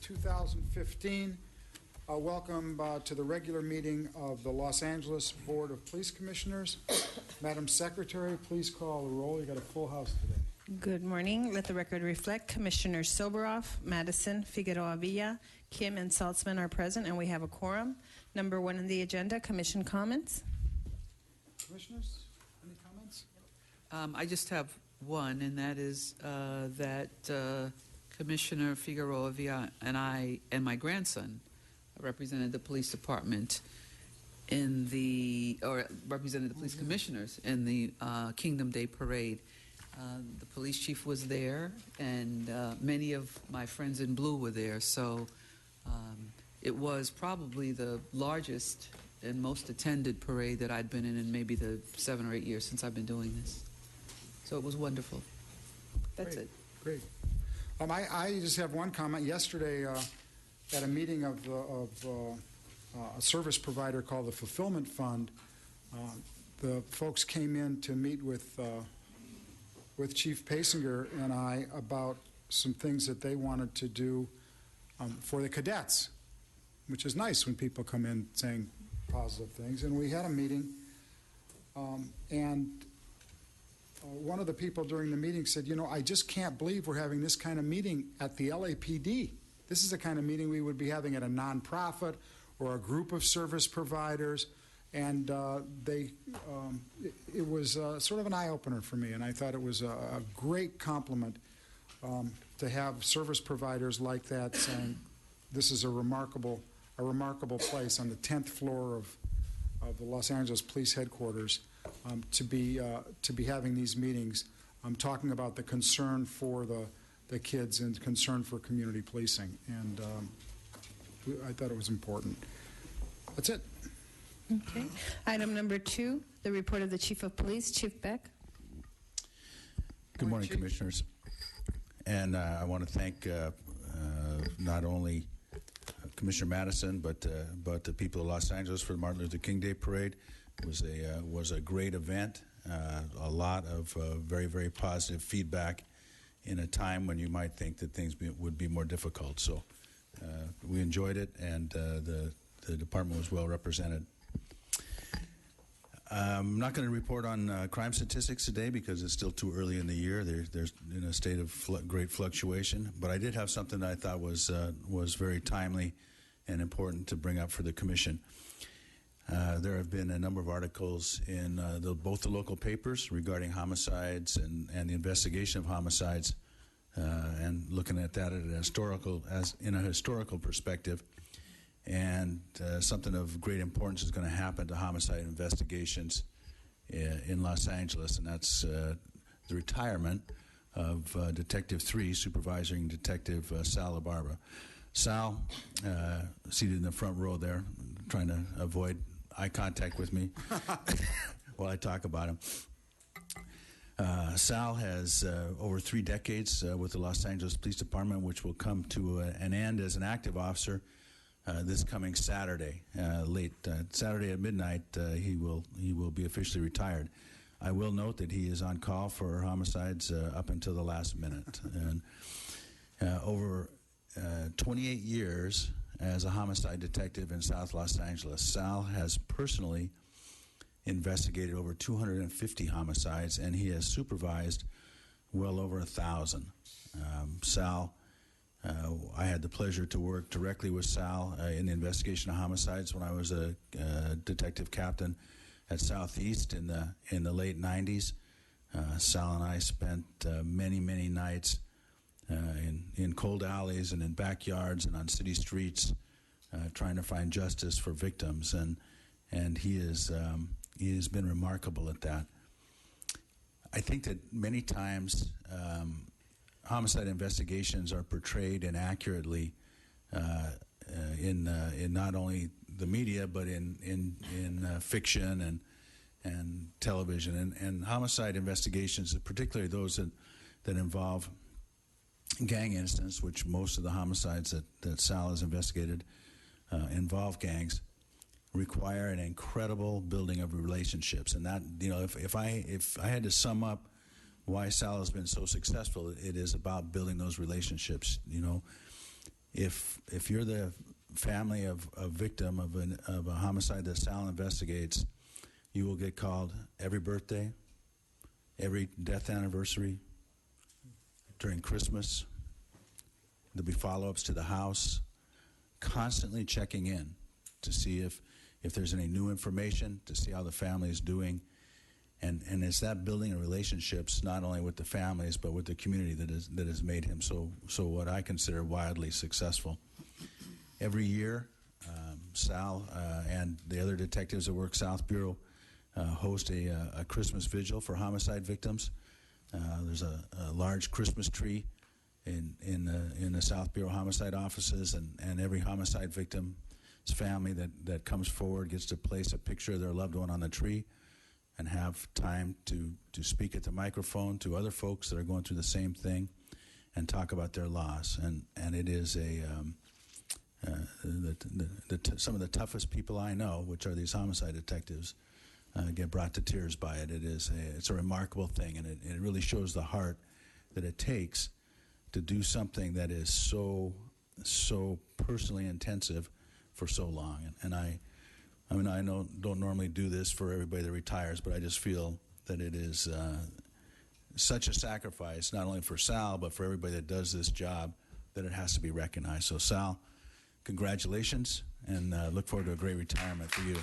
2015. Welcome to the regular meeting of the Los Angeles Board of Police Commissioners. Madam Secretary, please call the roll. You got a full house today. Good morning. Let the record reflect Commissioners Soboroff, Madison, Figueroa Villa, Kim, and Saltzman are present, and we have a quorum. Number one on the agenda, Commission comments. Commissioners, any comments? I just have one, and that is that Commissioner Figueroa Villa and I and my grandson represented the police department represented the police commissioners in the Kingdom Day Parade. The police chief was there, and many of my friends in blue were there, so it was probably the largest and most attended parade that I'd been in maybe the 7 or 8 years since I've been doing this. So it was wonderful. That's Great. it. Great. I just have one comment. Yesterday, at a meeting of a service provider called the Fulfillment Fund, the folks came in to meet with Chief Pasinger and I about some things that they wanted to do for the cadets, which is nice when people come in saying positive things. And we had a meeting, and one of the people during the meeting said, you know, I just can't believe we're having this kind of meeting at the LAPD. This is the kind of meeting we would be having at a nonprofit or a group of service providers. And it was sort of an eye-opener for me, and I thought it was a great compliment to have service providers like that saying this is a remarkable place on the 10th floor of the Los Angeles Police Headquarters to be having these meetings, talking about the concern for the kids and concern for community policing, and I thought it was important. That's it. Okay. Item number 2, the report of the Chief of Police, Chief Beck. Good morning, Chief. Commissioners. And I want to thank not only Commissioner Madison, but the people of Los Angeles for the Martin Luther King Day Parade. It was a great event. A lot of very, very positive feedback in a time when you might think that things would be more difficult. So we enjoyed it, and the department was well represented. I'm not going to report on crime statistics today because it's still too early in the year. There's in a state of great fluctuation. But I did have something that I thought was very timely and important to bring up for the Commission. There have been a number of articles in both the local papers regarding homicides and the investigation of homicides, and looking at that in a historical perspective. And something of great importance is going to happen to homicide investigations in Los Angeles, and that's the retirement of Detective 3, Supervising Detective Sal LaBarbera. Sal, seated in the front row there, trying to avoid eye contact with me while I talk about him. Sal has over 3 decades with the Los Angeles Police Department, which will come to an end as an active officer this coming Saturday, Saturday at midnight. He will be officially retired. I will note that he is on call for homicides up until the last minute. And over 28 years as a homicide detective in South Los Angeles, Sal has personally investigated over 250 homicides, and he has supervised well over 1,000. Sal. I had the pleasure to work directly with Sal in the investigation of homicides when I was a detective captain at Southeast in the late 90s. Sal and I spent many nights in cold alleys and in backyards and on city streets trying to find justice for victims, and he has been remarkable at that. I think that many times homicide investigations are portrayed inaccurately in not only the media but in fiction and television, and homicide investigations, particularly those that involve gang incidents, which most of the homicides that Sal has investigated involve gangs, require an incredible building of relationships. And that, you know, if I had to sum up why Sal has been so successful, it is about building those relationships. You know, if you're the family of a victim of a homicide that Sal investigates, you will get called every birthday, every death anniversary, during Christmas. There'll be follow-ups to the house, constantly checking in to see if there's any new information, to see how the family is doing. And it's that building of relationships, not only with the families, but with the community that has made him so what I consider wildly successful. Every year, Sal and the other detectives that work South Bureau host a Christmas vigil for homicide victims. There's a large Christmas tree in the South Bureau homicide offices, and every homicide victim's family that comes forward gets to place a picture of their loved one on the tree and have time to speak at the microphone to other folks that are going through the same thing and talk about their loss. And it is some of the toughest people I know, which are these homicide detectives, get brought to tears by it. It's a remarkable thing, and it really shows the heart that it takes to do something that is so personally intensive for so long. And I don't normally do this for everybody that retires, but I just feel that it is such a sacrifice, not only for Sal, but for everybody that does this job, that it has to be recognized. So Sal, congratulations, and look forward to a great retirement for you.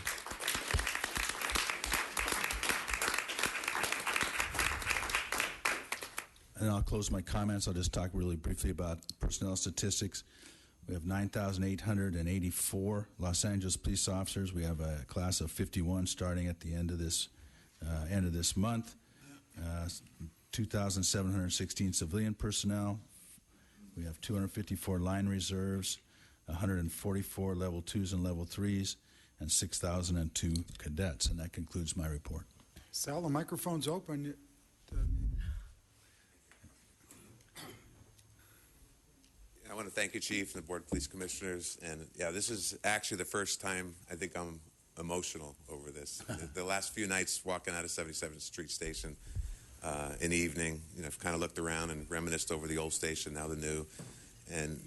And I'll close my comments. I'll just talk really briefly about personnel statistics. We have 9,884 Los Angeles police officers. We have a class of 51 starting at the end of this month. 2,716 civilian personnel. We have 254 line reserves, 144 level 2s and level 3s, and 6,002 cadets. And that concludes my report. Sal, the microphone's open. I want to thank you, Chief, and the Board of Police Commissioners. And yeah, this is actually the first time I think I'm emotional over this. The last few nights walking out of 77th Street Station in the evening, I've kind of looked around and reminisced over the old station, now the new. And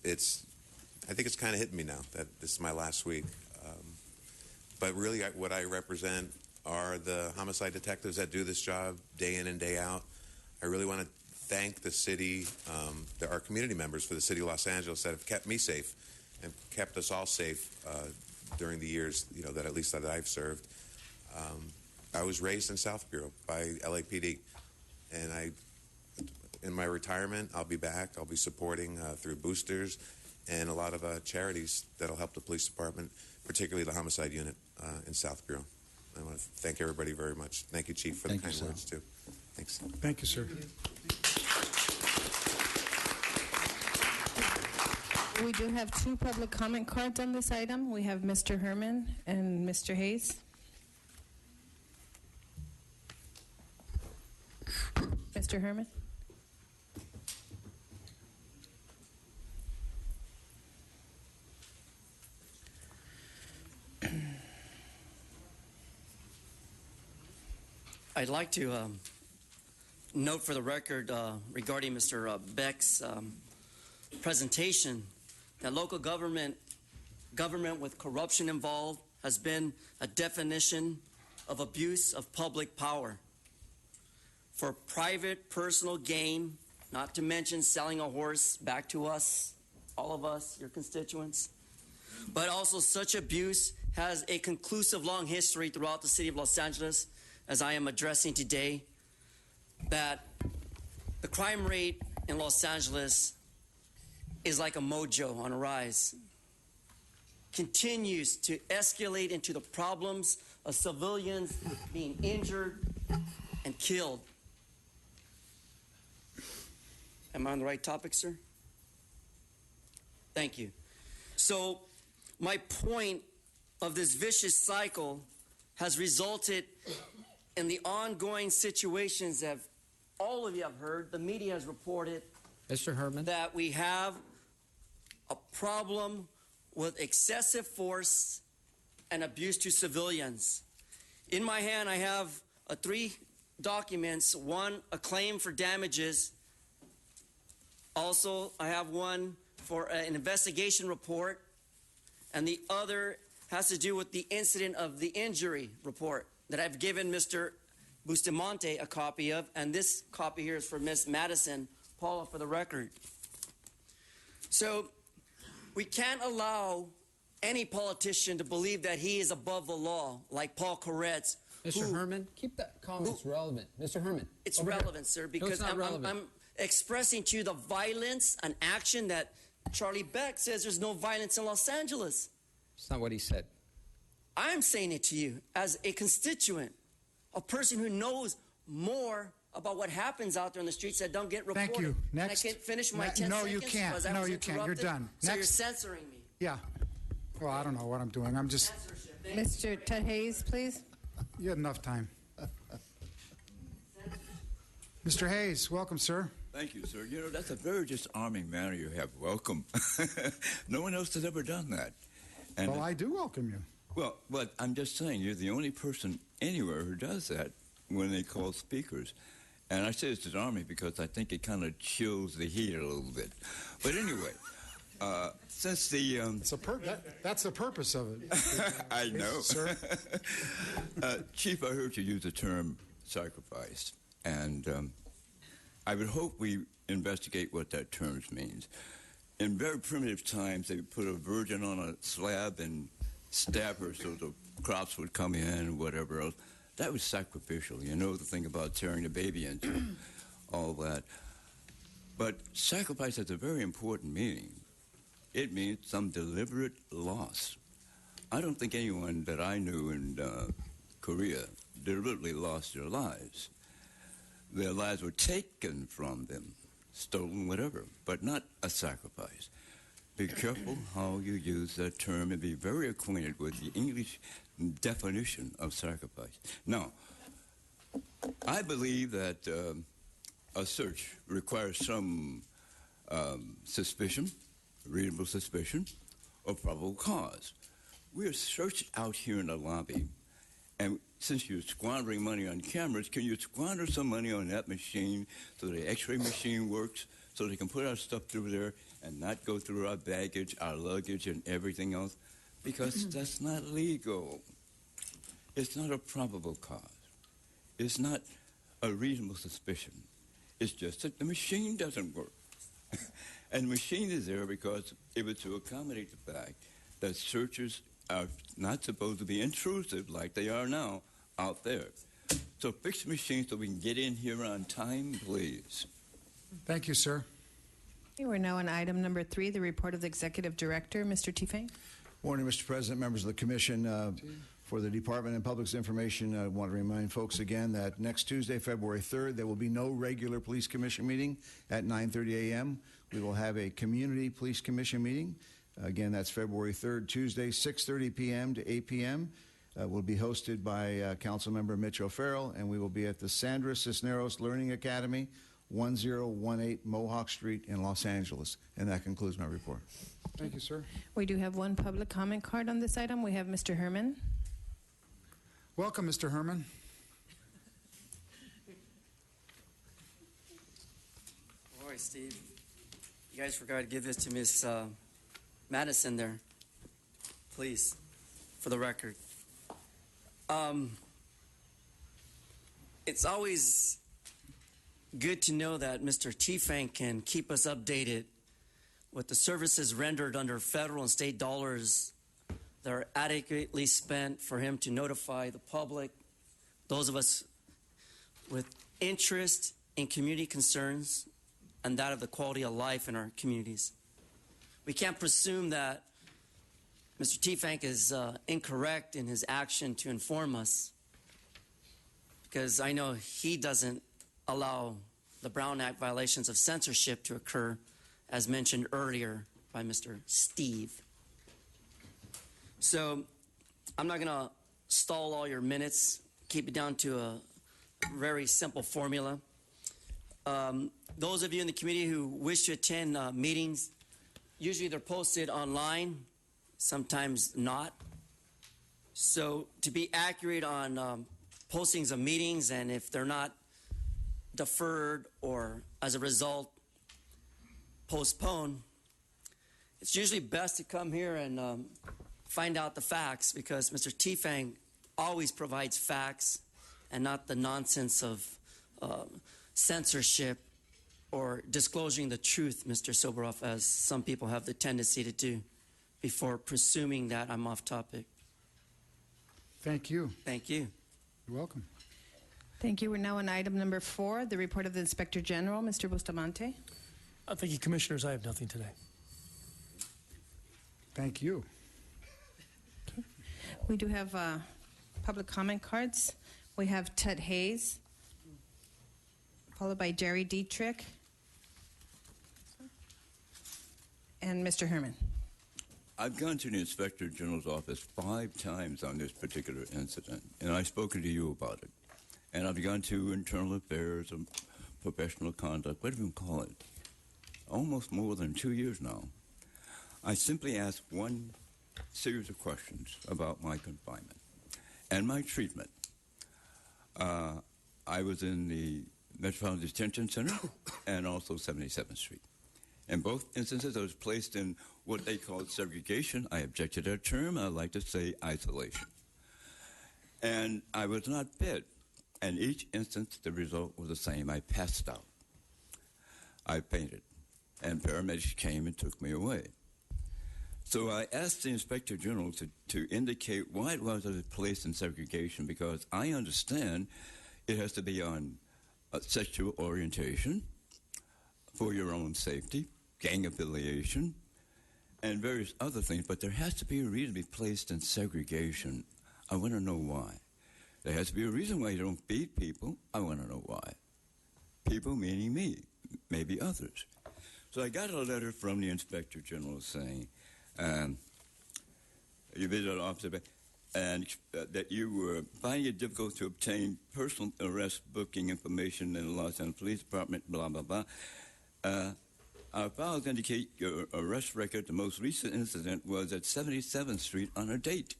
I think it's kind of hitting me now that this is my last week. But really what I represent are the homicide detectives that do this job day in and day out. I really want to thank the city, our community members for the city of Los Angeles that have kept me safe and kept us all safe during the years, that at least that I've served. I was raised in South Bureau by LAPD, and in my retirement, I'll be back. I'll be supporting through boosters and a lot of charities that'll help the police department, particularly the homicide unit in South Bureau. I want to thank everybody very much. Thank you, Chief, for the kind words, too. Thanks. Thank you, sir. We do have two public comment cards on this item. We have Mr. Herman and Mr. Hayes. Mr. Herman? I'd like to note for the record regarding Mr. Beck's presentation that local government with corruption involved has been a definition of abuse of public power for private personal gain, not to mention selling a horse back to us, all of us, your constituents. But also such abuse has a conclusive long history throughout the city of Los Angeles, as I am addressing today, that the crime rate in Los Angeles is like a mojo on a rise. Continues to escalate into the problems of civilians being injured and killed. Am I on the right topic, sir? Thank you. So my point of this vicious cycle has resulted in the ongoing situations that all of you have heard, the media has reported, Mr. Herman, that we have a problem with excessive force and abuse to civilians. In my hand, I have 3 documents. One, a claim for damages. Also, I have one for an investigation report, and the other has to do with the incident of the injury report that I've given Mr. Bustamante a copy of, and this copy here is for Ms. Madison. Paula, for the record. So we can't allow any politician to believe that he is above the law, like Paul Koretz. Mr. Herman, keep that comments relevant. Mr. Herman. It's over here. relevant, sir, because it's not relevant. I'm expressing to you the violence and action that Charlie Beck says there's no violence in Los Angeles. It's not what he said. I'm saying it to you as a constituent, a person who knows more about what happens out there in the streets that don't get reported. Thank you. Next. And I can't finish my 10 No, seconds. you can't. because I No, was you can't. You're interrupted? done. So you're Next. censoring me. Yeah. Well, I don't know what I'm doing. I'm just, Censorship. Thank you. Mr. Ted Hayes, please. you had enough time. Mr. Hayes, welcome, sir. Thank you, sir. You know, that's a very disarming manner you have. Welcome. No one else has ever done that. And Well, I do welcome you. well, but I'm just saying, you're the only person anywhere who does that when they call speakers. And I say it's disarming because I think it kind of chills the heat a little bit. But anyway, since the That's the purpose of it. I know, Sir. Chief, I heard you use the term sacrifice, and I would hope we investigate what that term means. In very primitive times, they would put a virgin on a slab and stab her so the crops would come in and whatever else. That was sacrificial. You know the thing about tearing the baby into, all that. But sacrifice has a very important meaning. It means some deliberate loss. I don't think anyone that I knew in Korea deliberately lost their lives. Their lives were taken from them, stolen, whatever, but not a sacrifice. Be careful how you use that term and be very acquainted with the English definition of sacrifice. Now, I believe that a search requires some suspicion, reasonable suspicion, or probable cause. We are searched out here in the lobby, and since you're squandering money on cameras, can you squander some money on that machine so the x-ray machine works, so they can put our stuff through there and not go through our baggage, our luggage, and everything else? Because that's not legal. It's not a probable cause. It's not a reasonable suspicion. It's just that the machine doesn't work. And the machine is there because it was to accommodate the fact that searchers are not supposed to be intrusive like they are now out there. So fix the machine so we can get in here on time, please. Thank you, sir. Okay, we're now on item number 3, the report of the Executive Director. Mr. Tifang. Morning, Mr. President, members of the Commission. For the Department of Public Information, I want to remind folks again that next Tuesday, February 3rd, there will be no regular Police Commission meeting at 9:30 a.m. We will have a Community Police Commission meeting. Again, that's February 3rd, Tuesday, 6:30 p.m. to 8 p.m. Will be hosted by Councilmember Mitch O'Farrell, and we will be at the Sandra Cisneros Learning Academy, 1018 Mohawk Street in Los Angeles. And that concludes my report. Thank you, sir. We do have one public comment card on this item. We have Mr. Herman. Welcome, Mr. Herman. Boy, Steve, you guys forgot to give this to Miss Madison there, please, for the record. It's always good to know that Mr. Tifang can keep us updated with the services rendered under federal and state dollars that are adequately spent for him to notify the public, those of us with interest in community concerns and that of the quality of life in our communities. We can't presume that Mr. Tifang is incorrect in his action to inform us, because I know he doesn't allow the Brown Act violations of censorship to occur, as mentioned earlier by Mr. Steve. So I'm not going to stall all your minutes, keep it down to a very simple formula. Those of you in the community who wish to attend meetings, usually they're posted online, sometimes not. So to be accurate on postings of meetings, and if they're not deferred or as a result postponed, it's usually best to come here and find out the facts, because Mr. Tifang always provides facts and not the nonsense of censorship or disclosing the truth, Mr. Soboroff, as some people have the tendency to do before presuming that I'm off topic. Thank you. Thank you. You're welcome. Thank you. We're now on item number 4, the report of the Inspector General. Mr. Bustamante. Thank you, Commissioners. I have nothing today. Thank you. We do have public comment cards. We have Ted Hayes, followed by Jerry Dietrich, and Mr. Herman. I've gone to the Inspector General's office 5 times on this particular incident, and I've spoken to you about it. And I've gone to internal affairs and professional conduct, whatever you call it, almost more than 2 years now. I simply asked one series of questions about my confinement and my treatment. I was in the Metropolitan Detention Center and also 77th Street. In both instances, I was placed in what they called segregation. I objected to that term. I like to say isolation. And I was not fed. And each instance, the result was the same. I passed out. I fainted. And paramedics came and took me away. So I asked the Inspector General to indicate why it was I was placed in segregation, because I understand it has to be on sexual orientation, for your own safety, gang affiliation, and various other things, but there has to be a reason to be placed in segregation. I want to know why. There has to be a reason why you don't feed people. I want to know why. People meaning me, maybe others. So I got a letter from the Inspector General saying, you visited officer, and that you were finding it difficult to obtain personal arrest booking information in the Los Angeles Police Department, blah, blah, blah. Our files indicate your arrest record. The most recent incident was at 77th Street on a date.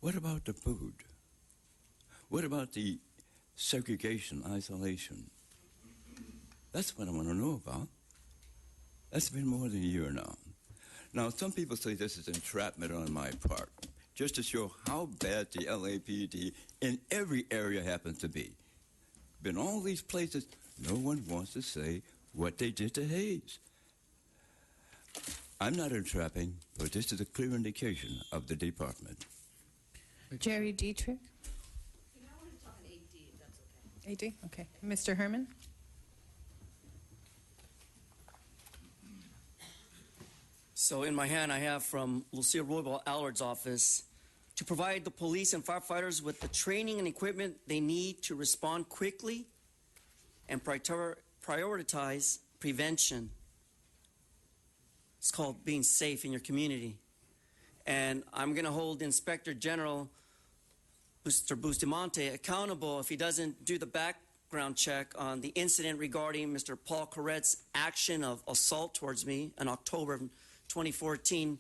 What about the food? What about the segregation, isolation? That's what I want to know about. That's been more than a year now. Now, some people say this is entrapment on my part, just to show how bad the LAPD in every area happens to be. Been all these places, no one wants to say what they did to Hayes. I'm not entrapping, but this is a clear indication of the department. Jerry Dietrich. You know, I want to talk in AD, if that's okay. AD? Okay. Mr. Herman. So in my hand, I have from Lucille Roybal Allard's office to provide the police and firefighters with the training and equipment they need to respond quickly and prioritize prevention. It's called being safe in your community. And I'm going to hold Inspector General Mr. Bustamante accountable if he doesn't do the background check on the incident regarding Mr. Paul Corrett's action of assault towards me in October of 2014,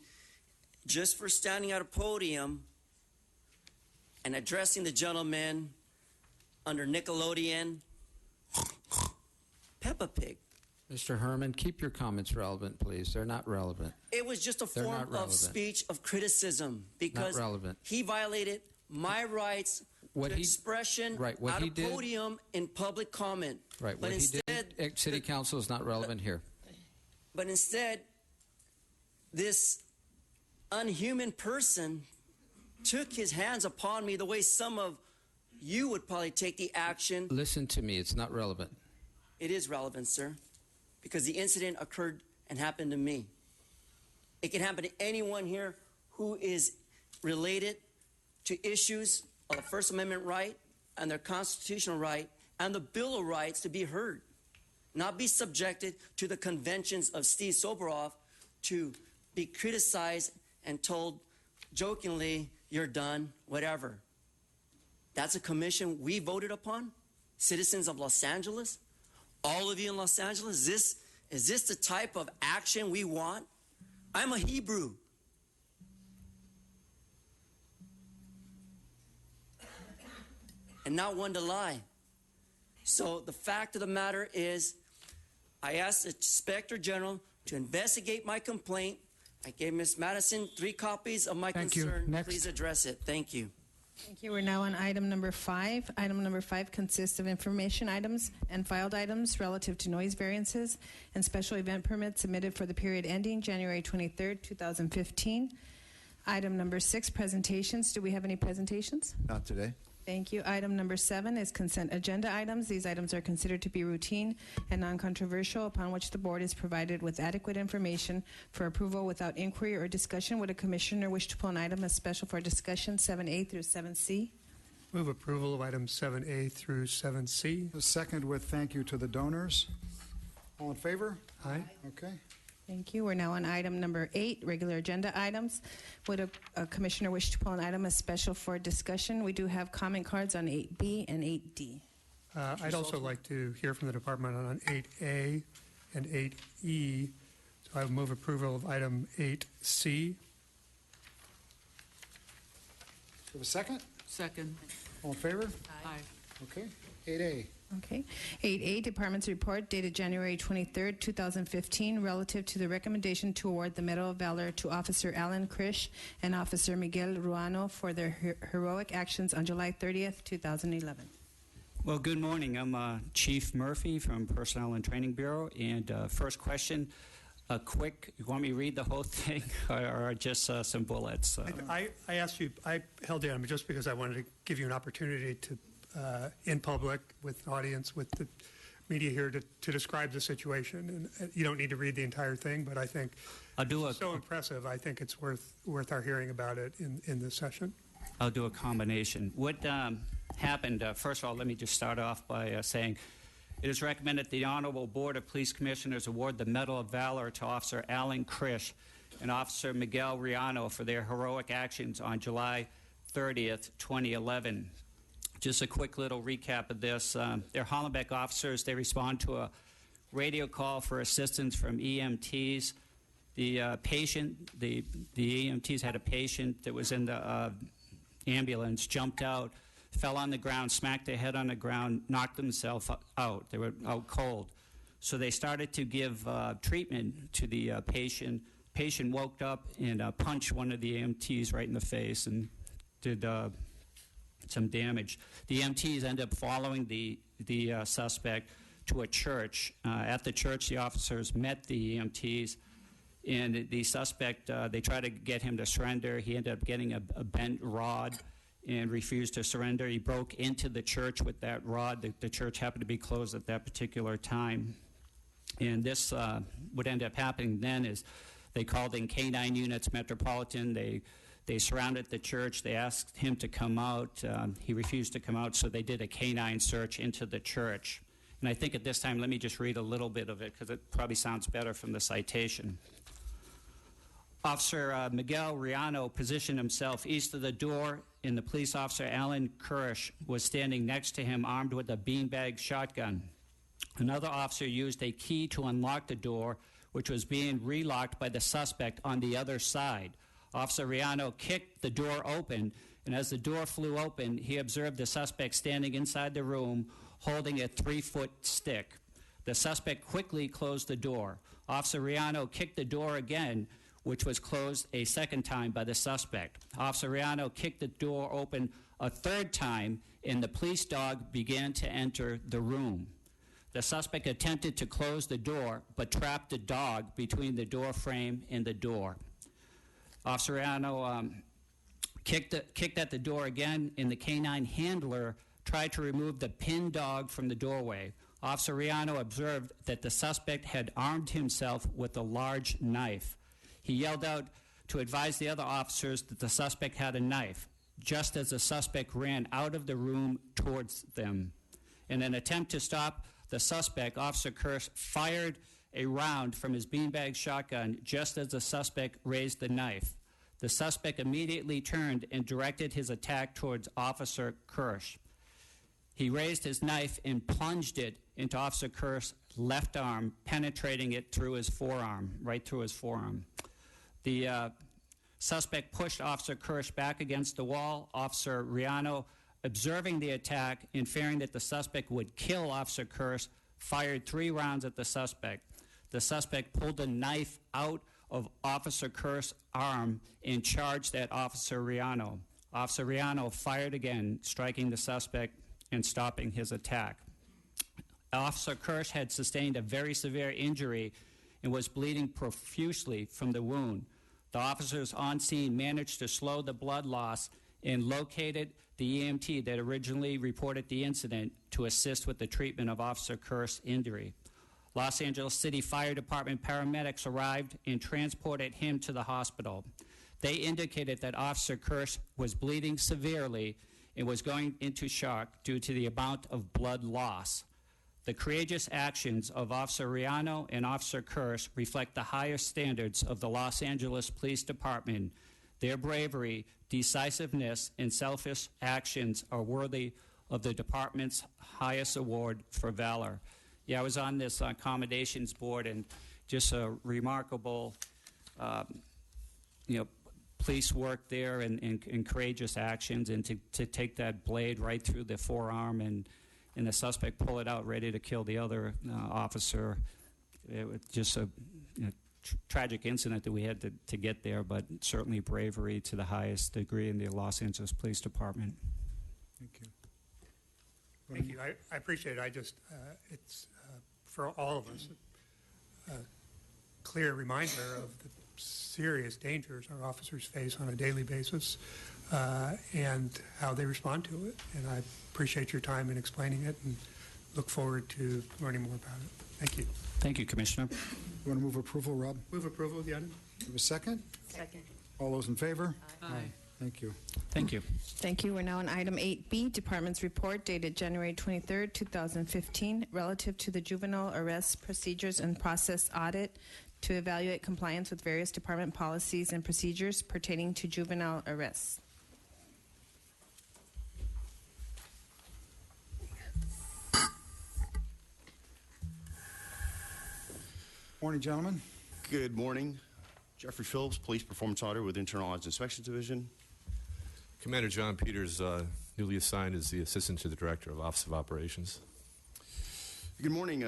just for standing at a podium and addressing the gentleman under Nickelodeon Peppa Pig. Mr. Herman, keep your comments relevant, please. They're not relevant. It was just a They're form not of relevant. speech of criticism because Not relevant. he violated my rights What to he- expression right, what at he a did- podium in public comment. Right. But What he instead, did at City Council is not relevant here. But instead, this unhuman person took his hands upon me the way some of you would probably take the action. Listen to me. It's not relevant. It is relevant, sir, because the incident occurred and happened to me. It can happen to anyone here who is related to issues of the First Amendment right and their constitutional right and the Bill of Rights to be heard, not be subjected to the conventions of Steve Soboroff to be criticized and told jokingly, you're done, whatever. That's a commission we voted upon, citizens of Los Angeles. All of you in Los Angeles, is this the type of action we want? I'm a Hebrew. And not one to lie. So the fact of the matter is, I asked the Inspector General to investigate my complaint. I gave Ms. Madison 3 copies of my Thank you. concern. Next. Please address it. Thank you. Thank you. We're now on item number 5. Item number 5 consists of information items and filed items relative to noise variances and special event permits submitted for the period ending January 23rd, 2015. Item number 6, presentations. Do we have any presentations? Not today. Thank you. Item number 7 is consent agenda items. These items are considered to be routine and non-controversial, upon which the board is provided with adequate information for approval without inquiry or discussion. Would a commissioner wish to pull an item as special for discussion, 7A through 7C? Move approval of items 7A through 7C. A second with thank you to the donors. All in favor? Aye. Okay. Thank you. We're now on item number 8, regular agenda items. Would a commissioner wish to pull an item as special for discussion? We do have comment cards on 8B and 8D. I'd also like to hear from the department on 8A and 8E. So I would move approval of item 8C. Have a second? Second. All in favor? Aye. Okay. 8A. Okay. 8A, Department's report dated January 23rd, 2015, relative to the recommendation to award the Medal of Valor to Officer Alan Krish and Officer Miguel Ruano for their heroic actions on July 30th, 2011. Well, good morning. I'm Chief Murphy from Personnel and Training Bureau. And first question, a quick, you want me to read the whole thing or just some bullets? I asked you, I held down just because I wanted to give you an opportunity to in public, with the audience, with the media here, to describe the situation. And you don't need to read the entire thing, but I think it's so impressive. I think it's worth our hearing about it in this session. I'll do a combination. What happened, first of all, let me just start off by saying it is recommended the Honorable Board of Police Commissioners award the Medal of Valor to Officer Alan Krish and Officer Miguel Riano for their heroic actions on July 30th, 2011. Just a quick little recap of this. They're Hollenbeck officers. They respond to a radio call for assistance from EMTs. The EMTs had a patient that was in the ambulance, jumped out, fell on the ground, smacked their head on the ground, knocked themselves out. They were out cold. So they started to give treatment to the patient. Patient woke up and punched one of the EMTs right in the face and did some damage. The EMTs ended up following the suspect to a church. At the church, the officers met the EMTs, and the suspect, they tried to get him to surrender. He ended up getting a bent rod and refused to surrender. He broke into the church with that rod. The church happened to be closed at that particular time. And this, what ended up happening then is they called in K-9 units, Metropolitan. They surrounded the church. They asked him to come out. He refused to come out, so they did a K-9 search into the church. And I think at this time, let me just read a little bit of it because it probably sounds better from the citation. Officer Miguel Riano positioned himself east of the door, and the police officer Alan Krish was standing next to him armed with a beanbag shotgun. Another officer used a key to unlock the door, which was being relocked by the suspect on the other side. Officer Riano kicked the door open, and as the door flew open, he observed the suspect standing inside the room holding a 3-foot stick. The suspect quickly closed the door. Officer Riano kicked the door again, which was closed a second time by the suspect. Officer Riano kicked the door open a third time, and the police dog began to enter the room. The suspect attempted to close the door, but trapped the dog between the door frame and the door. Officer Riano kicked at the door again, and the K-9 handler tried to remove the pinned dog from the doorway. Officer Riano observed that the suspect had armed himself with a large knife. He yelled out to advise the other officers that the suspect had a knife, just as the suspect ran out of the room towards them. In an attempt to stop the suspect, Officer Krish fired a round from his beanbag shotgun just as the suspect raised the knife. The suspect immediately turned and directed his attack towards Officer Krish. He raised his knife and plunged it into Officer Krish's left arm, penetrating it through his forearm, right through his forearm. The suspect pushed Officer Krish back against the wall. Officer Riano, observing the attack and fearing that the suspect would kill Officer Krish, fired 3 rounds at the suspect. the suspect pulled a knife out of Officer Kerr's arm and charged at Officer Riano. Officer Riano fired again, striking the suspect and stopping his attack. Officer Kirsch had sustained a very severe injury and was bleeding profusely from the wound. The officers on scene managed to slow the blood loss and located the EMT that originally reported the incident to assist with the treatment of Officer Kirsch's injury. Los Angeles City Fire Department paramedics arrived and transported him to the hospital. They indicated that Officer Kirsch was bleeding severely and was going into shock due to the amount of blood loss. The courageous actions of Officer Riano and Officer Kirsch reflect the highest standards of the Los Angeles Police Department. Their bravery, decisiveness, and selfish actions are worthy of the department's highest award for valor. Yeah, I was on this accommodations board, and just a remarkable, police work there and courageous actions, and to take that blade right through the forearm and the suspect pull it out ready to kill the other officer. It was just a tragic incident that we had to get there, but certainly bravery to the highest degree in the Los Angeles Police Department. Thank you. Thank you. I appreciate it. It's for all of us a clear reminder of the serious dangers our officers face on a daily basis and how they respond to it. And I appreciate your time in explaining it and look forward to learning more about it. Thank you. Thank you, Commissioner. You want to move approval, Rob? Move approval of the item. Have a second? Second. All those in favor? Aye. Thank you. Thank you. Thank you. We're now on item 8B, Department's report dated January 23rd, 2015, relative to the juvenile arrest procedures and process audit to evaluate compliance with various department policies and procedures pertaining to juvenile arrests. Morning, gentlemen. Good morning. Jeffrey Phillips, Police Performance Auditor with Internal Audit Inspections Division. Commander John Peters, newly assigned as the Assistant to the Director of Office of Operations. Good morning.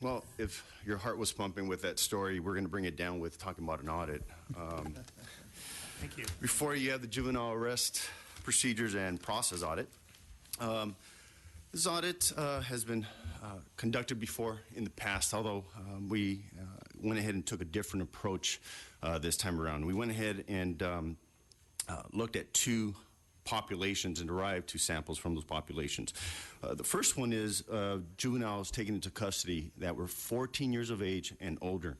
Well, if your heart was pumping with that story, we're going to bring it down with talking about an audit. Thank you. Before you have the juvenile arrest procedures and process audit. This audit has been conducted before in the past, although we went ahead and took a different approach this time around. We went ahead and looked at two populations and derived two samples from those populations. The first one is juveniles taken into custody that were 14 years of age and older,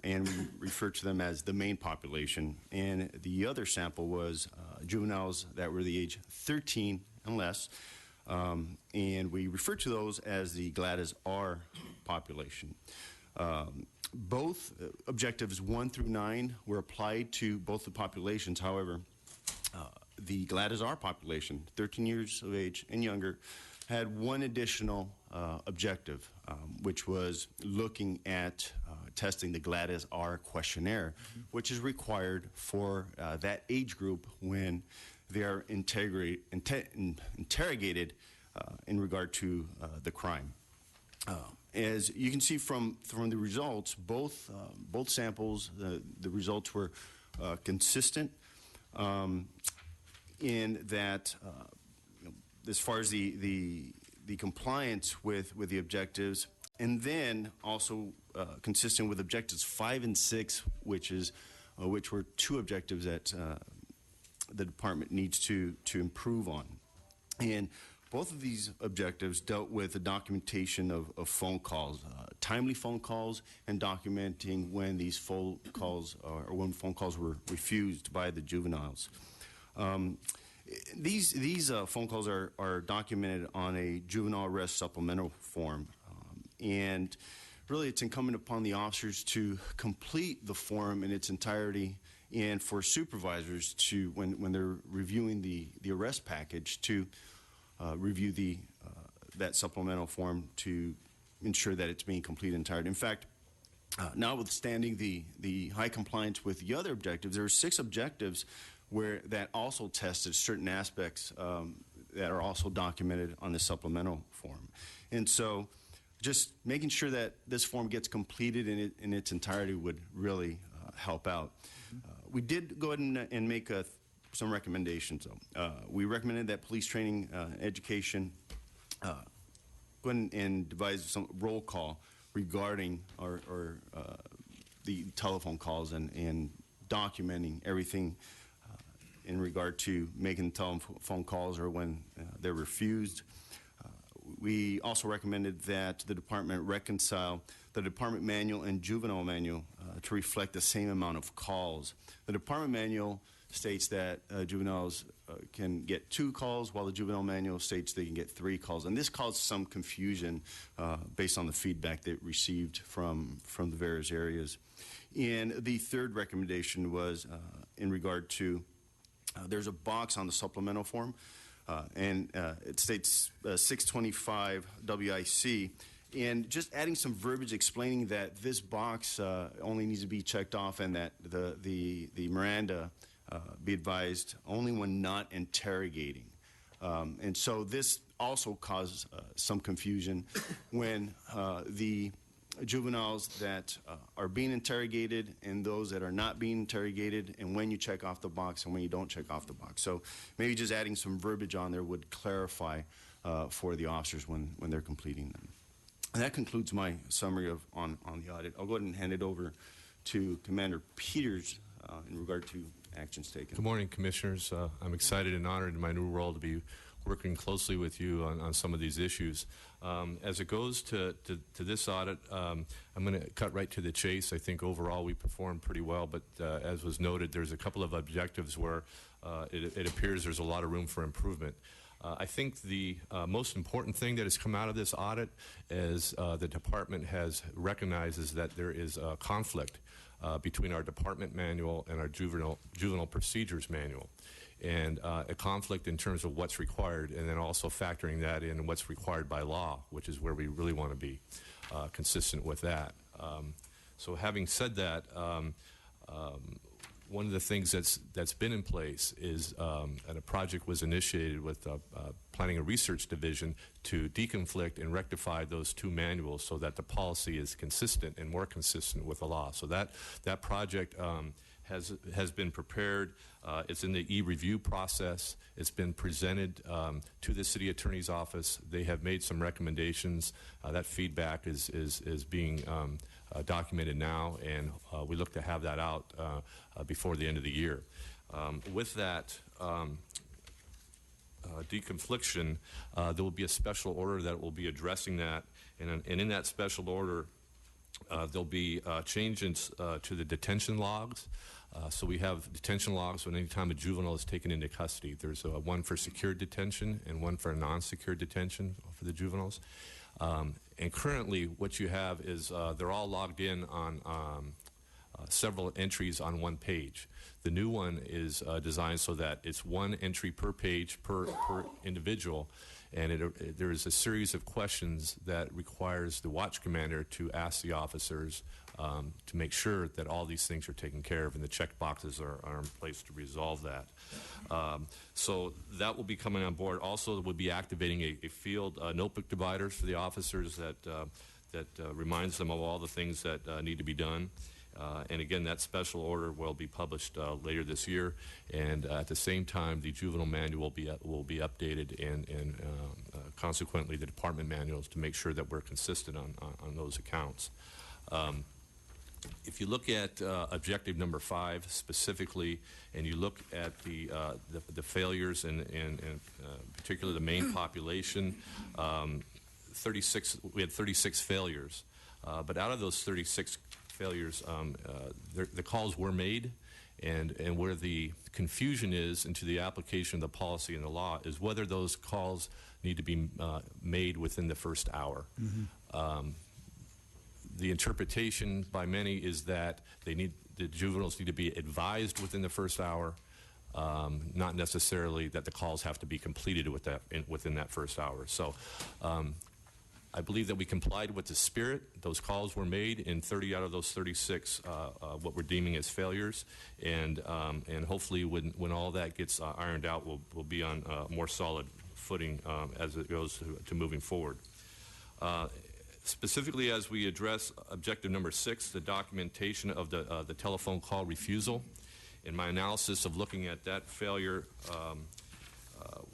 and we refer to them as the main population. And the other sample was juveniles that were the age 13 and less, and we refer to those as the Gladys R population. Both objectives 1 through 9 were applied to both the populations. However, the Gladys R population, 13 years of age and younger, had one additional objective, which was looking at testing the Gladys R questionnaire, which is required for that age group when they are interrogated in regard to the crime. As you can see from the results, both samples, the results were consistent in that as far as the compliance with the objectives, and then also consistent with objectives 5 and 6, which were two objectives that the department needs to improve on. And both of these objectives dealt with the documentation of phone calls, timely phone calls, and documenting when these phone calls or when phone calls were refused by the juveniles. These phone calls are documented on a juvenile arrest supplemental form, and really it's incumbent upon the officers to complete the form in its entirety, and for supervisors to, when they're reviewing the arrest package, to review that supplemental form to ensure that it's being completed entirely. In fact, notwithstanding the high compliance with the other objectives, there are 6 objectives that also tested certain aspects that are also documented on the supplemental form. And so just making sure that this form gets completed in its entirety would really help out. We did go ahead and make some recommendations, though. We recommended that police training education go ahead and devise some roll call regarding the telephone calls and documenting everything in regard to making telephone calls or when they're refused. We also recommended that the department reconcile the department manual and juvenile manual to reflect the same amount of calls. The department manual states that juveniles can get 2 calls, while the juvenile manual states they can get 3 calls. And this caused some confusion based on the feedback they received from the various areas. And the third recommendation was in regard to there's a box on the supplemental form, and it states 625 WIC, and just adding some verbiage explaining that this box only needs to be checked off and that the Miranda be advised only when not interrogating. And so this also caused some confusion when the juveniles that are being interrogated and those that are not being interrogated, and when you check off the box and when you don't check off the box. So maybe just adding some verbiage on there would clarify for the officers when they're completing them. And that concludes my summary on the audit. I'll go ahead and hand it over to Commander Peters in regard to actions taken. Good morning, Commissioners. I'm excited and honored in my new role to be working closely with you on some of these issues. As it goes to this audit, I'm going to cut right to the chase. I think overall we performed pretty well, but as was noted, there's a couple of objectives where it appears there's a lot of room for improvement. I think the most important thing that has come out of this audit is the department has recognizes that there is a conflict between our department manual and our juvenile procedures manual, and a conflict in terms of what's required, and then also factoring that in what's required by law, which is where we really want to be consistent with that. So having said that, one of the things that's been in place is, and a project was initiated with Planning and Research Division to deconflict and rectify those 2 manuals so that the policy is consistent and more consistent with the law. So that project has been prepared. It's in the e-review process. It's been presented to the City Attorney's Office. They have made some recommendations. That feedback is being documented now, and we look to have that out before the end of the year. With that deconfliction, there will be a special order that will be addressing that, and in that special order, there'll be changes to the detention logs. So we have detention logs when any time a juvenile is taken into custody. There's one for secured detention and one for non-secured detention for the juveniles. And currently what you have is they're all logged in on several entries on one page. The new one is designed so that it's one entry per page per individual, and there is a series of questions that requires the watch commander to ask the officers to make sure that all these things are taken care of and the check boxes are in place to resolve that. So that will be coming on board. Also, we'll be activating a field notebook dividers for the officers that reminds them of all the things that need to be done. And again, that special order will be published later this year, and at the same time, the juvenile manual will be updated, and consequently, the department manuals to make sure that we're consistent on those accounts. If you look at objective number 5 specifically, and you look at the failures and particularly the main population, we had 36 failures, but out of those 36 failures, the calls were made, and where the confusion is into the application of the policy and the law is whether those calls need to be made within the first hour. Mm-hmm. The interpretation by many is that the juveniles need to be advised within the first hour, not necessarily that the calls have to be completed within that first hour. So I believe that we complied with the spirit. Those calls were made in 30 out of those 36 what we're deeming as failures, and hopefully when all that gets ironed out, we'll be on a more solid footing as it goes to moving forward. specifically as we address objective number 6, the documentation of the telephone call refusal. In my analysis of looking at that failure,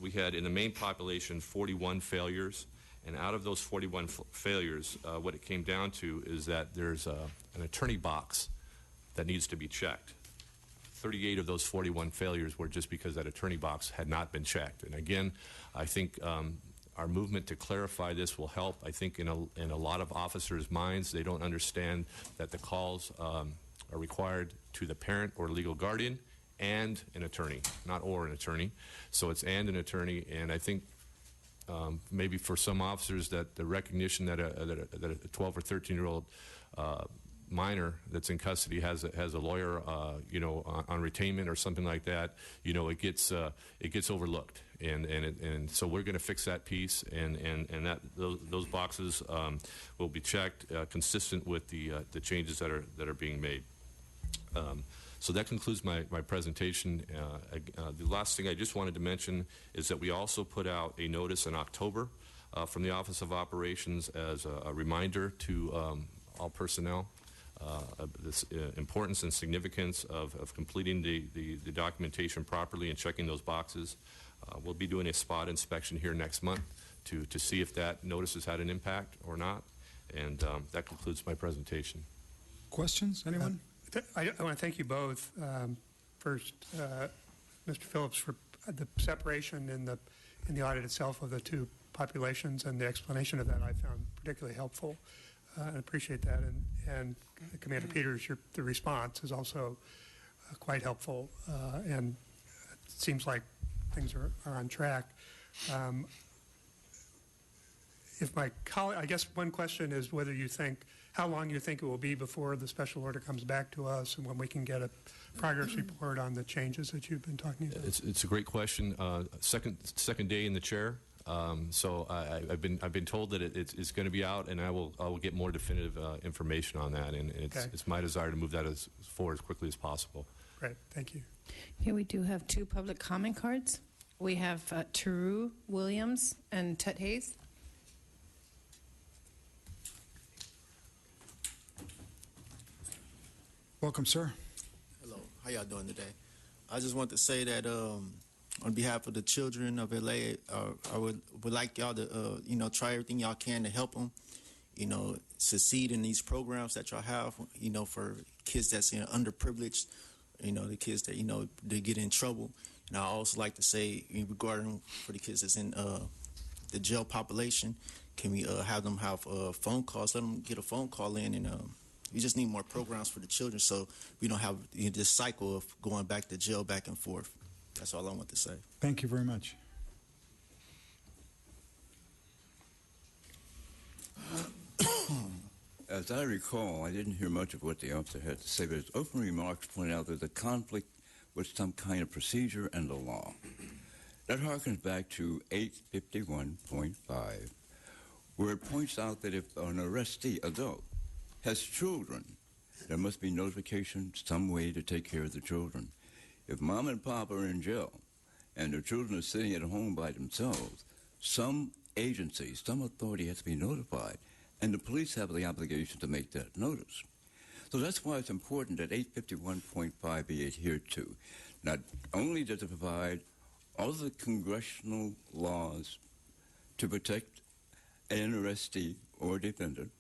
we had in the main population 41 failures, and out of those 41 failures, what it came down to is that there's an attorney box that needs to be checked. 38 of those 41 failures were just because that attorney box had not been checked. And again, I think our movement to clarify this will help. I think in a lot of officers' minds, they don't understand that the calls are required to the parent or legal guardian and an attorney, not or an attorney. So it's and an attorney, and I think maybe for some officers that the recognition that a 12 or 13-year-old minor that's in custody has a lawyer, on retainment or something like that, it gets overlooked, and so we're going to fix that piece, and that those boxes will be checked consistent with the changes that are being made. So that concludes my presentation. The last thing I just wanted to mention is that we also put out a notice in October from the Office of Operations as a reminder to all personnel this importance and significance of completing the documentation properly and checking those boxes. We'll be doing a spot inspection here next month to see if that notice has had an impact or not. And that concludes my presentation. Questions? Anyone? I want to thank you both. First, Mr. Phillips, for the separation in the audit itself of the two populations, and the explanation of that I found particularly helpful. I appreciate that. And Commander Peters, the response is also quite helpful, and it seems like things are on track. If my colleague, I guess one question is whether you think, how long you think it will be before the special order comes back to us, and when we can get a progress report on the changes that you've been talking about? It's a great question. Second day in the chair. So I've been told that it's going to be out, and I will get more definitive information on that, and it's my desire to move that forward as quickly as possible. Great, thank you. Here we do have two public comment cards. We have Taru Williams and Tut Hayes. Welcome, sir. Hello. How y'all doing today? I just want to say that on behalf of the children of LA, I would like y'all to, try everything y'all can to help them, succeed in these programs that y'all have, for kids that's underprivileged, the kids that, they get in trouble. And I also like to say, regarding for the kids that's in the jail population, can we have them have phone calls, let them get a phone call in, and we just need more programs for the children so we don't have this cycle of going back to jail back and forth. That's all I want to say. Thank you very much. As I recall, I didn't hear much of what the officer had to say, but his opening remarks pointed out there's a conflict with some kind of procedure and the law. That harkens back to 851.5, where it points out that if an arrestee, adult, has children, there must be notification, some way to take care of the children. If mom and pop are in jail and their children are sitting at home by themselves, some agency, some authority has to be notified, and the police have the obligation to make that notice. So that's why it's important that 851.5 be adhered to. Not only does it provide all the congressional laws to protect an arrestee or defendant,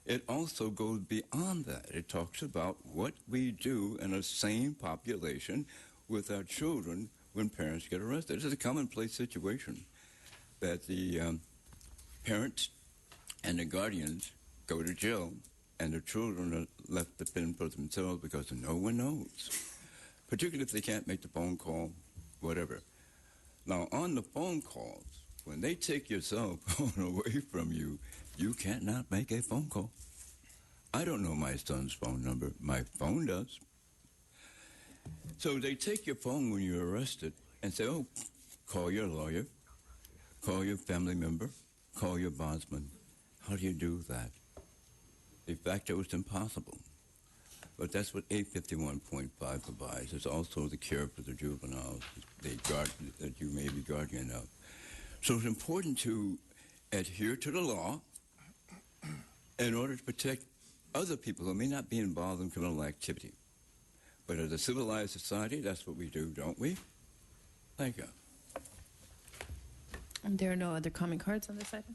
it also goes beyond that. It talks about what we do in a same population with our children when parents get arrested. This is a commonplace situation that the parents and the guardians go to jail and the children are left to fend for themselves because no one knows, particularly if they can't make the phone call, whatever. Now, on the phone calls, when they take your cell phone away from you, you cannot make a phone call. I don't know my son's phone number. My phone does. So they take your phone when you're arrested and say, oh, call your lawyer, call your family member, call your bondsman. How do you do that? De facto, it's impossible. But that's what 851.5 provides. It's also the care for the juveniles that you may be guardian of. So it's important to adhere to the law in order to protect other people who may not be involved in criminal activity. But as a civilized society, that's what we do, don't we? Thank you. There are no other comment cards on this item.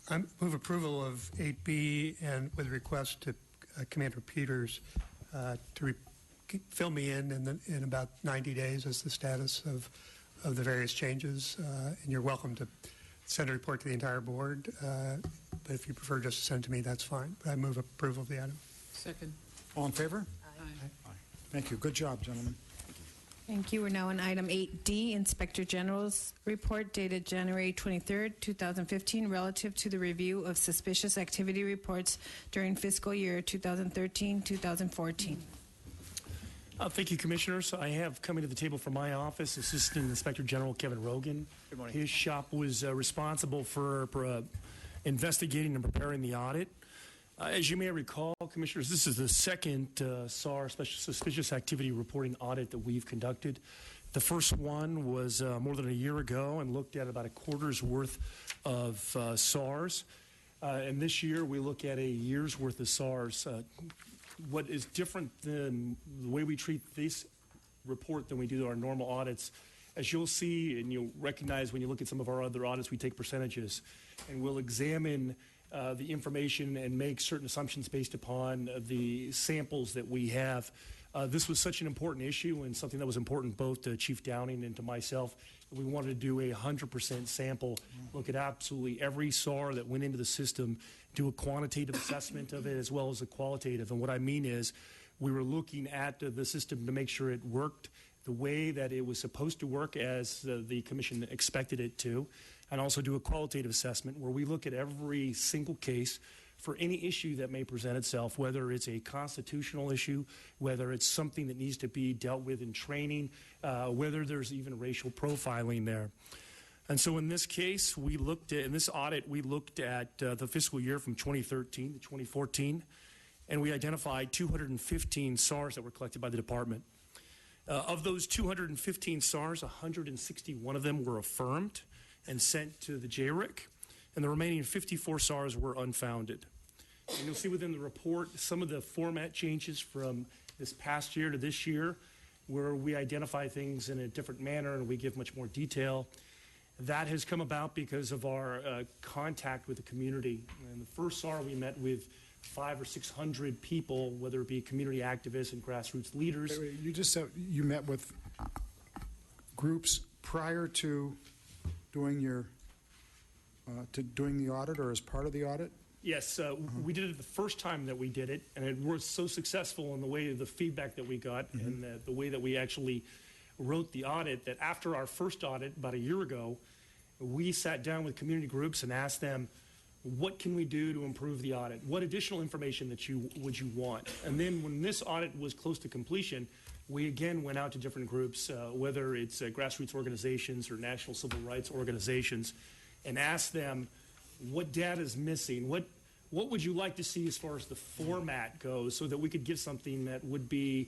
I move approval of 8B and with a request to Commander Peters to fill me in about 90 days as the status of the various changes. And you're welcome to send a report to the entire board. But if you prefer just to send it to me, that's fine. But I move approval of the item. Second. All in favor? Aye. Thank you. Good job, gentlemen. Thank you. We're now on item 8D, Inspector General's report dated January 23rd, 2015, relative to the review of suspicious activity reports during fiscal year 2013-2014. Thank you, Commissioners. I have coming to the table from my office Assistant Inspector General Kevin Rogan. Good morning. His shop was responsible for investigating and preparing the audit. As you may recall, Commissioners, this is the second SAR, Special Suspicious Activity Reporting audit that we've conducted. The first one was more than a year ago and looked at about a quarter's worth of SARs. And this year we look at a year's worth of SARs. What is different than the way we treat this report than we do our normal audits, as you'll see and you'll recognize when you look at some of our other audits, we take percentages and we'll examine the information and make certain assumptions based upon the samples that we have. This was such an important issue and something that was important both to Chief Downing and to myself. We wanted to do a 100% sample, look at absolutely every SAR that went into the system, do a quantitative assessment of it as well as a qualitative. And what I mean is we were looking at the system to make sure it worked the way that it was supposed to work as the Commission expected it to, and also do a qualitative assessment where we look at every single case for any issue that may present itself, whether it's a constitutional issue, whether it's something that needs to be dealt with in training, whether there's even racial profiling there. And so in this case, in this audit, we looked at the fiscal year from 2013 to 2014, and we identified 215 SARs that were collected by the department. Of those 215 SARs, 161 of them were affirmed and sent to the JRIC, and the remaining 54 SARs were unfounded. And you'll see within the report some of the format changes from this past year to this year, where we identify things in a different manner and we give much more detail. That has come about because of our contact with the community. In the first SAR, we met with 500 or 600 people, whether it be community activists and grassroots leaders. Wait, you just said you met with groups prior to doing doing the audit or as part of the audit? Yes, we did it the first time that we did it, and it was so successful in the way of the feedback that we got and the way that we actually wrote the audit that after our first audit about a year ago, we sat down with community groups and asked them, what can we do to improve the audit? What additional information would you want? And then when this audit was close to completion, we again went out to different groups, whether it's grassroots organizations or national civil rights organizations, and asked them what data is missing, what would you like to see as far as the format goes, so that we could give something that would be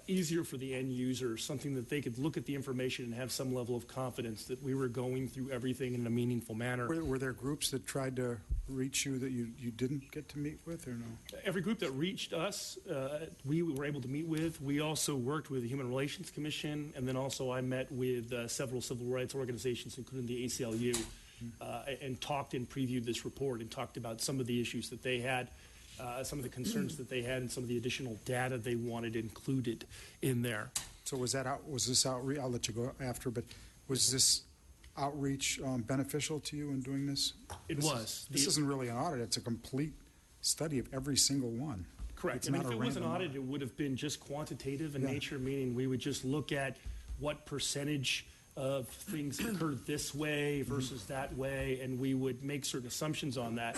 easier for the end user, something that they could look at the information and have some level of confidence that we were going through everything in a meaningful manner. Were there groups that tried to reach you that you didn't get to meet with, or no? Every group that reached us, we were able to meet with. We also worked with the Human Relations Commission, and then also I met with several civil rights organizations, including the ACLU, and talked and previewed this report and talked about some of the issues that they had, some of the concerns that they had, and some of the additional data they wanted included in there. So was this outreach? I'll let you go after, but was this outreach beneficial to you in doing this? It was. This isn't really an audit; it's a complete study of every single one. Correct. I mean, if it was an audit, it would have been just quantitative in nature, meaning we would just look at what percentage of things occurred this way versus that way, and we would make certain assumptions on that.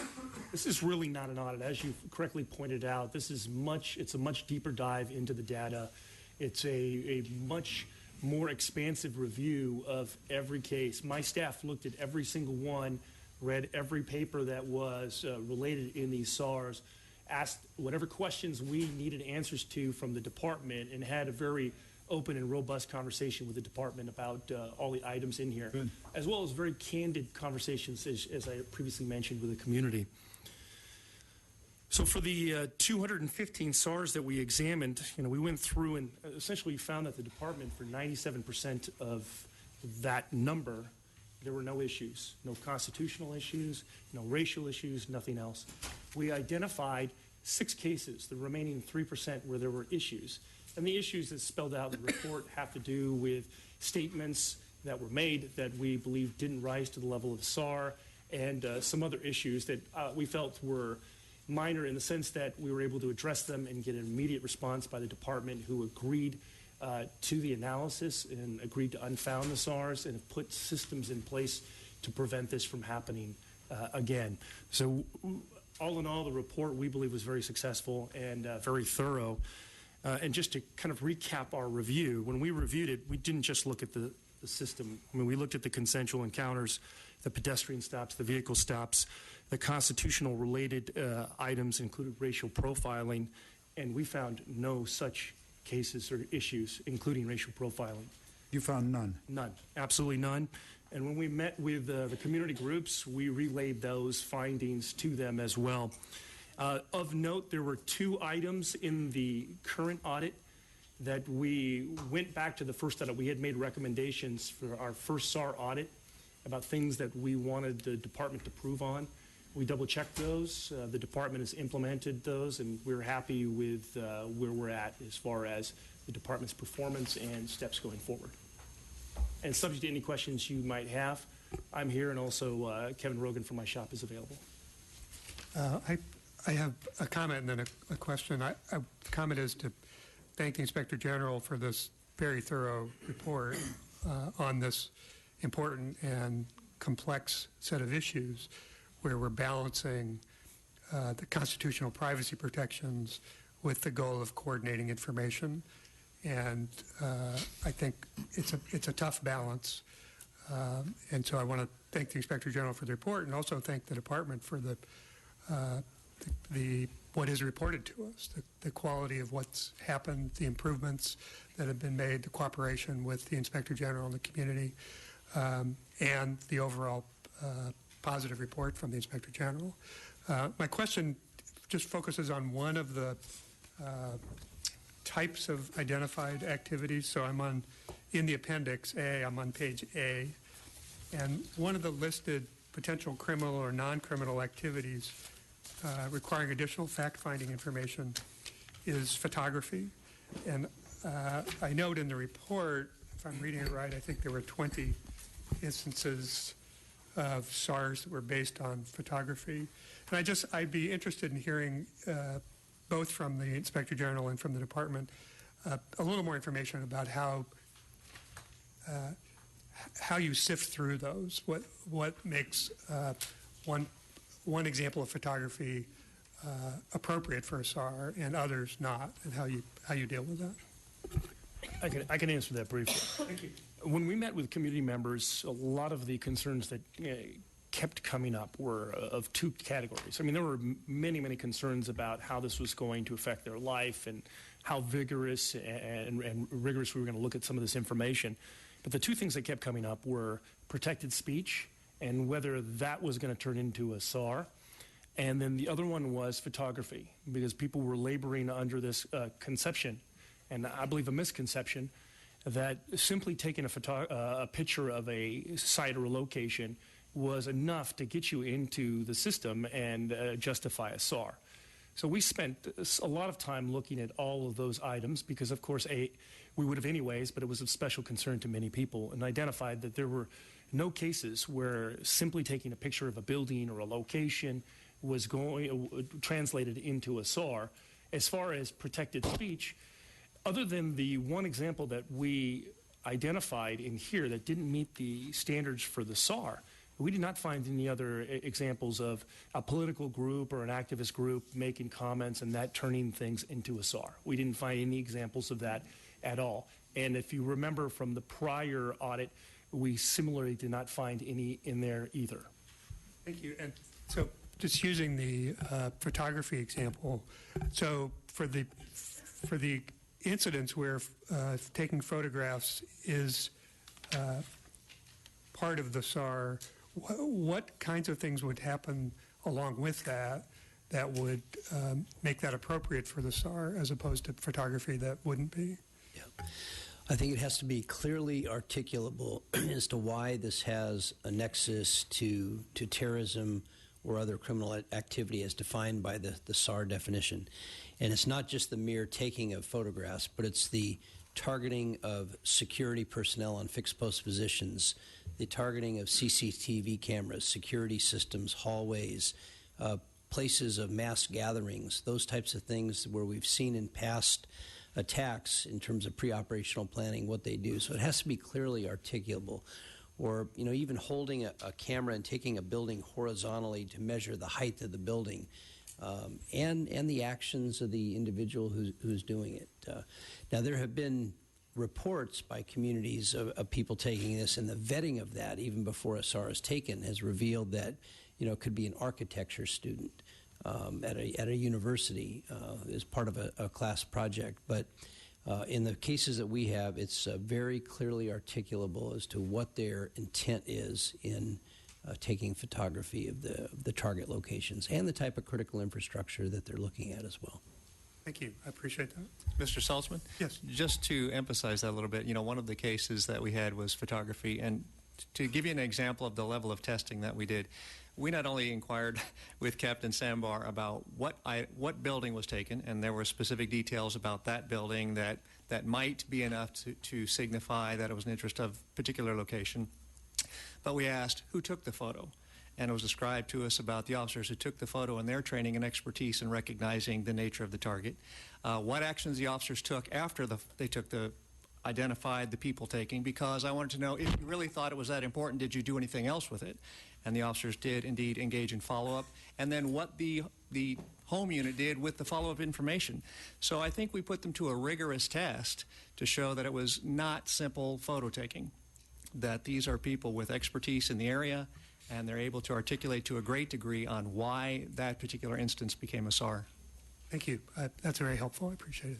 This is really not an audit. As you correctly pointed out, it's a much deeper dive into the data. It's a much more expansive review of every case. My staff looked at every single one, read every paper that was related in these SARs, asked whatever questions we needed answers to from the department, and had a very open and robust conversation with the department about all the items in here, as well as very candid conversations, as I previously mentioned, with the community. So for the 215 SARs that we examined, we went through and essentially found that the department, for 97% of that number, there were no issues, no constitutional issues, no racial issues, nothing else. We identified 6 cases, the remaining 3% where there were issues. And the issues that spelled out in the report have to do with statements that were made that we believe didn't rise to the level of the SAR, and some other issues that we felt were minor in the sense that we were able to address them and get an immediate response by the department, who agreed to the analysis and agreed to unfound the SARs and have put systems in place to prevent this from happening again. So all in all, the report we believe was very successful and very thorough. And just to kind of recap our review, when we reviewed it, we didn't just look at the system. I mean, we looked at the consensual encounters, the pedestrian stops, the vehicle stops, the constitutional related items included racial profiling, and we found no such cases or issues, including racial profiling. You found none? None, absolutely none. And when we met with the community groups, we relayed those findings to them as well. Of note, there were 2 items in the current audit that we went back to the first audit. We had made recommendations for our first SAR audit about things that we wanted the department to prove on. We double-checked those. The department has implemented those, and we're happy with where we're at as far as the department's performance and steps going forward. And subject to any questions you might have, I'm here, and also Kevin Rogan from my shop is available. I have a comment and then a question. The comment is to thank the Inspector General for this very thorough report on this important and complex set of issues, where we're balancing the constitutional privacy protections with the goal of coordinating information. And I think it's a tough balance. And so I want to thank the Inspector General for the report, and also thank the department for what is reported to us, the quality of what's happened, the improvements that have been made, the cooperation with the Inspector General and the community, and the overall positive report from the Inspector General. My question just focuses on one of the types of identified activities. So I'm in the Appendix A, I'm on page A, and one of the listed potential criminal or non-criminal activities requiring additional fact-finding information is photography. And I note in the report, if I'm reading it right, I think there were 20 instances of SARs that were based on photography. And I'd be interested in hearing both from the Inspector General and from the department a little more information about how you sift through those. What makes one example of photography appropriate for a SAR and others not, and how you deal with that? I can answer that briefly. Thank you. When we met with community members, a lot of the concerns that kept coming up were of 2 categories. I mean, there were many, many concerns about how this was going to affect their life and how vigorous and rigorous we were going to look at some of this information. But the 2 things that kept coming up were protected speech and whether that was going to turn into a SAR. And then the other one was photography, because people were laboring under this conception, and I believe a misconception, that simply taking a picture of a site or a location was enough to get you into the system and justify a SAR. So we spent a lot of time looking at all of those items because, of course, we would have anyways, but it was of special concern to many people, and identified that there were no cases where simply taking a picture of a building or a location was translated into a SAR. As far as protected speech, other than the one example that we identified in here that didn't meet the standards for the SAR, we did not find any other examples of a political group or an activist group making comments and that turning things into a SAR. We didn't find any examples of that at all. And if you remember from the prior audit, we similarly did not find any in there either. Thank you. And so just using the photography example, so for the incidents where taking photographs is part of the SAR, what kinds of things would happen along with that that would make that appropriate for the SAR as opposed to photography that wouldn't be? Yeah. I think it has to be clearly articulable as to why this has a nexus to terrorism or other criminal activity as defined by the SAR definition. And it's not just the mere taking of photographs, but it's the targeting of security personnel on fixed post positions, the targeting of CCTV cameras, security systems, hallways, places of mass gatherings, those types of things where we've seen in past attacks in terms of pre-operational planning what they do. So it has to be clearly articulable. Or, you know, even holding a camera and taking a building horizontally to measure the height of the building, and the actions of the individual who's doing it. Now, there have been reports by communities of people taking this, and the vetting of that, even before a SAR is taken, has revealed that, you know, it could be an architecture student at a university as part of a class project. But in the cases that we have, it's very clearly articulable as to what their intent is in taking photography of the target locations and the type of critical infrastructure that they're looking at as well. Thank you. I appreciate that. Mr. Saltzman? Yes. Just to emphasize that a little bit, you know, one of the cases that we had was photography. And to give you an example of the level of testing that we did, we not only inquired with Captain Sambar about what building was taken, and there were specific details about that building that might be enough to signify that it was an interest of particular location, but we asked who took the photo. And it was described to us about the officers who took the photo and their training and expertise in recognizing the nature of the target, what actions the officers took after they identified the people taking, because I wanted to know if you really thought it was that important, did you do anything else with it? And the officers did indeed engage in follow-up, and then what the home unit did with the follow-up information. So I think we put them to a rigorous test to show that it was not simple photo taking, that these are people with expertise in the area, and they're able to articulate to a great degree on why that particular instance became a SAR. Thank you. That's very helpful. I appreciate it.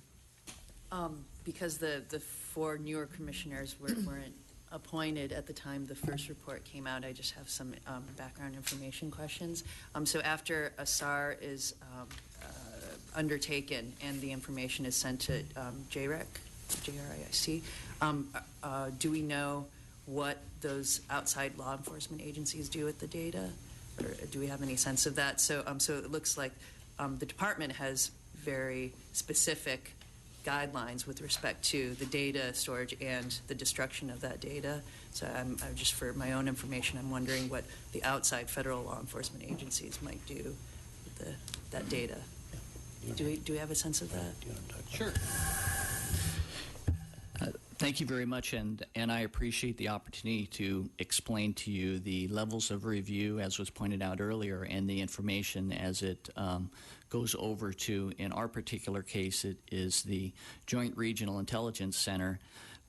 Because the four newer commissioners weren't appointed at the time the first report came out, I just have some background information questions. So after a SAR is undertaken and the information is sent to JRIC, do we know what those outside law enforcement agencies do with the data? Or do we have any sense of that? So, so it looks like the department has very specific guidelines with respect to the data storage and the destruction of that data. So I'm just for my own information, I'm wondering what the outside federal law enforcement agencies might do with that data. Do we have a sense of that? Sure. Thank you very much, and I appreciate the opportunity to explain to you the levels of review, as was pointed out earlier, and the information as it goes over to, in our particular case, it is the Joint Regional Intelligence Center,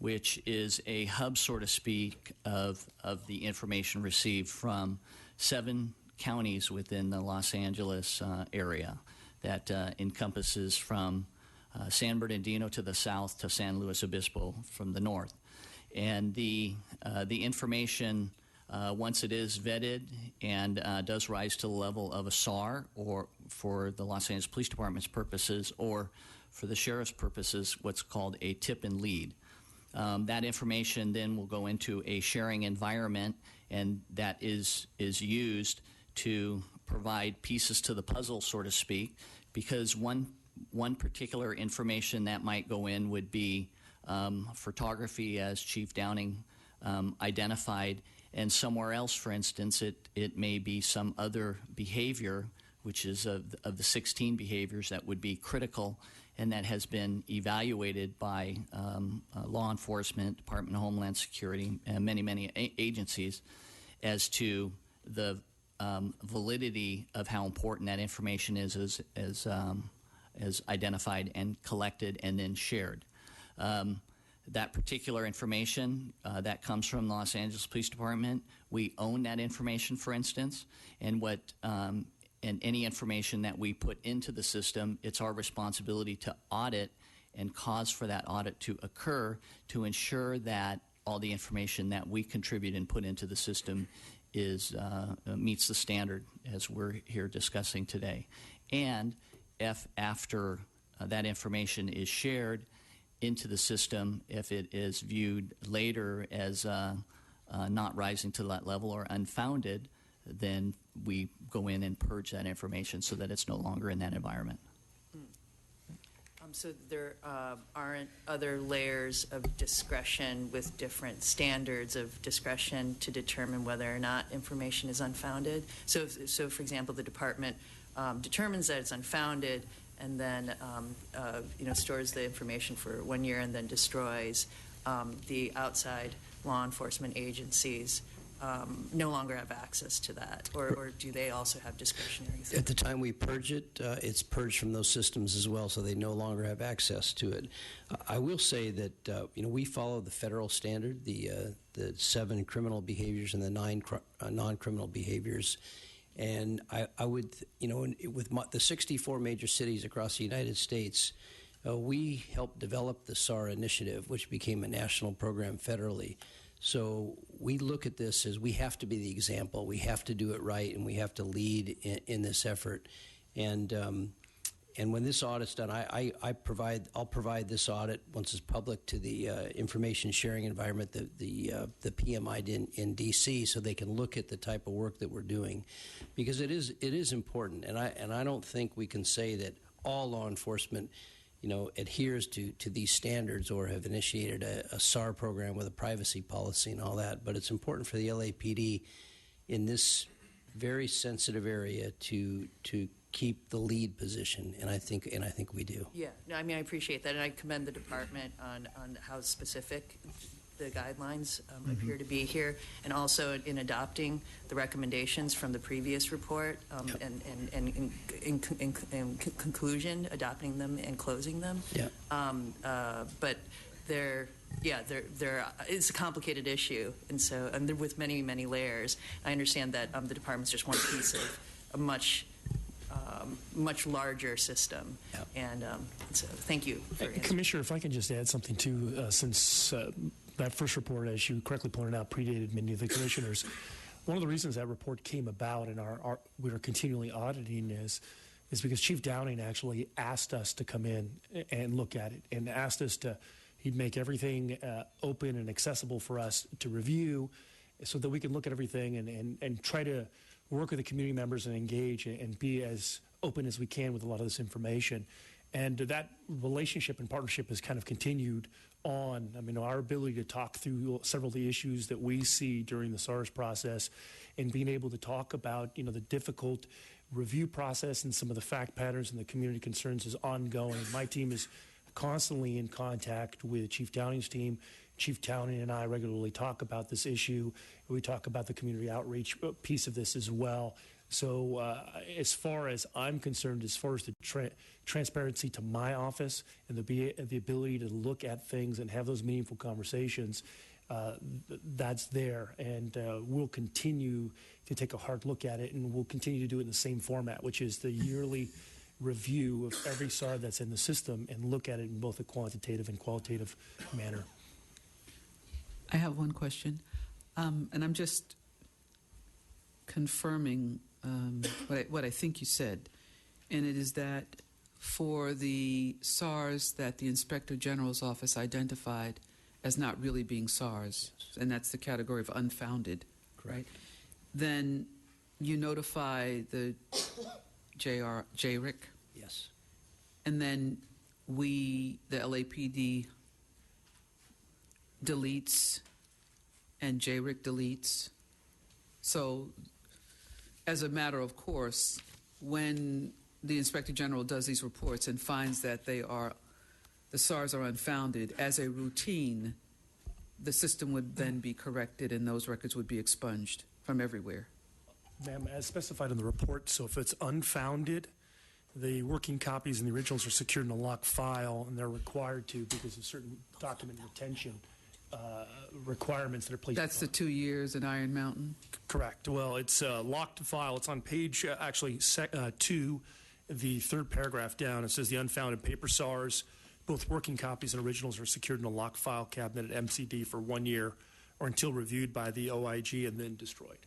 which is a hub, so to speak, of the information received from 7 counties within the Los Angeles area that encompasses from San Bernardino to the south to San Luis Obispo from the north. And the information, once it is vetted and does rise to the level of a SAR, or for the Los Angeles Police Department's purposes, or for the sheriff's purposes, what's called a tip and lead. That information then will go into a sharing environment, and that is used to provide pieces to the puzzle, so to speak, because one particular information that might go in would be photography, as Chief Downing identified, and somewhere else, for instance, it may be some other behavior, which is of the 16 behaviors that would be critical and that has been evaluated by law enforcement, Department of Homeland Security, and many agencies as to the validity of how important that information is as identified and collected and then shared. That particular information that comes from the Los Angeles Police Department, we own that information, for instance, and and any information that we put into the system, it's our responsibility to audit and cause for that audit to occur to ensure that all the information that we contribute and put into the system is meets the standard as we're here discussing today. And if after that information is shared into the system, if it is viewed later as not rising to that level or unfounded, then we go in and purge that information so that it's no longer in that environment. So there aren't other layers of discretion with different standards of discretion to determine whether or not information is unfounded? So for example, the department determines that it's unfounded and then stores the information for 1 year and then destroys. The outside law enforcement agencies no longer have access to that, or do they also have discretionary authority? At the time we purge it, it's purged from those systems as well, so they no longer have access to it. I will say that we follow the federal standard, the 7 criminal behaviors and the 9 non-criminal behaviors. And I would, with the 64 major cities across the United States, we helped develop the SAR initiative, which became a national program federally. So we look at this as we have to be the example. We have to do it right, and we have to lead in this effort. And when this audit's done, I'll provide this audit once it's public to the information sharing environment, the PMI in DC, so they can look at the type of work that we're doing, because it is important. And I don't think we can say that all law enforcement adheres to these standards or have initiated a SAR program with a privacy policy and all that. But it's important for the LAPD in this very sensitive area to keep the lead position, and I think we do. Yeah, no, I appreciate that, and I commend the department on how specific the guidelines appear to be here, and also in adopting the recommendations from the previous report, and in conclusion, adopting them and closing them. Yeah. But it's a complicated issue, and they're with many, many layers. I understand that the department's just one piece of a much larger system. Yeah. And so thank you for answering. Commissioner, if I can just add something too, since that first report, as you correctly pointed out, predated many of the commissioners. One of the reasons that report came about and we are continually auditing is because Chief Downing actually asked us to come in and look at it, and asked us he'd make everything open and accessible for us to review so that we can look at everything and try to work with the community members and engage and be as open as we can with a lot of this information. And that relationship and partnership has kind of continued on. Our ability to talk through several of the issues that we see during the SARS process and being able to talk about, the difficult review process and some of the fact patterns and the community concerns is ongoing. My team is constantly in contact with Chief Downing's team. Chief Downing and I regularly talk about this issue. We talk about the community outreach piece of this as well. So as far as I'm concerned, as far as the transparency to my office and the ability to look at things and have those meaningful conversations, that's there. And we'll continue to take a hard look at it, and we'll continue to do it in the same format, which is the yearly review of every SAR that's in the system and look at it in both a quantitative and qualitative manner. I have one question, and I'm just confirming what I think you said, and it is that for the SARS that the Inspector General's office identified as not really being SARS, and that's the category of unfounded, right? Then you notify the JRIC? Yes. And then the LAPD deletes and JRIC deletes. So as a matter of course, when the Inspector General does these reports and finds that the SARS are unfounded, as a routine, the system would then be corrected and those records would be expunged from everywhere. Ma'am, as specified in the report, so if it's unfounded, the working copies and the originals are secured in a locked file, and they're required to because of certain document retention requirements that are placed. That's the 2 years in Iron Mountain? Correct. Well, it's a locked file. It's on page 2, the third paragraph down. It says the unfounded paper SARs Both working copies and originals are secured in a locked file cabinet at MCD for 1 year or until reviewed by the OIG and then destroyed.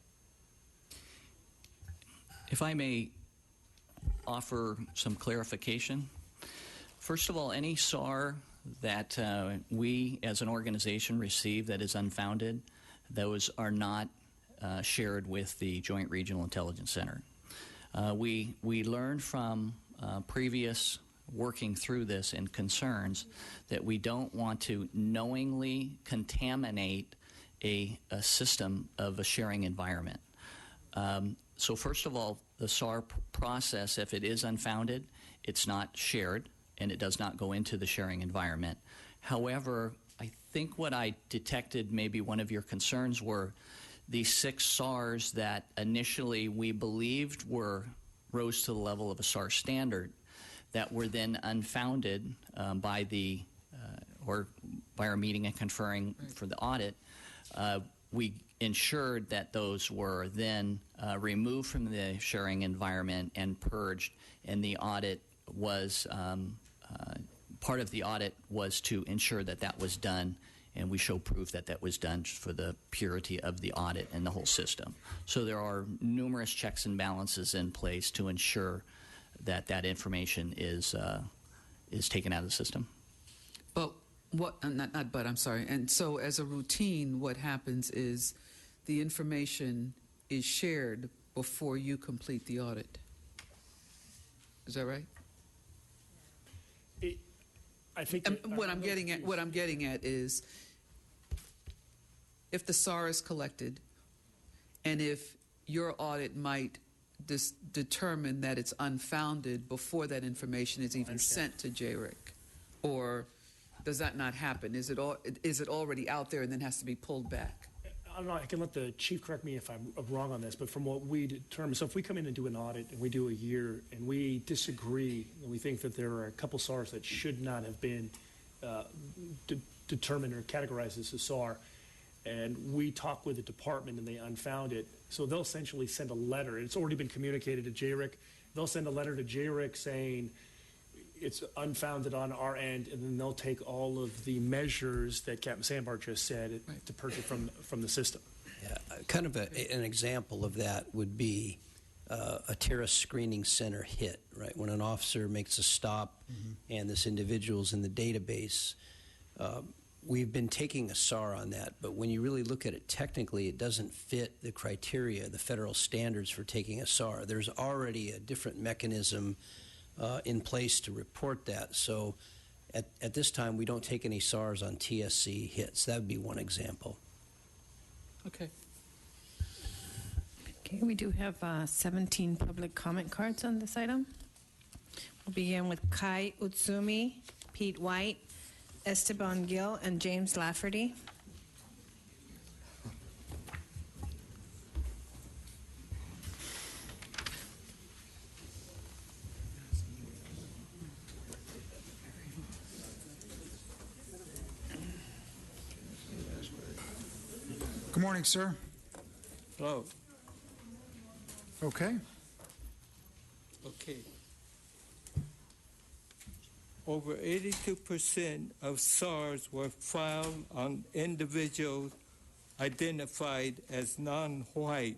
If I may offer some clarification. First of all, any SAR that we as an organization receive that is unfounded, those are not shared with the Joint Regional Intelligence Center. We learned from previous working through this and concerns that we don't want to knowingly contaminate a system of a sharing environment. So first of all, the SAR process, if it is unfounded, it's not shared and it does not go into the sharing environment. However, I think what I detected, maybe one of your concerns, were these 6 SARs that initially we believed rose to the level of a SAR standard that were then unfounded by our meeting and conferring for the audit. We ensured that those were then removed from the sharing environment and purged, and the audit was part of the audit was to ensure that that was done, and we show proof that that was done for the purity of the audit and the whole system. So there are numerous checks and balances in place to ensure that that information is taken out of the system. But I'm sorry. And so as a routine, what happens is the information is shared before you complete the audit. Is that right? I think what I'm getting at is if the SAR is collected and if your audit might determine that it's unfounded before that information is even sent to JRIC, or does that not happen? Is it already out there and then has to be pulled back? I don't know, I can let the chief correct me if I'm wrong on this, but from what we determine, so if we come in and do an audit and we do a year and we disagree and we think that there are a couple SARs that should not have been determined or categorized as a SAR, and we talk with the department and they unfound it, so they'll essentially send a letter. It's already been communicated to JRIC. They'll send a letter to JRIC saying it's unfounded on our end, and then they'll take all of the measures that Captain Sandbar just said to purge it from the system. Yeah, kind of an example of that would be a terrorist screening center hit, right? When an officer makes a stop and this individual's in the database, we've been taking a SAR on that, but when you really look at it technically, it doesn't fit the criteria, the federal standards for taking a SAR. There's already a different mechanism in place to report that. So at this time, we don't take any SARs on TSC hits. That would be one example. Okay. Okay, we do have 17 public comment cards on this item. We'll begin with Kai Utsumi, Pete White, Esteban Gill, and James Lafferty. Good morning, sir. Hello. Okay. Okay. Over 82% of SARs were filed on individuals identified as non-white.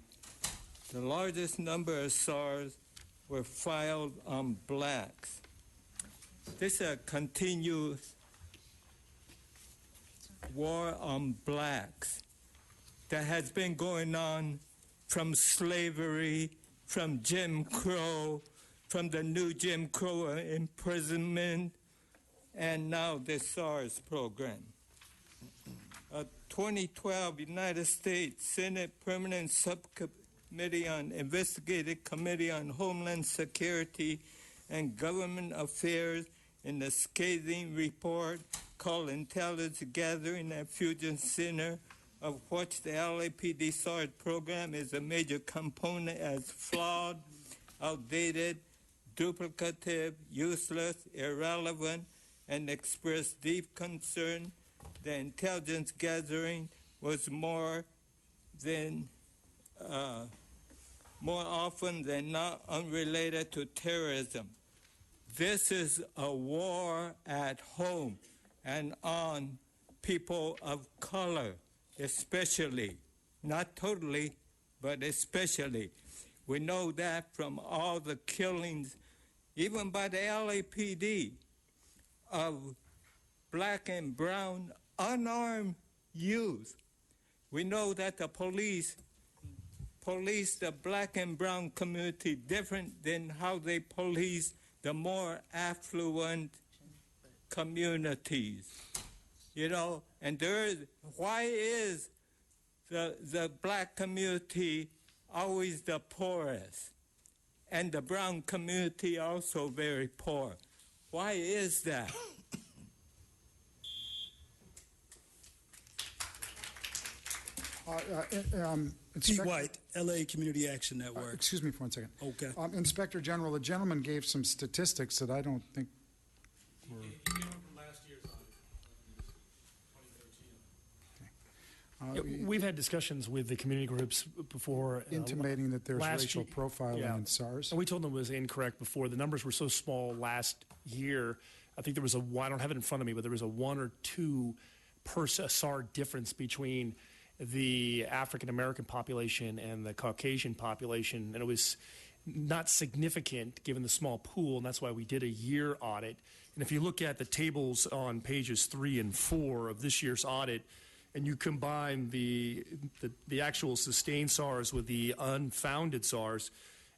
The largest number of SARs were filed on blacks. This is a continuous war on blacks that has been going on from slavery, from Jim Crow, from the new Jim Crow imprisonment, and now the SARS program. A 2012 United States Senate Permanent Subcommittee on Investigative Committee on Homeland Security and Government Affairs in the scathing report called Intelligence Gathering at Fusion Center, of which the LAPD SARS program is a major component, as flawed, outdated, duplicative, useless, irrelevant, and expressed deep concern. The intelligence gathering was more often than not unrelated to terrorism. this is a war at home and on people of color, especially. Not totally, but especially. We know that from all the killings, even by the LAPD, of black and brown unarmed youth. We know that the police the black and brown community different than how they police the more affluent communities. You know, and why is the black community always the poorest, and the brown community also very poor? Why is that? Pete White, LA Community Action Network. Excuse me for 1 second. Okay. Inspector General, the gentleman gave some statistics that I don't think were... We've had discussions with the community groups before. Intimating that there's racial year- profiling in SARS. And we told them it was incorrect before. The numbers were so small last year. I think there was I don't have it in front of me, but there was a 1 or 2 per SAR difference between the African American population and the Caucasian population. And it was not significant given the small pool, and that's why we did a year audit. And if you look at the tables on pages 3 and 4 of this year's audit, and you combine the actual sustained SARS with the unfounded SARS,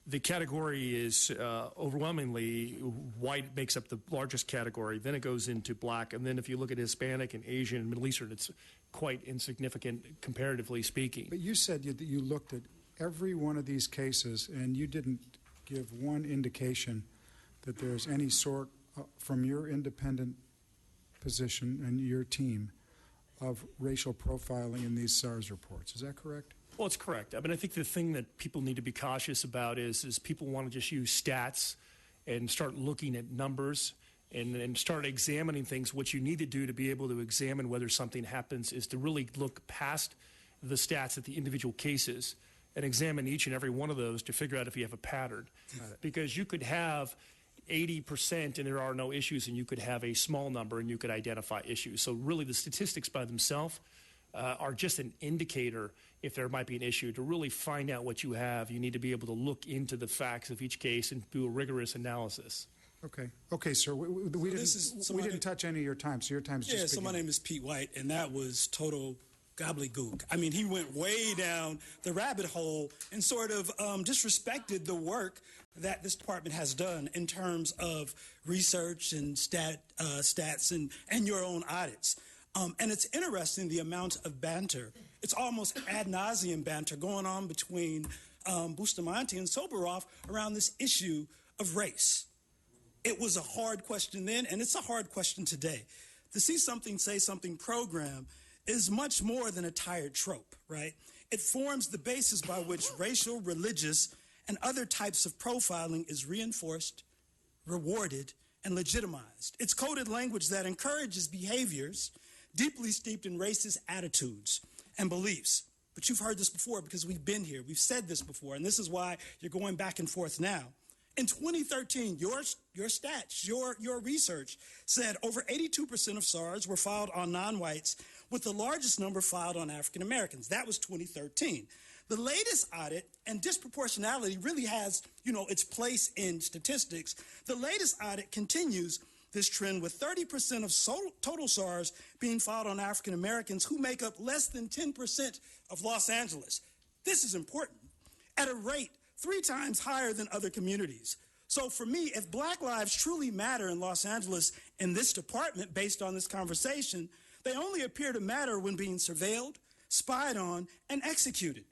the category is overwhelmingly white makes up the largest category. Then it goes into black, and then if you look at Hispanic and Asian and Middle Eastern, it's quite insignificant comparatively speaking. But you said that you looked at every one of these cases, and you didn't give one indication that there's any sort, from your independent position and your team, of racial profiling in these SARS reports. Is that correct? Well, it's correct. I mean, I think the thing that people need to be cautious about is people want to just use stats and start looking at numbers and start examining things. What you need to do to be able to examine whether something happens is to really look past the stats at the individual cases and examine each and every one of those to figure out if you have a pattern. Because you could have 80% and there are no issues, and you could have a small number and you could identify issues. So really the statistics by themselves are just an indicator if there might be an issue. To really find out what you have, you need to be able to look into the facts of each case and do a rigorous analysis. Okay, sir. We didn't touch any of your time, so your time's just so my name is Pete White, and that was total gobbledygook. I mean, he went way down the rabbit hole and sort of disrespected the work that this department has done in terms of research and stats and your own audits. And it's interesting the amount of banter. It's almost ad nauseum banter going on between Bustamante and Soboroff around this issue of race. It was a hard question then, and it's a hard question today. The See Something, Say Something program is much more than a tired trope, right? It forms the basis by which racial, religious, and other types of profiling is reinforced, rewarded, and legitimized. It's coded language that encourages behaviors deeply steeped in racist attitudes and beliefs. But you've heard this before because we've been here. We've said this before, and this is why you're going back and forth now. In 2013, your stats, your research said over 82% of SARS were filed on non-whites, with the largest number filed on African Americans. That was 2013. The latest audit, and disproportionality really has, its place in statistics. The latest audit continues this trend with 30% of total SARS being filed on African Americans, who make up less than 10% of Los Angeles. This is important, at a rate 3 times higher than other communities. So for me, if Black lives truly matter in Los Angeles in this department, based on this conversation, they only appear to matter when being surveilled, spied on, and executed.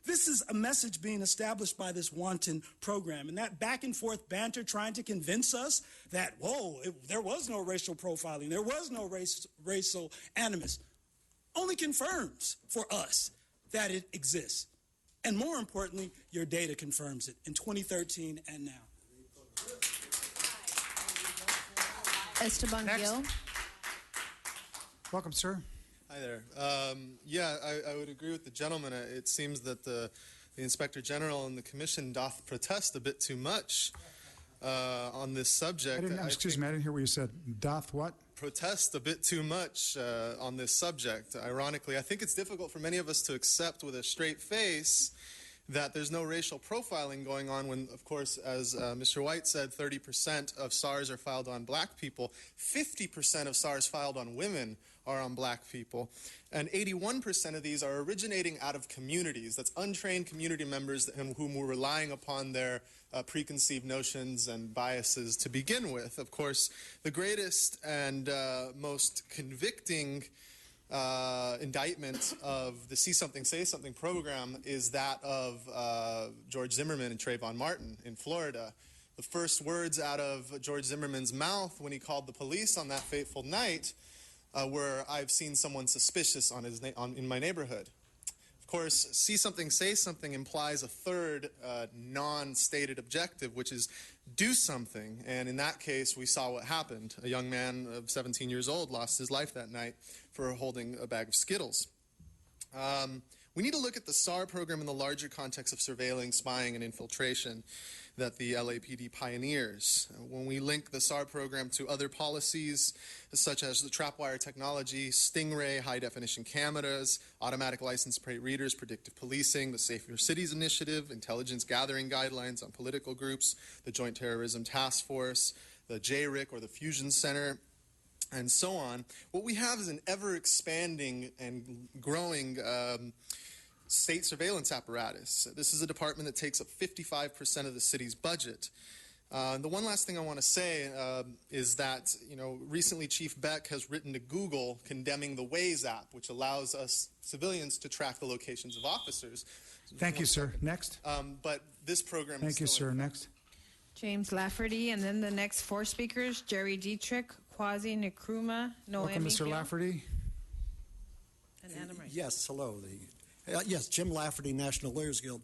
This is a message being established by this wanton program, and that back and forth banter trying to convince us that, there was no racial profiling, there was no racial animus, only confirms for us that it exists. And more importantly, your data confirms it in 2013 and now. Esteban Gil. Welcome, sir. Hi there. I would agree with the gentleman. It seems that the Inspector General and the Commission doth protest a bit too much. on this subject. Excuse me, I didn't hear what you said. Doth what? Protest a bit too much on this subject. Ironically, I think it's difficult for many of us to accept with a straight face that there's no racial profiling going on when, of course, as Mr. White said, 30% of SARs are filed on black people. 50% of SARs filed on women are on black people. And 81% of these are originating out of communities. That's untrained community members whom we're relying upon their preconceived notions and biases to begin with. Of course, the greatest and most convicting indictment of the See Something, Say Something program is that of George Zimmerman and Trayvon Martin in Florida. The first words out of George Zimmerman's mouth when he called the police on that fateful night were, "I've seen someone suspicious in my neighborhood." Of course, See Something, Say Something implies a third non-stated objective, which is do something. And in that case, we saw what happened. A young man of 17 years old lost his life that night for holding a bag of Skittles. We need to look at the SAR program in the larger context of surveilling, spying, and infiltration that the LAPD pioneers. When we link the SAR program to other policies such as the trapwire technology, Stingray, high-definition cameras, automatic license plate readers, predictive policing, the Safer Cities Initiative, intelligence gathering guidelines on political groups, the Joint Terrorism Task Force, the JRIC or the Fusion Center, and so on, what we have is an ever-expanding and growing state surveillance apparatus. This is a department that takes up 55% of the city's budget. The one last thing I want to say is that, recently Chief Beck has written to Google condemning the Waze app, which allows us civilians to track the locations of officers. Thank you, sir. Next. But this program Thank you, sir. Next. James Lafferty, and then the next four speakers, Jerry Dietrich, Kwasi Nkrumah, Noemi Welcome, Mr. Gill, Lafferty. and Anna Marie. Yes, hello. Yes, Jim Lafferty, National Lawyers Guild.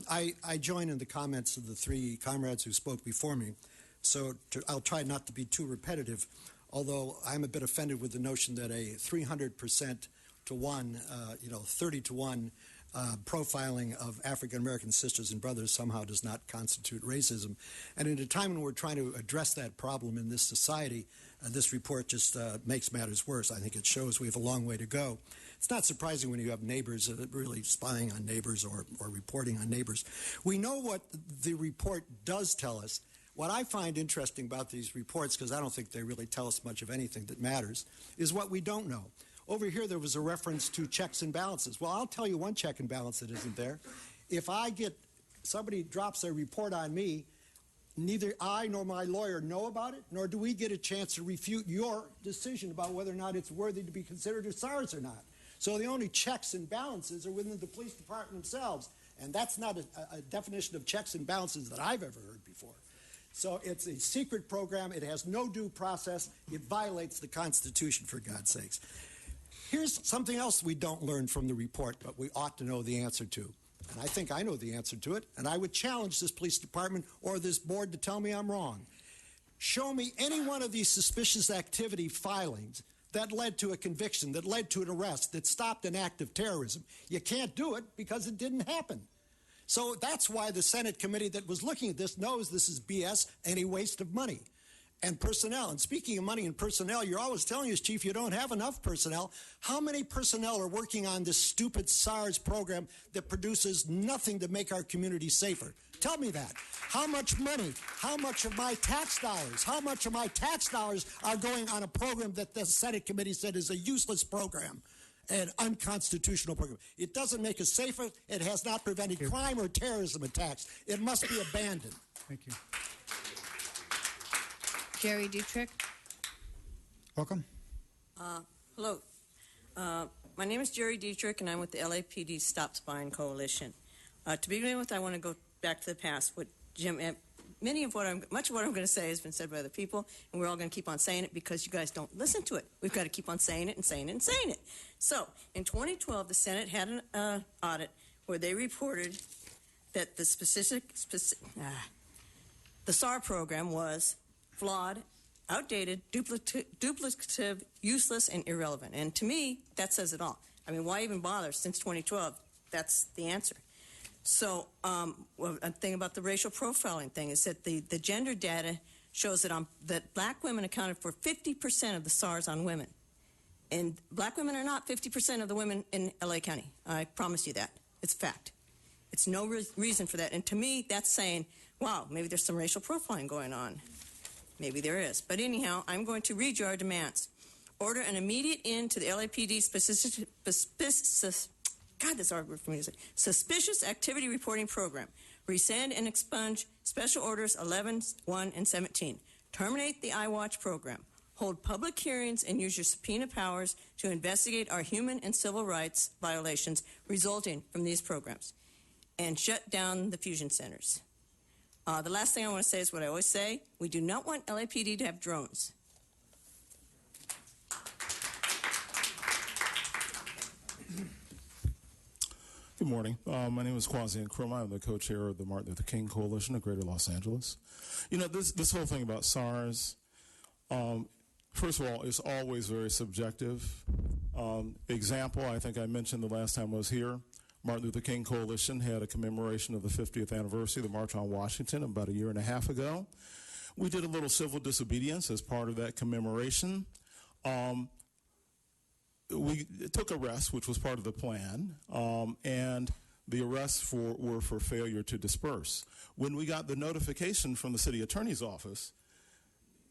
I join in the comments of the three comrades who spoke before me, so I'll try not to be too repetitive, although I'm a bit offended with the notion that a 300% to 1, 30 to 1 profiling of African American sisters and brothers somehow does not constitute racism. And in a time when we're trying to address that problem in this society, this report just makes matters worse. I think it shows we have a long way to go. It's not surprising when you have neighbors really spying on neighbors or reporting on neighbors. We know what the report does tell us. What I find interesting about these reports, because I don't think they really tell us much of anything that matters, is what we don't know. Over here, there was a reference to checks and balances. Well, I'll tell you one check and balance that isn't there. If somebody drops a report on me, neither I nor my lawyer know about it, nor do we get a chance to refute your decision about whether or not it's worthy to be considered a SARS or not. So the only checks and balances are within the police department themselves, and that's not a definition of checks and balances that I've ever heard before. So it's a secret program. It has no due process. It violates the Constitution, for God's sakes. Here's something else we don't learn from the report, but we ought to know the answer to. And I think I know the answer to it, and I would challenge this police department or this board to tell me I'm wrong. Show me any one of these suspicious activity filings that led to a conviction, that led to an arrest, that stopped an act of terrorism. You can't do it because it didn't happen. So that's why the Senate committee that was looking at this knows this is BS and a waste of money and personnel. And speaking of money and personnel, you're always telling us, Chief, you don't have enough personnel. How many personnel are working on this stupid SARS program that produces nothing to make our community safer? Tell me that. How much money, how much of my tax dollars are going on a program that the Senate committee said is a useless program, an unconstitutional program? It doesn't make us safer. It has not prevented crime or terrorism attacks. It must be abandoned. Thank you. Jerry Dietrich. Welcome. Hello. My name is Jerry Dietrich, and I'm with the LAPD Stop Spying Coalition. To begin with, I want to go back to the past. What Jim, much of what I'm going to say has been said by other people, and we're all going to keep on saying it because you guys don't listen to it. We've got to keep on saying it and saying it and saying it. So, in 2012, the Senate had an audit where they reported that the SAR program was flawed, outdated, duplicative, useless, and irrelevant. And to me, that says it all. I mean, why even bother? Since 2012, that's the answer. So, well, a thing about the racial profiling thing is that the gender data shows that black women accounted for 50% of the SARS on women. And black women are not 50% of the women in LA County. I promise you that. It's fact. It's no reason for that. And to me, that's saying, wow, maybe there's some racial profiling going on. Maybe there is. But anyhow, I'm going to read you our demands. Order an immediate end to the LAPD suspicious activity reporting program. Rescind and expunge Special Orders 11, 1, and 17. Terminate the iWatch program. Hold public hearings and use your subpoena powers to investigate our human and civil rights violations resulting from these programs. And shut down the fusion centers. The last thing I want to say is what I always say. We do not want LAPD to have drones. Good morning. My name is Kwasi Nkrumah. I'm the co-chair of the Martin Luther King Coalition of Greater Los Angeles. You know, this whole thing about SARS, first of all, it's always very subjective. Example, I think I mentioned the last time I was here, Martin Luther King Coalition had a commemoration of the 50th anniversary of the March on Washington about a year and a half ago. We did a little civil disobedience as part of that commemoration. We took arrests, which was part of the plan, and the arrests were for failure to disperse. When we got the notification from the city attorney's office,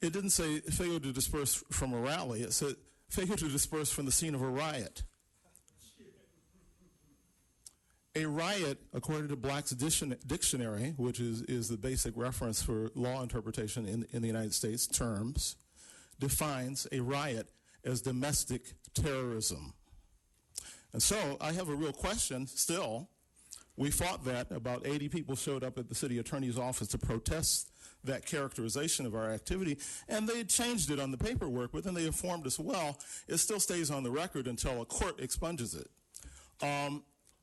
it didn't say failure to disperse from a rally. It said failure to disperse from the scene of a riot. A riot, according to Black's Dictionary, which is the basic reference for law interpretation in the United States terms, defines a riot as domestic terrorism. And so I have a real question still. We fought that. About 80 people showed up at the city attorney's office to protest that characterization of our activity, and they changed it on the paperwork, but then they informed us, well, it still stays on the record until a court expunges it.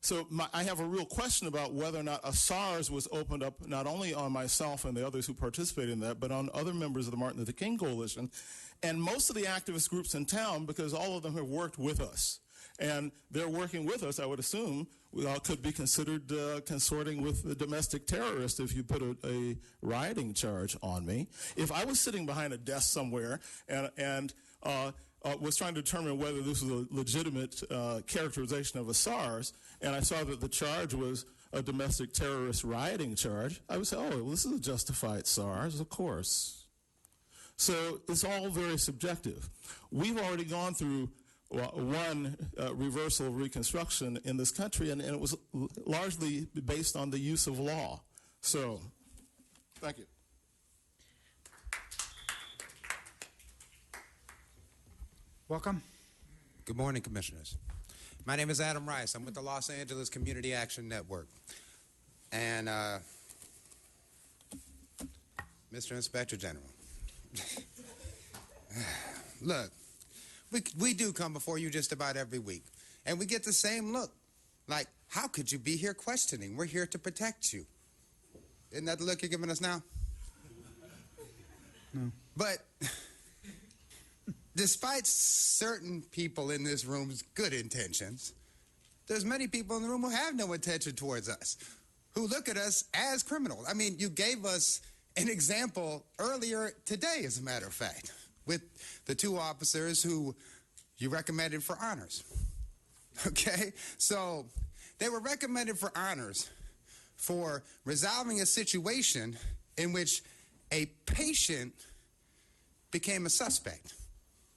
So I have a real question about whether or not a SARS was opened up not only on myself and the others who participated in that, but on other members of the Martin Luther King Coalition and most of the activist groups in town, because all of them have worked with us. And they're working with us, I would assume, could be considered consorting with the domestic terrorist if you put a rioting charge on me. If I was sitting behind a desk somewhere and was trying to determine whether this was a legitimate characterization of a SARS, and I saw that the charge was a domestic terrorist rioting charge, I would say, oh, well, this is a justified SARS, of course. So it's all very subjective. We've already gone through one reversal of Reconstruction in this country, and it was largely based on the use of law. So, thank you. Welcome. Good morning, Commissioners. My name is Adam Rice. I'm with the Los Angeles Community Action Network. And Mr. Inspector General, look, we do come before you just about every week, and we get the same look. Like, how could you be here questioning? We're here to protect you. Isn't that the look you're giving us now? No. But despite certain people in this room's good intentions, there's many people in the room who have no intention towards us, who look at us as criminals. I mean, you gave us an example earlier today, as a matter of fact, with the two officers who you recommended for honors. Okay? So they were recommended for honors for resolving a situation in which a patient became a suspect.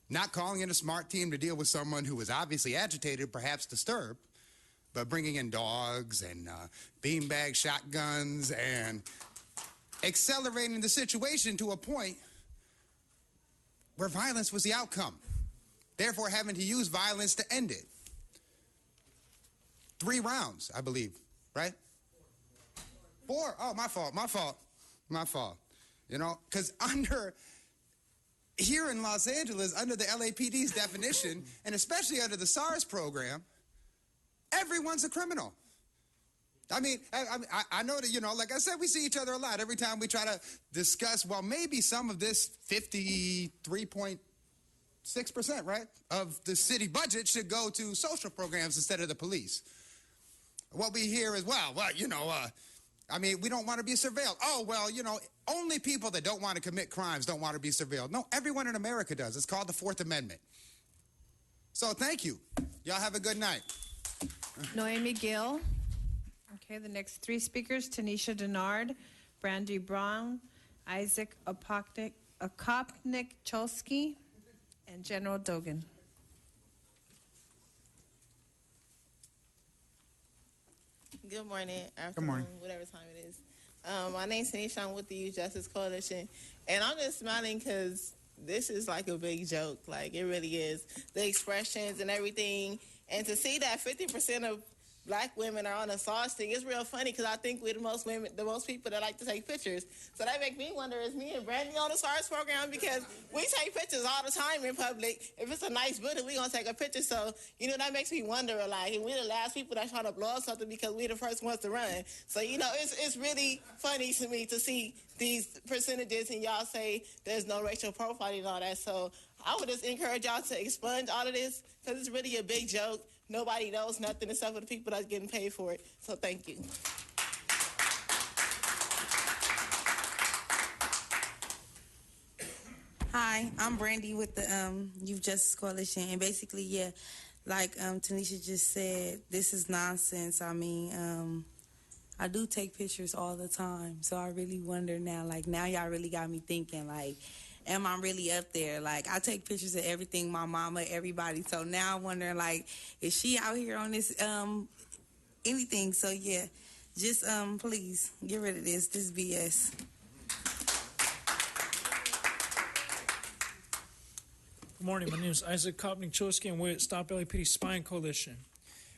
Not calling in a SMART team to deal with someone who was obviously agitated, perhaps disturbed, but bringing in dogs and beanbag shotguns and accelerating the situation to a point where violence was the outcome, therefore having to use violence to end it. 3 rounds, I believe, right? 4. Oh, my fault. You know, because here in Los Angeles, under the LAPD's definition, and especially under the SARS program, everyone's a criminal. I mean, I know that, you know, like I said, we see each other a lot. Every time we try to discuss, well, maybe some of this 53.6%, right, of the city budget should go to social programs instead of the police. What we hear is, I mean, we don't want to be surveilled. Oh, well, only people that don't want to commit crimes don't want to be surveilled. No, everyone in America does. It's called the Fourth Amendment. So thank you. Y'all have a good night. Noemi Gill. Okay, the next three speakers, Tanisha Denard, Brandy Brown, Isaac Okopnik-Cholsky, and General Dogan. Good morning, afternoon, Good morning. whatever time it is. My name's Tanisha. I'm with the Youth Justice Coalition, and I'm just smiling because this is like a big joke. Like, it really is. The expressions and everything, and to see that 50% of black women are on the SARS thing is real funny because I think we're the most people that like to take pictures. So that makes me wonder, is me and Brandy on the SARS program? Because we take pictures all the time in public. If it's a nice building, we're going to take a picture. So, that makes me wonder, and we're the last people that's trying to blow up something because we're the first ones to run. So, it's really funny to me to see these percentages and y'all say there's no racial profiling and all that. So I would just encourage y'all to expunge all of this because it's really a big joke. Nobody knows nothing except for the people that's getting paid for it. So thank you. Hi, I'm Brandy with the Youth Justice Coalition. And basically, like Tanisha just said, this is nonsense. I mean, I do take pictures all the time. So I really wonder now, now y'all really got me thinking, am I really up there? I take pictures of everything, my mama, everybody. So now I'm wondering, is she out here on this, anything? So, just please get rid of this BS. Good morning. My name is Isaac Kopnik-Cholsky, and we're at Stop LAPD Spying Coalition.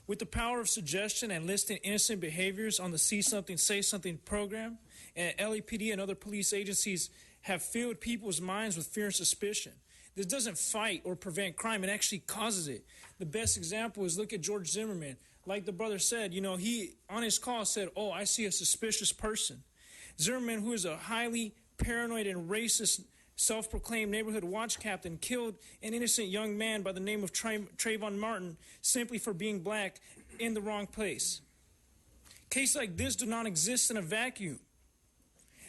With the power of suggestion and listing innocent behaviors on the See Something, Say Something program, and LAPD and other police agencies have filled people's minds with fear and suspicion. This doesn't fight or prevent crime. It actually causes it. The best example is look at George Zimmerman. Like the brother said, he, on his call, said, "Oh, I see a suspicious person." Zimmerman, who is a highly paranoid and racist self-proclaimed neighborhood watch captain, killed an innocent young man by the name of Trayvon Martin simply for being black in the wrong place. Cases like this do not exist in a vacuum.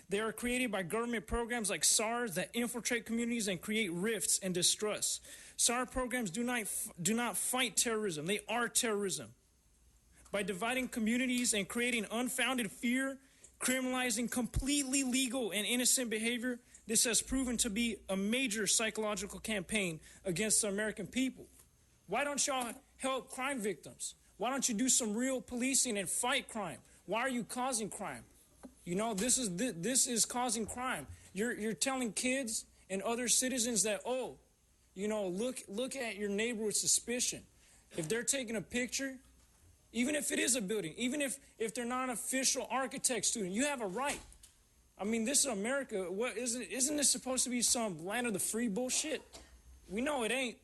They are created by government programs like SARS that infiltrate communities and create rifts and distrust. SARS programs do not fight terrorism. They are terrorism. By dividing communities and creating unfounded fear, criminalizing completely legal and innocent behavior, this has proven to be a major psychological campaign against the American people. Why don't y'all help crime victims? Why don't you do some real policing and fight crime? Why are you causing crime? This is causing crime. You're telling kids and other citizens that, look at your neighbor with suspicion. If they're taking a picture, even if it is a building, even if they're not an official architect student, you have a right. I mean, this is America. Isn't this supposed to be some land of the free bullshit? We know it ain't,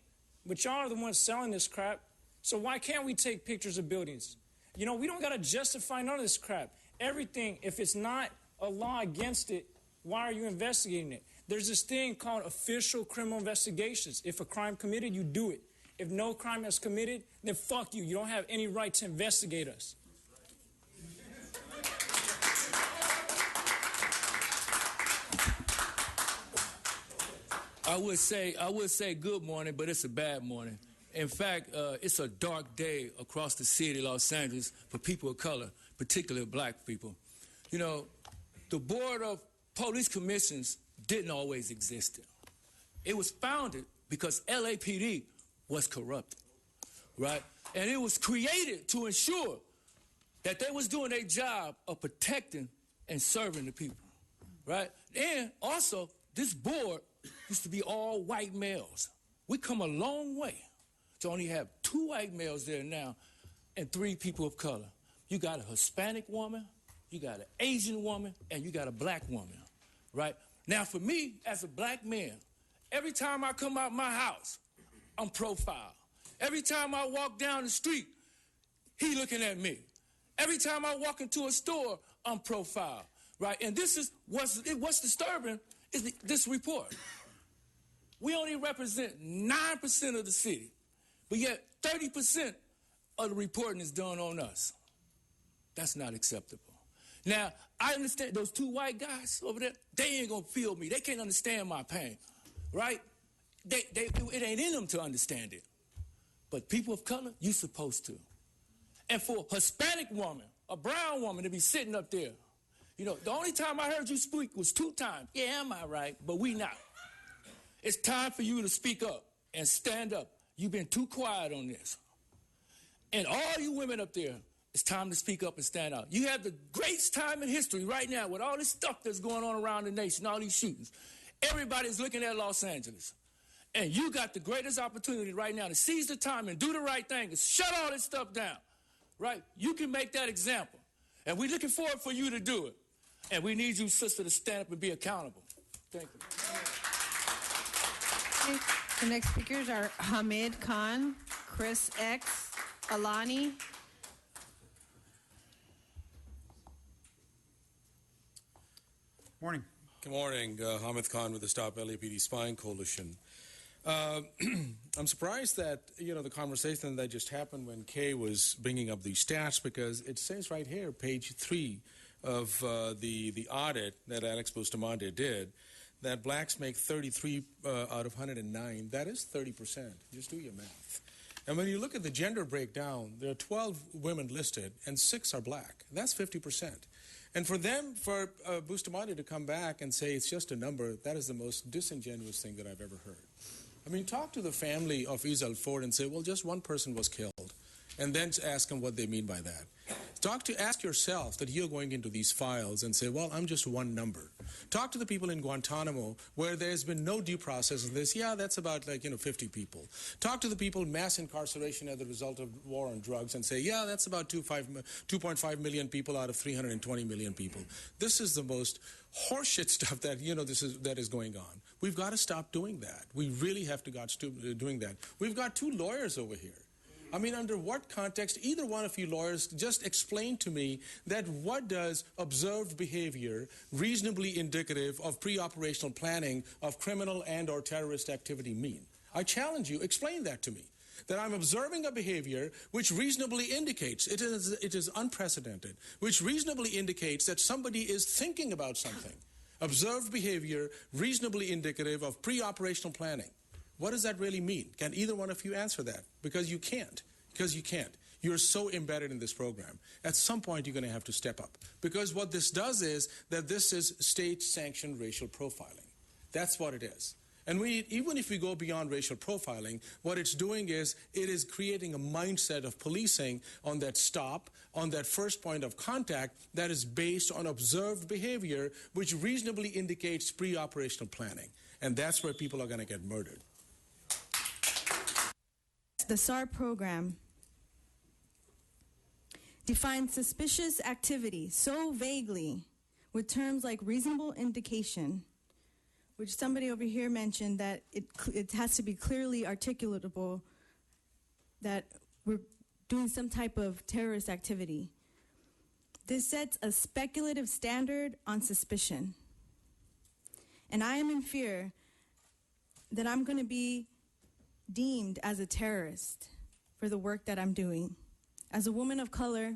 but y'all are the ones selling this crap. So why can't we take pictures of buildings? We don't got to justify none of this crap. Everything, if it's not a law against it, why are you investigating it? There's this thing called official criminal investigations. If a crime committed, you do it. If no crime is committed, then fuck you. You don't have any right to investigate us. I would say good morning, but it's a bad morning. In fact, it's a dark day across the city of Los Angeles for people of color, particularly black people. The Board of Police Commissions didn't always exist. It was founded because LAPD was corrupt, right? And it was created to ensure that they was doing their job of protecting and serving the people, right? And also, this board used to be all white males. We come a long way to only have 2 white males there now and 3 people of color. You got a Hispanic woman, you got an Asian woman, and you got a black woman, right? Now, for me, as a black man, every time I come out my house, I'm profiled. Every time I walk down the street, he looking at me. Every time I walk into a store, I'm profiled, right? And this is what's disturbing is this report. We only represent 9% of the city, but yet 30% of the reporting is done on us. That's not acceptable. Now, I understand those two white guys over there, they ain't gonna feel me. They can't understand my pain, right? It ain't in them to understand it. But people of color, you supposed to. And for a Hispanic woman, a brown woman to be sitting up there, you know, the only time I heard you speak was 2 times. Yeah, am I right? But we not. It's time for you to speak up and stand up. You've been too quiet on this. And all you women up there, it's time to speak up and stand out. You have the greatest time in history right now with all this stuff that's going on around the nation, all these shootings. Everybody's looking at Los Angeles. And you got the greatest opportunity right now to seize the time and do the right thing, to shut all this stuff down, right? You can make that example. And we're looking forward for you to do it. And we need you, sister, to stand up and be accountable. Thank you. The next speakers are Hamid Khan, Chris X, Alani. Morning. Good morning. Hamid Khan with the Stop LAPD Spying Coalition. I'm surprised that, the conversation that just happened when Kay was bringing up these stats, because it says right here, page 3 of the audit that Alex Bustamante did, that blacks make 33 out of 109. That is 30%. Just do your math. And when you look at the gender breakdown, there are 12 women listed and 6 are black. That's 50%. And for Bustamante to come back and say it's just a number, that is the most disingenuous thing that I've ever heard. I mean, talk to the family of Ezell Ford and say, well, just one person was killed, and then ask them what they mean by that. Ask yourself that you're going into these files and say, well, I'm just one number. Talk to the people in Guantanamo where there's been no due process of this. Yeah, that's about 50 people. Talk to the people mass incarceration as a result of war on drugs and say, yeah, that's about 2.5 million people out of 320 million people. This is the most horseshit stuff that, that is going on. We've got to stop doing that. We really have to stop doing that. We've got 2 lawyers over here. I mean, under what context, either one of you lawyers just explain to me that what does observed behavior reasonably indicative of pre-operational planning of criminal and or terrorist activity mean? I challenge you, explain that to me. That I'm observing a behavior which reasonably indicates, it is unprecedented, which reasonably indicates that somebody is thinking about something. Observed behavior reasonably indicative of pre-operational planning. What does that really mean? Can either one of you answer that? Because you can't. You're so embedded in this program. At some point, you're going to have to step up. Because what this does is that this is state-sanctioned racial profiling. That's what it is. And even if we go beyond racial profiling, what it's doing is it is creating a mindset of policing on that stop, on that first point of contact that is based on observed behavior, which reasonably indicates pre-operational planning. And that's where people are going to get murdered. The SAR program defines suspicious activity so vaguely with terms like reasonable indication, which somebody over here mentioned that it has to be clearly articulatable that we're doing some type of terrorist activity. This sets a speculative standard on suspicion. And I am in fear that I'm going to be deemed as a terrorist for the work that I'm doing. As a woman of color,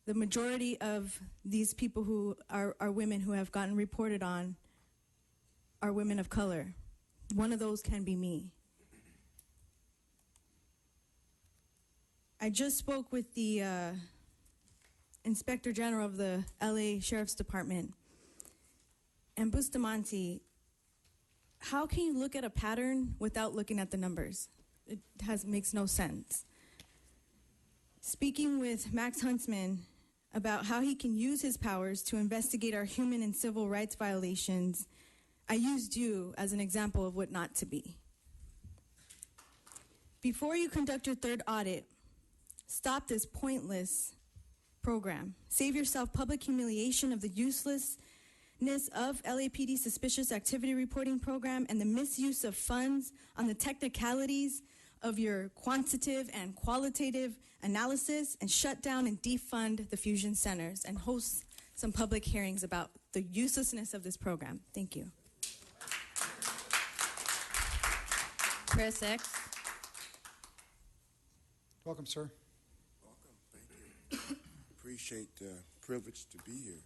the majority of these people who are women who have gotten reported on are women of color. One of those can be me. I just spoke with the Inspector General of the LA Sheriff's Department. And Bustamante, how can you look at a pattern without looking at the numbers? It makes no sense. Speaking with Max Huntsman about how he can use his powers to investigate our human and civil rights violations, I used you as an example of what not to be. Before you conduct your 3rd audit, stop this pointless program. Save yourself public humiliation of the uselessness of LAPD suspicious activity reporting program and the misuse of funds on the technicalities of your quantitative and qualitative analysis, and shut down and defund the fusion centers and host some public hearings about the uselessness of this program. Thank you. Chris X. Welcome, sir. Welcome. Thank you. appreciate the privilege to be here,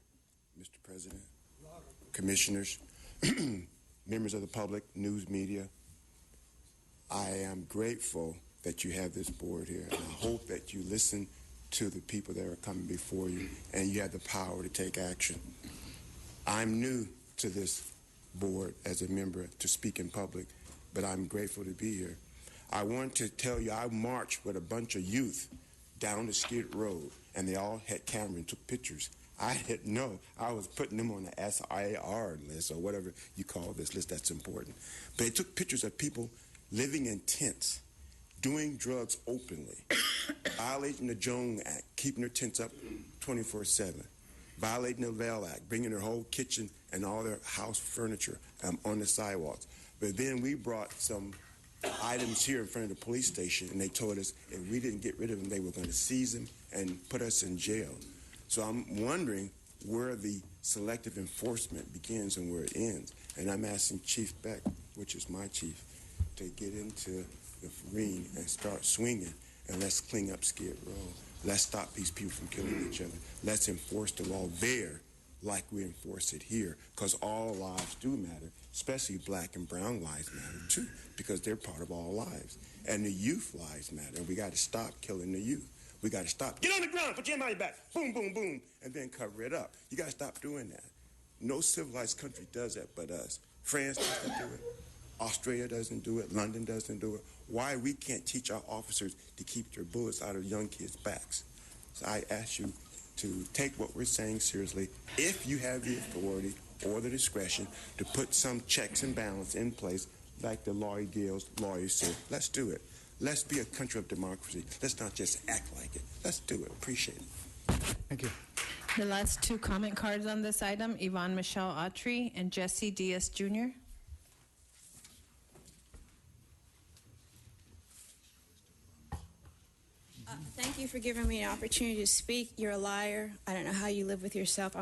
Mr. President, commissioners, members of the public, news media. I am grateful that you have this board here, and I hope that you listen to the people that are coming before you, and you have the power to take action. I'm new to this board as a member to speak in public, but I'm grateful to be here. I want to tell you, I marched with a bunch of youth down the Skid Road, and they all had cameras and took pictures. I didn't know. I was putting them on the SIR list, or whatever you call this list that's important. But they took pictures of people living in tents, doing drugs openly, violating the Jones Act, keeping their tents up 24/7, violating the Vail Act, bringing their whole kitchen and all their house furniture on the sidewalks. But then we brought some items here in front of the police station, and they told us if we didn't get rid of them, they were going to seize them and put us in jail. So I'm wondering where the selective enforcement begins and where it ends. And I'm asking Chief Beck, which is my chief, to get into the ring and start swinging, and let's clean up Skid Row. Let's stop these people from killing each other. Let's enforce the law there like we enforce it here, because all lives do matter, especially black and brown lives matter too, because they're part of all lives. And the youth lives matter, and we got to stop killing the youth. We got to stop. Get on the ground, put your hand on your back, boom, boom, boom, and then cover it up. You got to stop doing that. No civilized country does that but us. France doesn't do it. Australia doesn't do it. London doesn't do it. Why we can't teach our officers to keep their bullets out of young kids' backs? So I ask you to take what we're saying seriously. If you have the authority or the discretion to put some checks and balance in place, like the Laurie Gales lawyers said, let's do it. Let's be a country of democracy. Let's not just act like it. Let's do it. Appreciate it. Thank you. The last two comment cards on this item, Yvonne Michelle Autry and Jesse Diaz Jr. Thank you for giving me an opportunity to speak. You're a liar. I don't know how you live with yourself.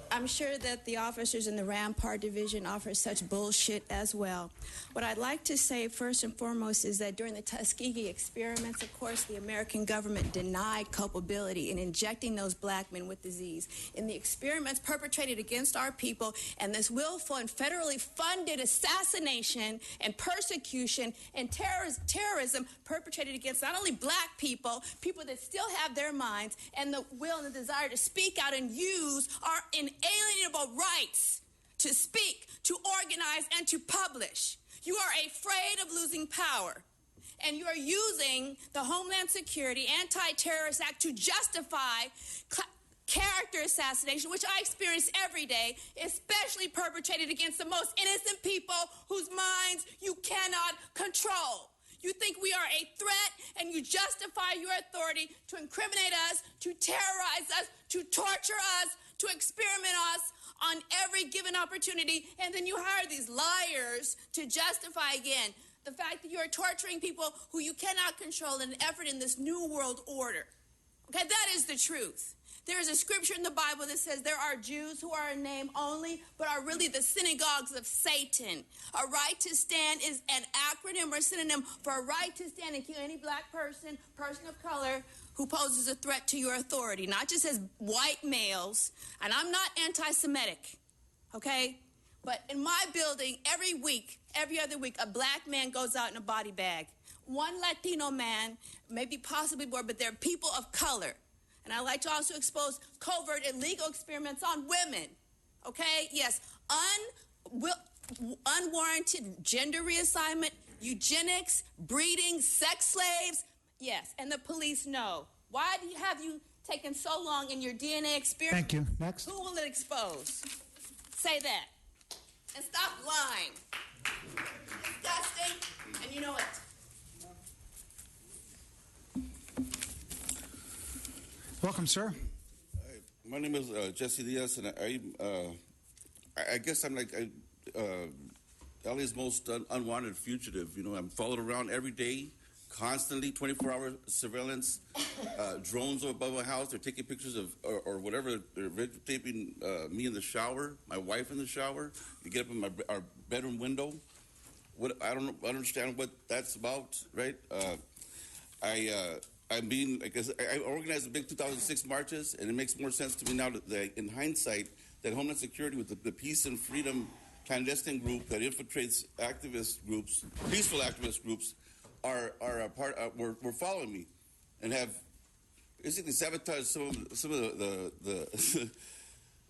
I'm sure that the officers in the Rampart Division offer such bullshit as well. What I'd like to say first and foremost is that during the Tuskegee experiments, of course, the American government denied culpability in injecting those black men with disease. In the experiments perpetrated against our people and this willful and federally funded assassination and persecution and terrorism perpetrated against not only black people, people that still have their minds and the will and the desire to speak out and use our inalienable rights to speak, to organize, and to publish. You are afraid of losing power, and you are using the Homeland Security Anti-Terrorist Act to justify character assassination, which I experience every day, especially perpetrated against the most innocent people whose minds you cannot control. You think we are a threat, and you justify your authority to incriminate us, to terrorize us, to torture us, to experiment us on every given opportunity, and then you hire these liars to justify again the fact that you are torturing people who you cannot control in an effort in this new world order. Okay, that is the truth. There is a scripture in the Bible that says there are Jews who are in name only, but are really the synagogues of Satan. A right to stand is an acronym or synonym for a right to stand and kill any black person, person of color, who poses a threat to your authority, not just as white males. And I'm not anti-Semitic, okay? But in my building, every week, every other week, a black man goes out in a body bag. One Latino man, maybe possibly more, but they're people of color. And I like to also expose covert illegal experiments on women, okay? Yes, unwarranted gender reassignment, eugenics, breeding, sex slaves, yes, and the police know. Why have you taken so long in your DNA experiment? Thank you. Next. Who will it expose? Say that. And stop lying. Disgusting, and you know it. Welcome, sir. My name is Jesse Diaz, and I guess I'm like LA's most unwanted fugitive. You know, I'm followed around every day, constantly, 24-hour surveillance. Drones are above my house. They're taking pictures of or whatever. They're videotaping me in the shower, my wife in the shower. You get up in our bedroom window. I don't understand what that's about, right? I'm being, like I organized the big 2006 marches, and it makes more sense to me now that in hindsight, that Homeland Security with the Peace and Freedom clandestine group that infiltrates activist groups, peaceful activist groups, were following me, and have basically sabotaged some of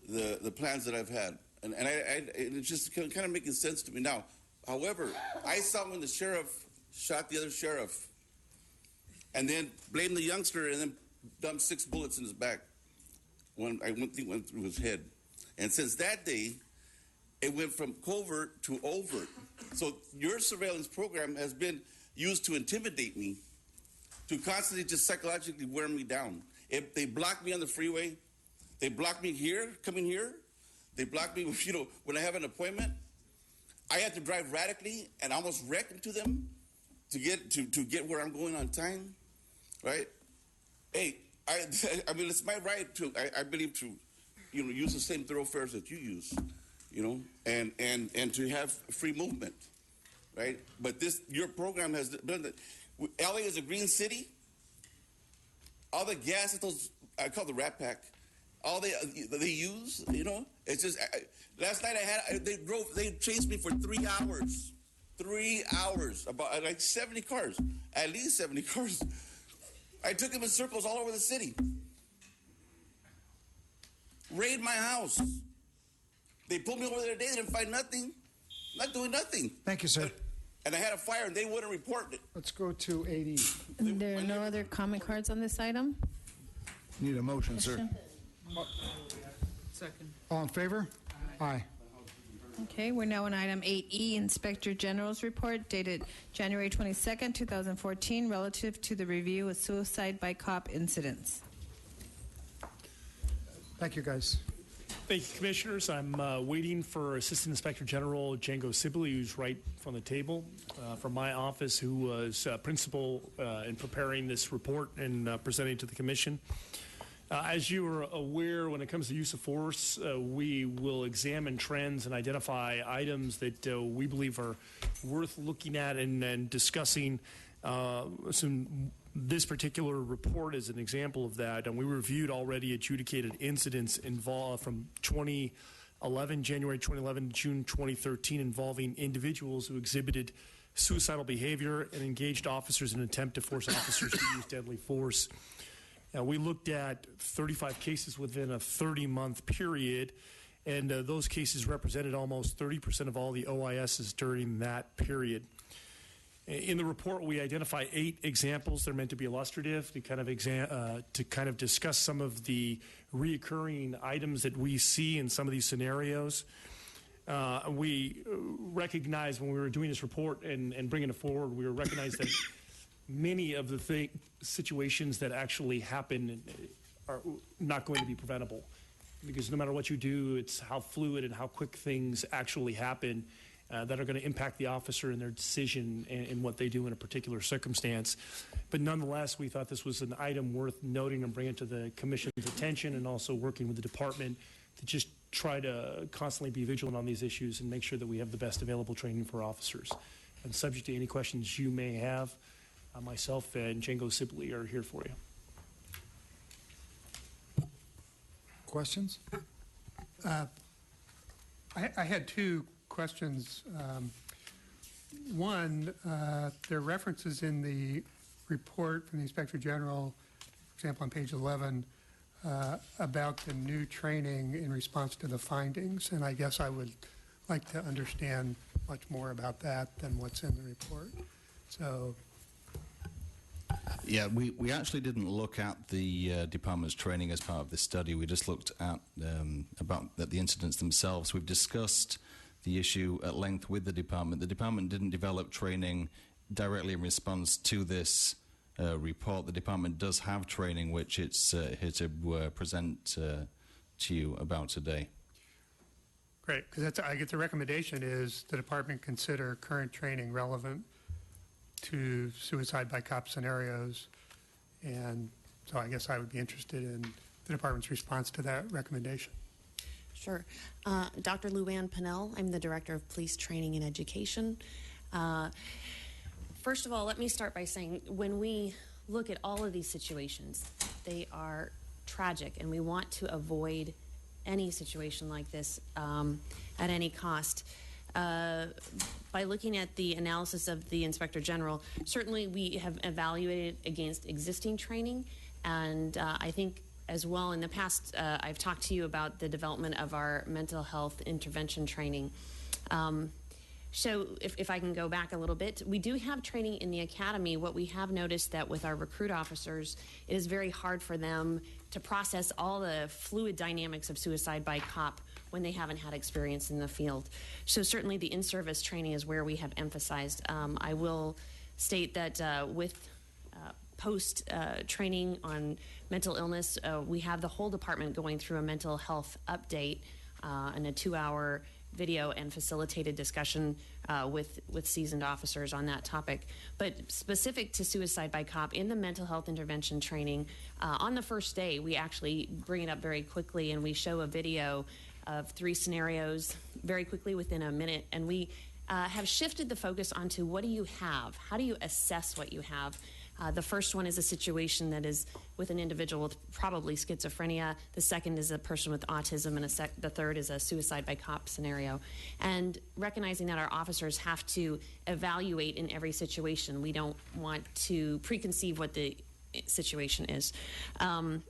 the plans that I've had, and it's just kind of making sense to me now. However, I saw when the sheriff shot the other sheriff, and then blamed the youngster, and then dumped 6 bullets in his back. One went through his head, and since that day, it went from covert to overt. So your surveillance program has been used to intimidate me, to constantly just psychologically wear me down. If they block me on the freeway, they block me here, coming here. They block me, when I have an appointment. I have to drive radically and almost wreck into them to get where I'm going on time, right? Hey, I mean, it's my right to, I believe, to, use the same thoroughfares that you use, and to have free movement, right? But your program has done that. LA is a green city. All the gas that I call the Rat Pack, all they use, it's just. Last night they chased me for 3 hours. 3 hours, about like 70 cars, at least 70 cars. I took them in circles all over the city. Raid my house. They pulled me over there today. They didn't find nothing. Not doing nothing. Thank you, sir. And I had a fire, and they wouldn't report it. Let's go to 80. There are no other comment cards on this item? Need a motion, sir. Second. All in favor? Aye. Okay, we're now on item 8E, Inspector General's report dated January 22nd, 2014, relative to the review of suicide by cop incidents. Thank you, guys. Thank you, Commissioners. I'm waiting for Assistant Inspector General Django Sibley, who's right from the table, from my office, who was principal in preparing this report and presenting to the Commission. As you are aware, when it comes to use of force, we will examine trends and identify items that we believe are worth looking at and discussing. This particular report is an example of that, and we reviewed already adjudicated incidents involved from January 2011 to June 2013, involving individuals who exhibited suicidal behavior and engaged officers in an attempt to force officers to use deadly force. We looked at 35 cases within a 30-month period, and those cases represented almost 30% of all the OISs during that period. In the report, we identify 8 examples that are meant to be illustrative to kind of discuss some of the reoccurring items that we see in some of these scenarios. We recognized when we were doing this report and bringing it forward, we recognized that many of the situations that actually happen are not going to be preventable, because no matter what you do, it's how fluid and how quick things actually happen that are going to impact the officer and their decision and what they do in a particular circumstance. But nonetheless, we thought this was an item worth noting and bringing to the Commission's attention, and also working with the department to just try to constantly be vigilant on these issues and make sure that we have the best available training for officers. And subject to any questions you may have, myself and Django Sibley are here for you. Questions? I had 2 questions. One, there are references in the report from the Inspector General, for example, on page 11, about the new training in response to the findings, and I guess I would like to understand much more about that than what's in the report. So. Yeah, we actually didn't look at the department's training as part of this study. We just looked at the incidents themselves. We've discussed the issue at length with the department. The department didn't develop training directly in response to this report. The department does have training, which it's here to present to you about today. Great, because I get the recommendation is the department consider current training relevant to suicide by cop scenarios, and so I guess I would be interested in the department's response to that recommendation. Sure. Dr. Luann Pinnell, I'm the Director of Police Training and Education. First of all, let me start by saying when we look at all of these situations. They are tragic, and we want to avoid any situation like this at any cost. By looking at the analysis of the Inspector General, certainly we have evaluated against existing training, and I think as well in the past I've talked to you about the development of our mental health intervention training. So if I can go back a little bit, we do have training in the academy. What we have noticed that with our recruit officers, it is very hard for them to process all the fluid dynamics of suicide by cop when they haven't had experience in the field. So certainly the in-service training is where we have emphasized. I will state that with post training on mental illness, we have the whole department going through a mental health update and a 2-hour video and facilitated discussion with seasoned officers on that topic. But specific to suicide by cop, in the mental health intervention training, on the first day, we actually bring it up very quickly and we show a video of 3 scenarios very quickly within a minute. And we have shifted the focus onto what do you have? How do you assess what you have? The first one is a situation that is with an individual with probably schizophrenia. The second is a person with autism, and the third is a suicide by cop scenario. And recognizing that our officers have to evaluate in every situation. We don't want to preconceive what the situation is. On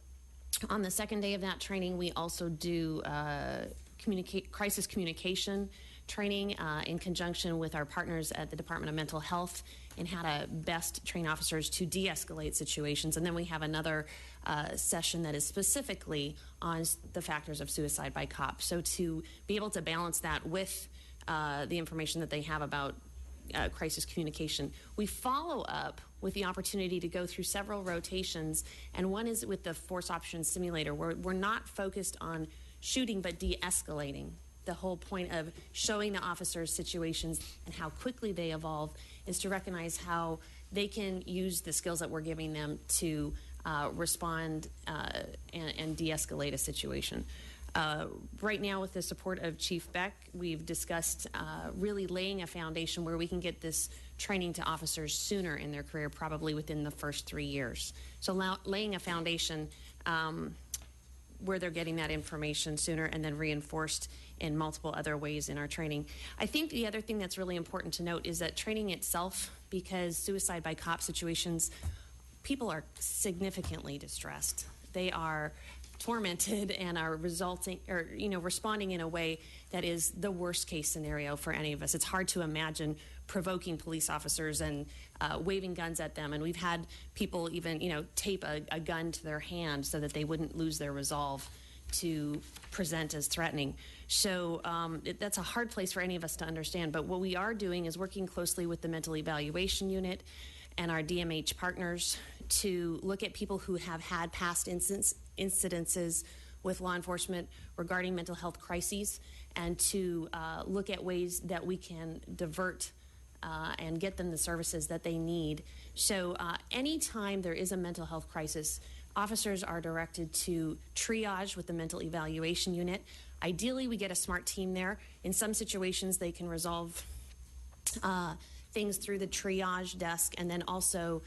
the second day of that training, we also do crisis communication training in conjunction with our partners at the Department of Mental Health and how to best train officers to de-escalate situations. And then we have another session that is specifically on the factors of suicide by cop. So to be able to balance that with the information that they have about crisis communication, we follow up with the opportunity to go through several rotations, and one is with the Force Options Simulator, where we're not focused on shooting but de-escalating. The whole point of showing the officers situations and how quickly they evolve is to recognize how they can use the skills that we're giving them to respond and de-escalate a situation. Right now, with the support of Chief Beck, we've discussed really laying a foundation where we can get this training to officers sooner in their career, probably within the first 3 years. So laying a foundation where they're getting that information sooner and then reinforced in multiple other ways in our training. I think the other thing that's really important to note is that training itself, because suicide by cop situations, people are significantly distressed. They are tormented and are responding in a way that is the worst case scenario for any of us. It's hard to imagine provoking police officers and waving guns at them. And we've had people even, tape a gun to their hand so that they wouldn't lose their resolve to present as threatening. So that's a hard place for any of us to understand. But what we are doing is working closely with the Mental Evaluation Unit and our DMH partners to look at people who have had past incidences with law enforcement regarding mental health crises, and to look at ways that we can divert and get them the services that they need. So anytime there is a mental health crisis, officers are directed to triage with the Mental Evaluation Unit. Ideally, we get a SMART team there. In some situations, they can resolve things through the triage desk, and then also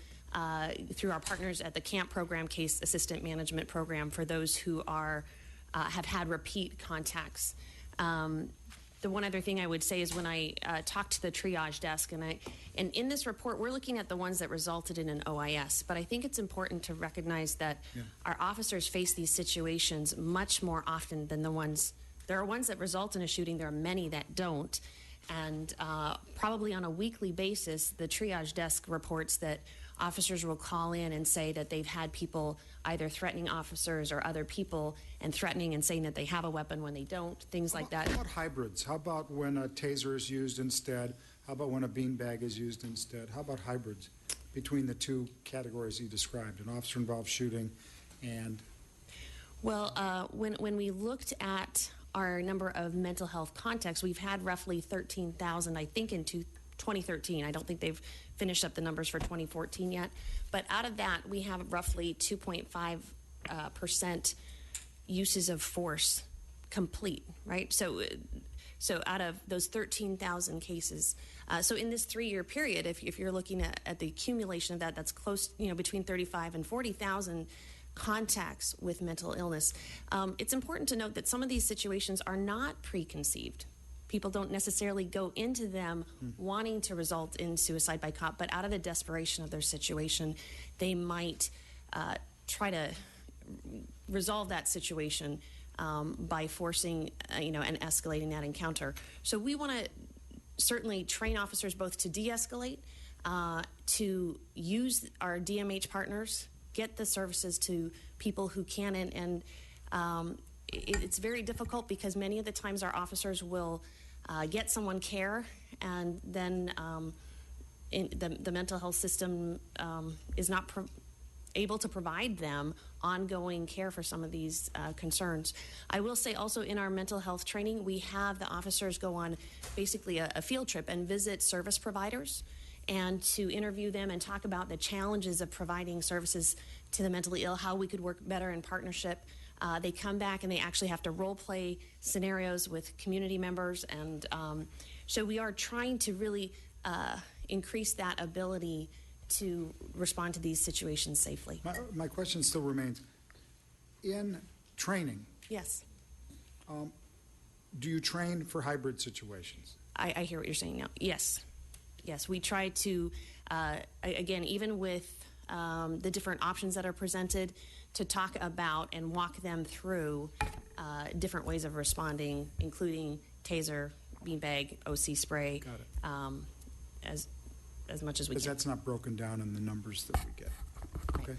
through our partners at the CAMP program, Case Assistant Management Program, for those who are have had repeat contacts. The one other thing I would say is when I talked to the triage desk, and in this report, we're looking at the ones that resulted in an OIS, but I think it's important to recognize that our officers face these situations much more often than there are ones that result in a shooting, there are many that don't, and probably on a weekly basis, the triage desk reports that officers will call in and say that they've had people either threatening officers or other people and threatening and saying that they have a weapon when they don't, things like that. How about hybrids? How about when a taser is used instead? How about when a beanbag is used instead? How about hybrids between the two categories you described, an officer-involved shooting and... Well, when we looked at our number of mental health contacts, we've had roughly 13,000, I think, in 2013. I don't think they've finished up the numbers for 2014 yet. But out of that, we have roughly 2.5% uses of force complete, right? So So out of those 13,000 cases, so in this 3-year period, if you're looking at the accumulation of that, that's close, between 35 and 40,000 contacts with mental illness. It's important to note that some of these situations are not preconceived. People don't necessarily go into them wanting to result in suicide by cop, but out of the desperation of their situation, they might try to resolve that situation by forcing, and escalating that encounter. So we want to certainly train officers both to de-escalate, to use our DMH partners, get the services to people who can, and it's very difficult because many of the times our officers will get someone care, and then the mental health system is not able to provide them ongoing care for some of these concerns. I will say also in our mental health training, we have the officers go on basically a field trip and visit service providers and to interview them and talk about the challenges of providing services to the mentally ill, how we could work better in partnership. They come back and they actually have to role play scenarios with community members, and so we are trying to really increase that ability to respond to these situations safely. My question still remains. In training, Yes, do you train for hybrid situations? I hear what you're saying now. Yes, we try to, again, even with the different options that are presented, to talk about and walk them through different ways of responding, including taser, beanbag, OC spray, as much as we can. Because that's not broken down in the numbers that we get. Okay.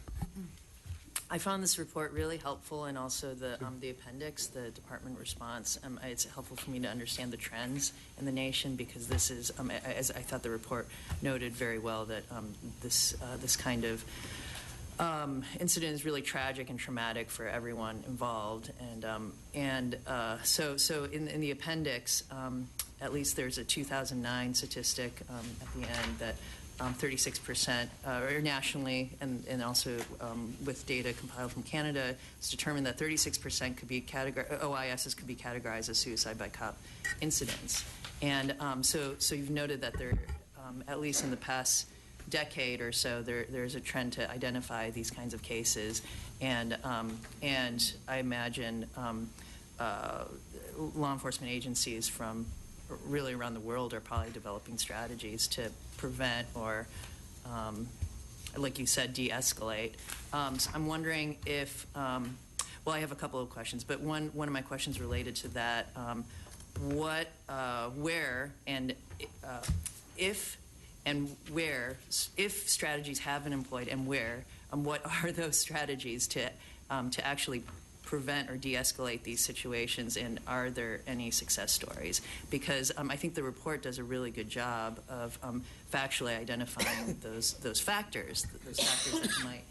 I found this report really helpful, and also the appendix, the department response. It's helpful for me to understand the trends in the nation, because this is, as I thought the report noted very well, that this kind of incident is really tragic and traumatic for everyone involved, and so in the appendix, at least there's a 2009 statistic at the end that 36%, or nationally, and also with data compiled from Canada, it's determined that 36% could be OISs could be categorized as suicide by cop incidents, and so you've noted that there, at least in the past decade or so, there's a trend to identify these kinds of cases, and I imagine law enforcement agencies from really around the world are probably developing strategies to prevent or, like you said, de-escalate. So I'm wondering if, well, I have a couple of questions, but one of my questions related to that, where, and if and where, if strategies have been employed and where, what are those strategies to actually prevent or de-escalate these situations, and are there any success stories? Because I think the report does a really good job of factually identifying those factors that might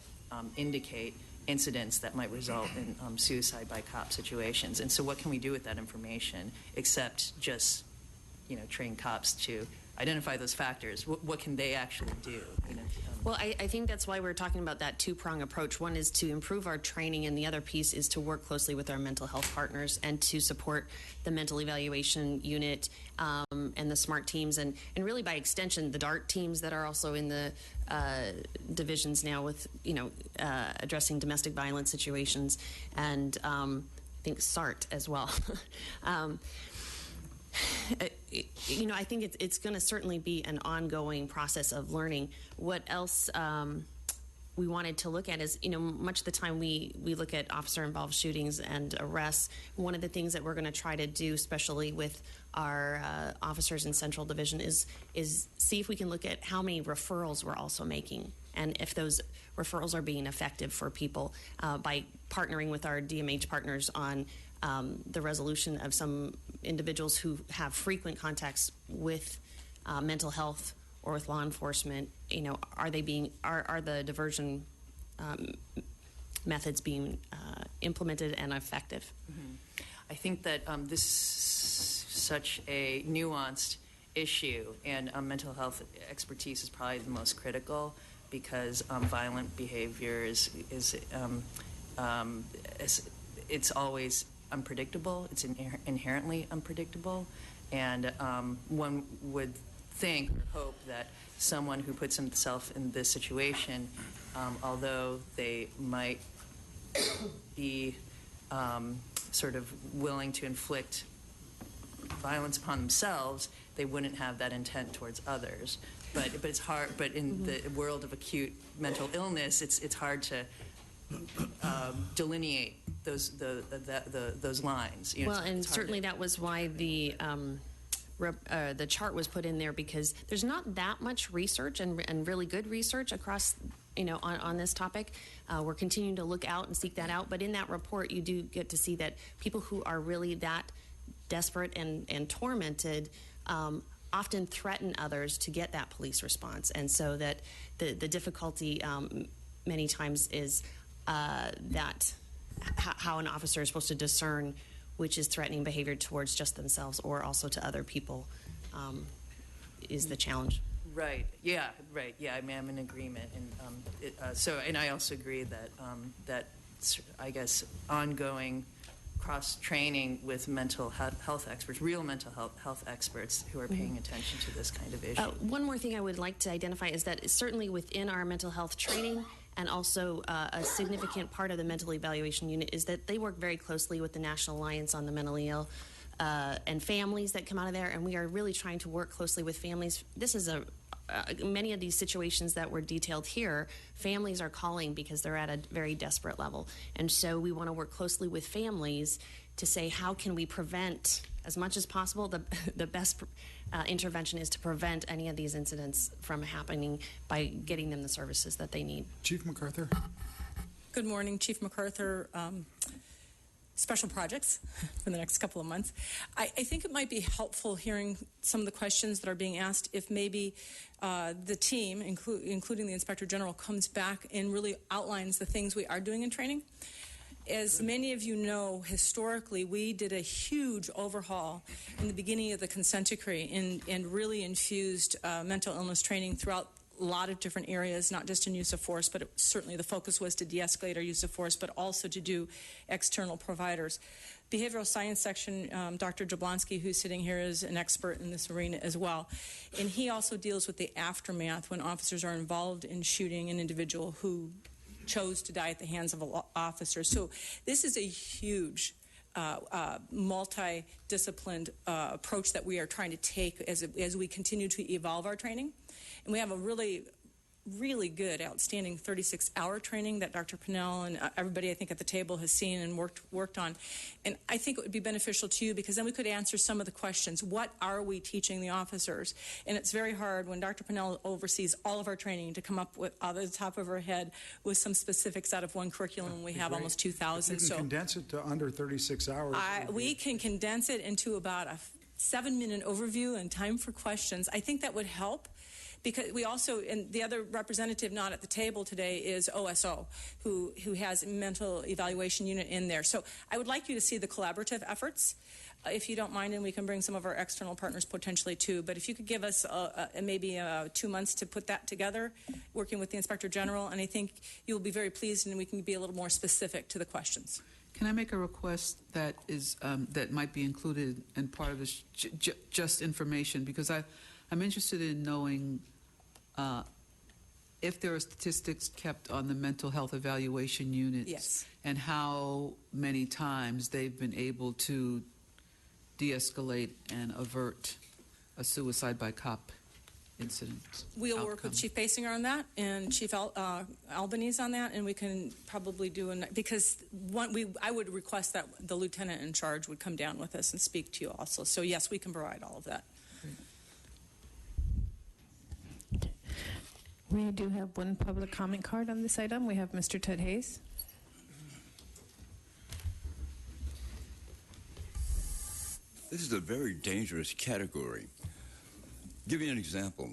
indicate incidents that might result in suicide by cop situations. And so what can we do with that information except just, train cops to identify those factors? What can they actually do? Well, I think that's why we're talking about that two-prong approach. One is to improve our training, and the other piece is to work closely with our mental health partners and to support the mental evaluation unit and the SMART teams, and really by extension the DART teams that are also in the divisions now with addressing domestic violence situations, and I think SART as well. I think it's going to certainly be an ongoing process of learning. What else we wanted to look at is, much of the time we look at officer-involved shootings and arrests. One of the things that we're going to try to do, especially with our officers in Central Division, is see if we can look at how many referrals we're also making, and if those referrals are being effective for people by partnering with our DMH partners on the resolution of some individuals who have frequent contacts with mental health or with law enforcement. Are the diversion methods being implemented and effective? Mm-hmm. I think that this is such a nuanced issue, and mental health expertise is probably the most critical, because violent behavior is it's always unpredictable. It's inherently unpredictable, And one would think or hope that someone who puts himself in this situation, although they might be sort of willing to inflict violence upon themselves, they wouldn't have that intent towards others. But it's hard. But in the world of acute mental illness, it's hard to delineate those lines. You know, Well, and it's hard certainly to- that was why the chart was put in there, because there's not that much research and really good research across, on this topic. We're continuing to look out and seek that out. But in that report, you do get to see that people who are really that desperate and tormented often threaten others to get that police response. And so that the difficulty many times is that how an officer is supposed to discern which is threatening behavior towards just themselves or also to other people is the challenge. Right. Yeah. Right. Yeah. I mean, I'm in agreement, and and I also agree that I guess ongoing cross training with mental health experts, real mental health experts who are paying attention to this kind of issue. One more thing I would like to identify is that certainly within our mental health training, and also a significant part of the mental evaluation unit, is that they work very closely with the National Alliance on the Mentally Ill and families that come out of there, and we are really trying to work closely with families. This is many of these situations that were detailed here, families are calling because they're at a very desperate level. And so we want to work closely with families to say, how can we prevent, as much as possible, the best intervention is to prevent any of these incidents from happening by getting them the services that they need. Chief MacArthur. Good morning, Chief MacArthur. Special projects for the next couple of months. I think it might be helpful hearing some of the questions that are being asked if maybe the team, including the Inspector General, comes back and really outlines the things we are doing in training. As many of you know, historically, we did a huge overhaul in the beginning of the consent decree and really infused mental illness training throughout a lot of different areas, not just in use of force, but certainly the focus was to de-escalate our use of force, but also to do external providers. Behavioral science section, Dr. Jablonski, who's sitting here, is an expert in this arena as well. And he also deals with the aftermath when officers are involved in shooting an individual who chose to die at the hands of an officer. So this is a huge multi-disciplined approach that we are trying to take as we continue to evolve our training. And we have a really good, outstanding 36-hour training that Dr. Pinnell and everybody, I think, at the table has seen and worked on. And I think it would be beneficial to you because then we could answer some of the questions. What are we teaching the officers? And it's very hard when Dr. Pinnell oversees all of our training to come up with, out of the top of her head, with some specifics out of one curriculum. We have almost 2,000. If you can condense it to under 36 hours. We can condense it into about a 7-minute overview and time for questions. I think that would help. Because we also, and the other representative not at the table today is OSO, who has a mental evaluation unit in there. So I would like you to see the collaborative efforts, if you don't mind, and we can bring some of our external partners potentially too. But if you could give us maybe 2 months to put that together, working with the Inspector General, and I think you'll be very pleased and we can be a little more specific to the questions. Can I make a request that is that might be included in part of this just information? Because I'm interested in knowing if there are statistics kept on the mental health evaluation units, yes, and how many times they've been able to de-escalate and avert a suicide by cop incident. We'll work with Chief Basinger on that and Chief Albanese on that, and we can probably do because I would request that the lieutenant in charge would come down with us and speak to you also. So yes, we can provide all of that. We do have one public comment card on this item. We have Mr. Ted Hayes. This is a very dangerous category. Give you an example.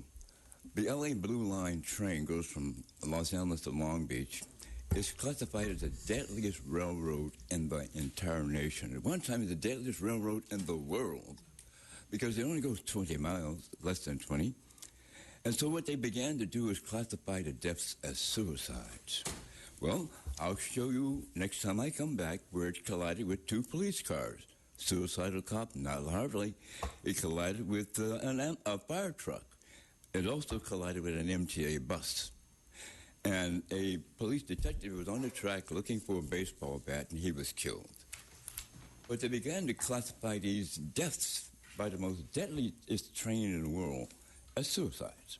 The LA Blue Line train goes from Los Angeles to Long Beach. It's classified as the deadliest railroad in the entire nation. At one time, it's the deadliest railroad in the world because it only goes 20 miles, less than 20. And so what they began to do is classify the deaths as suicides. Well, I'll show you next time I come back where it collided with 2 police cars. Suicidal cop, not largely. It collided with a fire truck. It also collided with an MTA bus. And a police detective was on the track looking for a baseball bat, and he was killed. But they began to classify these deaths by the most deadliest train in the world as suicides.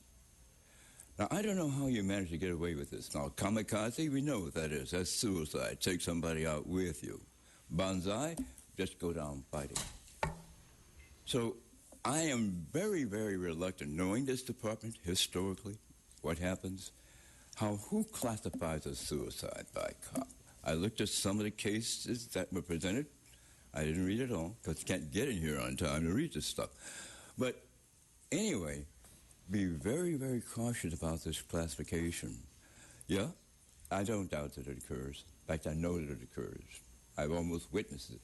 Now, I don't know how you managed to get away with this. Now, kamikaze, we know what that is. That's suicide. Take somebody out with you. Banzai, just go down fighting. So I am very, very reluctant, knowing this department historically, what happens, who classifies a suicide by cop. I looked at some of the cases that were presented. I didn't read it all, because I can't get in here on time to read this stuff. But anyway, be very, very cautious about this classification. Yeah, I don't doubt that it occurs. In fact, I know that it occurs. I've almost witnessed it.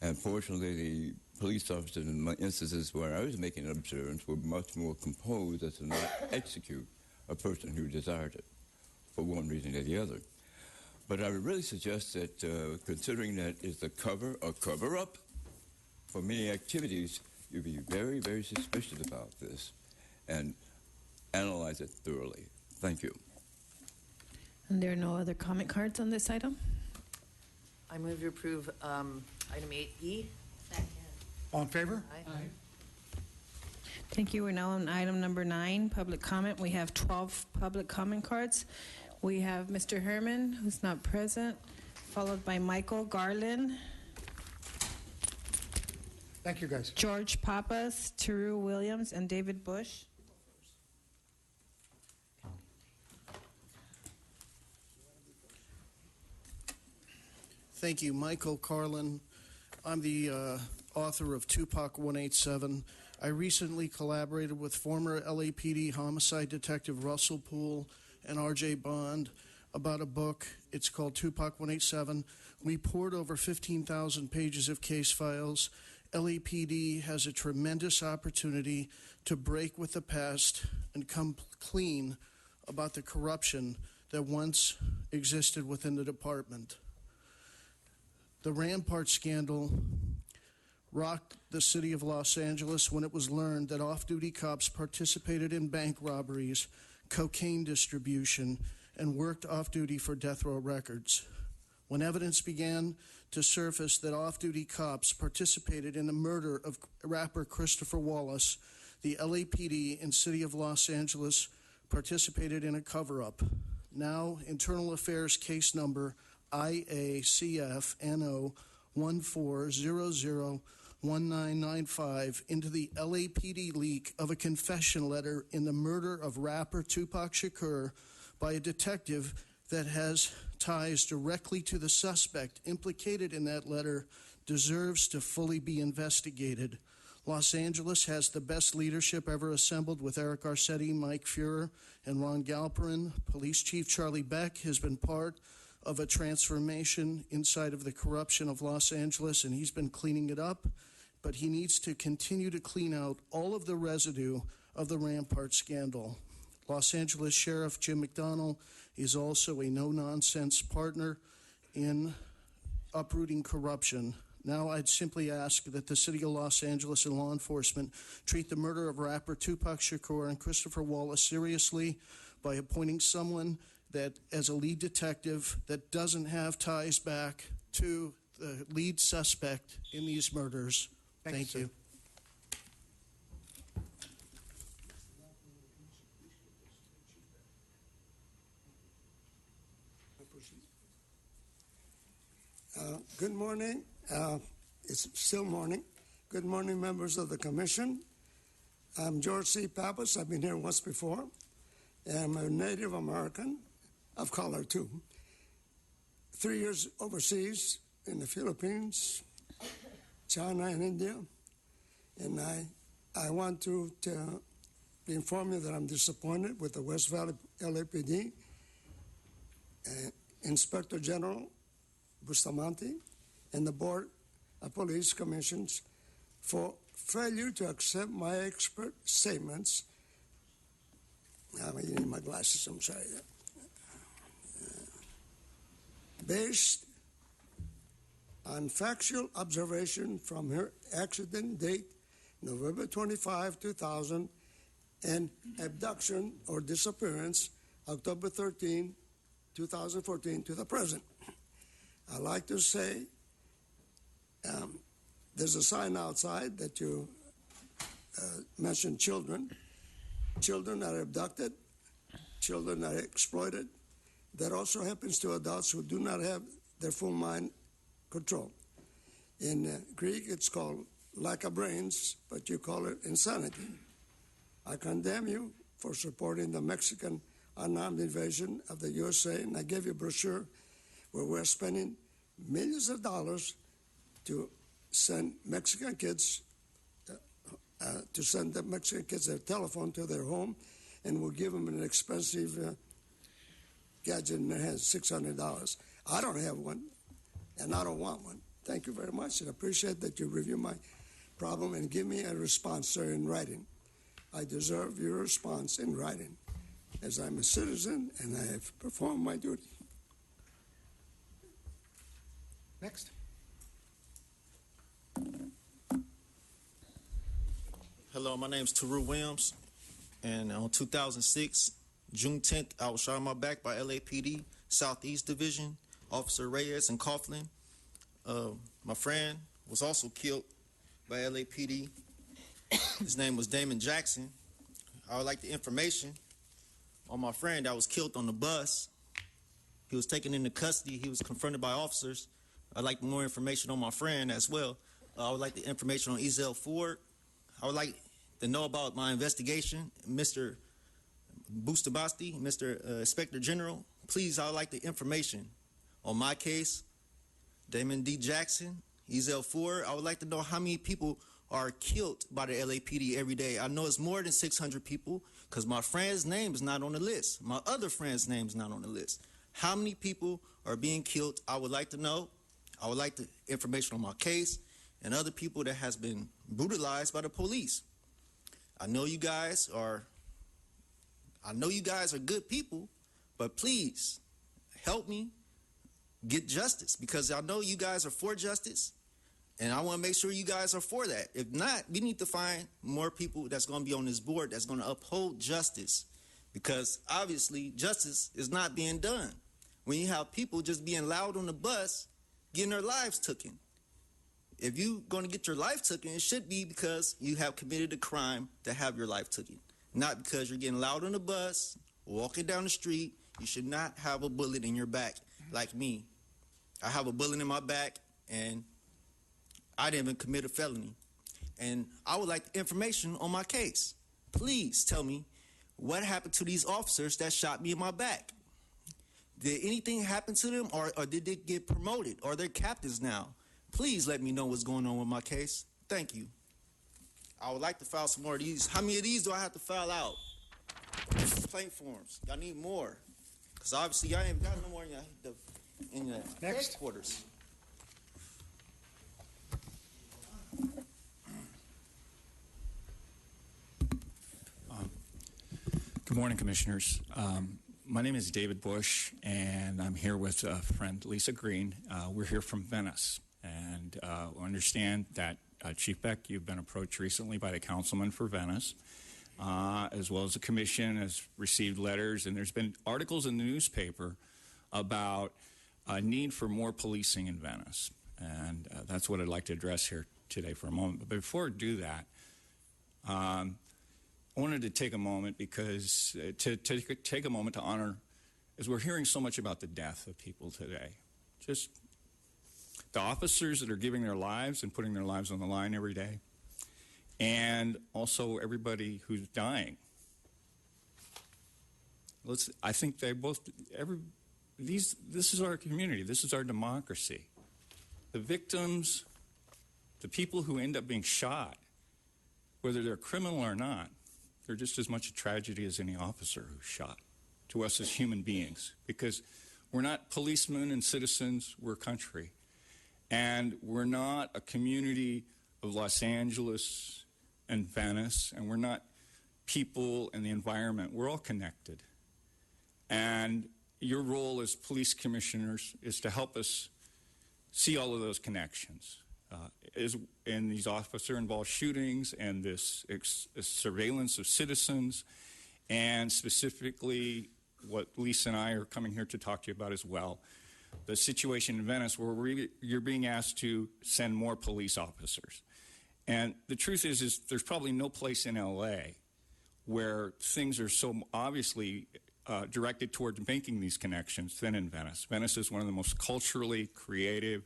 And fortunately, the police officers in my instances where I was making an observance were much more composed as to not execute a person who desired it, for one reason or the other. But I would really suggest that, considering that is a cover-up for many activities, you be very, very suspicious about this and analyze it thoroughly. Thank you. And there are no other comment cards on this item? I move to approve item 8E. All in favor? Aye. Thank you. We're now on item number 9, public comment. We have 12 public comment cards. We have Mr. Herman, who's not present, followed by Michael Garland, Thank you, guys. George Papas, Teru Williams, and David Bush. Thank you, Michael Carlin. I'm the author of Tupac 187. I recently collaborated with former LAPD homicide detective Russell Poole and R.J. Bond about a book. It's called Tupac 187. We poured over 15,000 pages of case files. LAPD has a tremendous opportunity to break with the past and come clean about the corruption that once existed within the department. The Rampart scandal rocked the city of Los Angeles when it was learned that off-duty cops participated in bank robberies, cocaine distribution, and worked off-duty for Death Row Records. When evidence began to surface that off-duty cops participated in the murder of rapper Christopher Wallace, the LAPD and City of Los Angeles participated in a cover-up. Now, Internal Affairs case number IACF-NO 14001995 into the LAPD leak of a confession letter in the murder of rapper Tupac Shakur by a detective that has ties directly to the suspect implicated in that letter deserves to fully be investigated. Los Angeles has the best leadership ever assembled with Eric Garcetti, Mike Fuhrer, and Ron Galperin. Police Chief Charlie Beck has been part of a transformation inside of the corruption of Los Angeles, and he's been cleaning it up, but he needs to continue to clean out all of the residue of the Rampart scandal. Los Angeles Sheriff Jim McDonnell is also a no-nonsense partner in uprooting corruption. Now I'd simply ask that the City of Los Angeles and law enforcement treat the murder of rapper Tupac Shakur and Christopher Wallace seriously by appointing someone that, as a lead detective, that doesn't have ties back to the lead suspect in these murders. Thank you. Good morning. It's still morning. Good morning, members of the commission. I'm George C. Pappas. I've been here once before. I'm a Native American of color, too. 3 years overseas in the Philippines, China, and India. And I want to inform you that I'm disappointed with the West Valley LAPD, Inspector General Bustamante, and the Board of Police Commissions for failure to accept my expert statements. I need my glasses, I'm sorry. on factual observation from her accident date, November 25, 2000, and abduction or disappearance, October 13, 2014, to the present. I'd like to say there's a sign outside that you mentioned children. Children are abducted. Children are exploited. That also happens to adults who do not have their full mind control. In Greek, it's called lack of brains, but you call it insanity. I condemn you for supporting the Mexican unarmed invasion of the USA, and I gave you a brochure where we're spending millions of dollars to send Mexican kids, their telephone to their home, and we'll give them an expensive gadget in their hands, $600. I don't have one, and I don't want one. Thank you very much, and I appreciate that you review my problem and give me a response, sir, in writing. I deserve your response in writing, as I'm a citizen and I have performed my duty. Next. Hello, my name is Taru Williams, and on 2006, June 10th, I was shot in my back by LAPD Southeast Division, Officer Reyes and Coughlin. My friend was also killed by LAPD. His name was Damon Jackson. I would like the information on my friend that was killed on the bus. He was taken into custody. He was confronted by officers. I'd like more information on my friend as well. I would like the information on Ezell Ford. I would like to know about my investigation. Mr. Bustabasti, Mr. Inspector General, please, I would like the information on my case, Damon D. Jackson, Ezell Ford. I would like to know how many people are killed by the LAPD every day. I know it's more than 600 people because my friend's name is not on the list. My other friend's name is not on the list. How many people are being killed? I would like to know. I would like the information on my case and other people that has been brutalized by the police. I know you guys are good people, but please help me get justice because I know you guys are for justice, and I want to make sure you guys are for that. If not, we need to find more people that's going to be on this board that's going to uphold justice because obviously justice is not being done. When you have people just being loud on the bus, getting their lives taken. If you're going to get your life taken, it should be because you have committed a crime to have your life taken, not because you're getting loud on the bus, walking down the street. You should not have a bullet in your back like me. I have a bullet in my back, and I didn't even commit a felony. And I would like information on my case. Please tell me what happened to these officers that shot me in my back. Did anything happen to them, or did they get promoted? Or they're captains now? Please let me know what's going on with my case. Thank you. I would like to file some more of these. How many of these do I have to file out? Complaint forms. Y'all need more. Because obviously y'all ain't got no more in your headquarters. Good morning, Commissioners. My name is David Bush, and I'm here with a friend, Lisa Green. We're here from Venice, and we understand that, Chief Beck, you've been approached recently by the councilman for Venice, as well as the commission has received letters, and there's been articles in the newspaper about a need for more policing in Venice, and that's what I'd like to address here today for a moment. But before I do that, I wanted to take a moment because to take a moment to honor, as we're hearing so much about the death of people today, just the officers that are giving their lives and putting their lives on the line every day, and also everybody who's dying. I think they both, this is our community, this is our democracy. The victims, the people who end up being shot, whether they're criminal or not, they're just as much a tragedy as any officer who's shot to us as human beings, because we're not policemen and citizens, we're country. And we're not a community of Los Angeles and Venice, and we're not people and the environment. We're all connected. And your role as police commissioners is to help us see all of those connections. In these officer-involved shootings and this surveillance of citizens, and specifically what Lisa and I are coming here to talk to you about as well, the situation in Venice where you're being asked to send more police officers. And the truth is there's probably no place in LA where things are so obviously directed towards making these connections than in Venice. Venice is one of the most culturally creative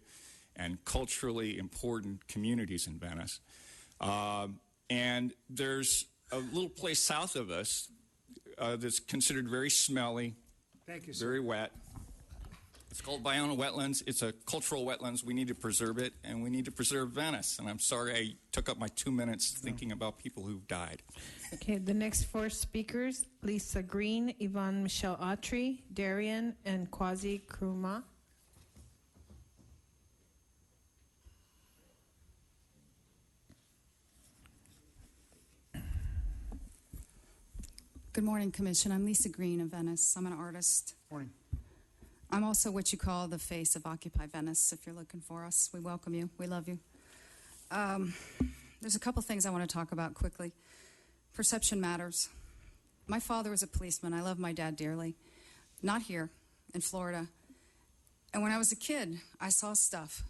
and culturally important communities in Venice. And there's a little place south of us that's considered very smelly, Thank you, sir. very wet. It's called Baiona Wetlands. It's a cultural wetlands. We need to preserve it, and we need to preserve Venice. And I'm sorry I took up my 2 minutes thinking about people who've died. Okay, the next four speakers, Lisa Green, Yvonne Michelle Autry, Darian, and Kwasi Nkrumah. Good morning, Commission. I'm Lisa Green of Venice. I'm an artist. Morning. I'm also what you call the face of Occupy Venice. If you're looking for us, we welcome you. We love you. There's a couple things I want to talk about quickly. Perception matters. My father was a policeman. I love my dad dearly. Not here, in Florida. And when I was a kid, I saw stuff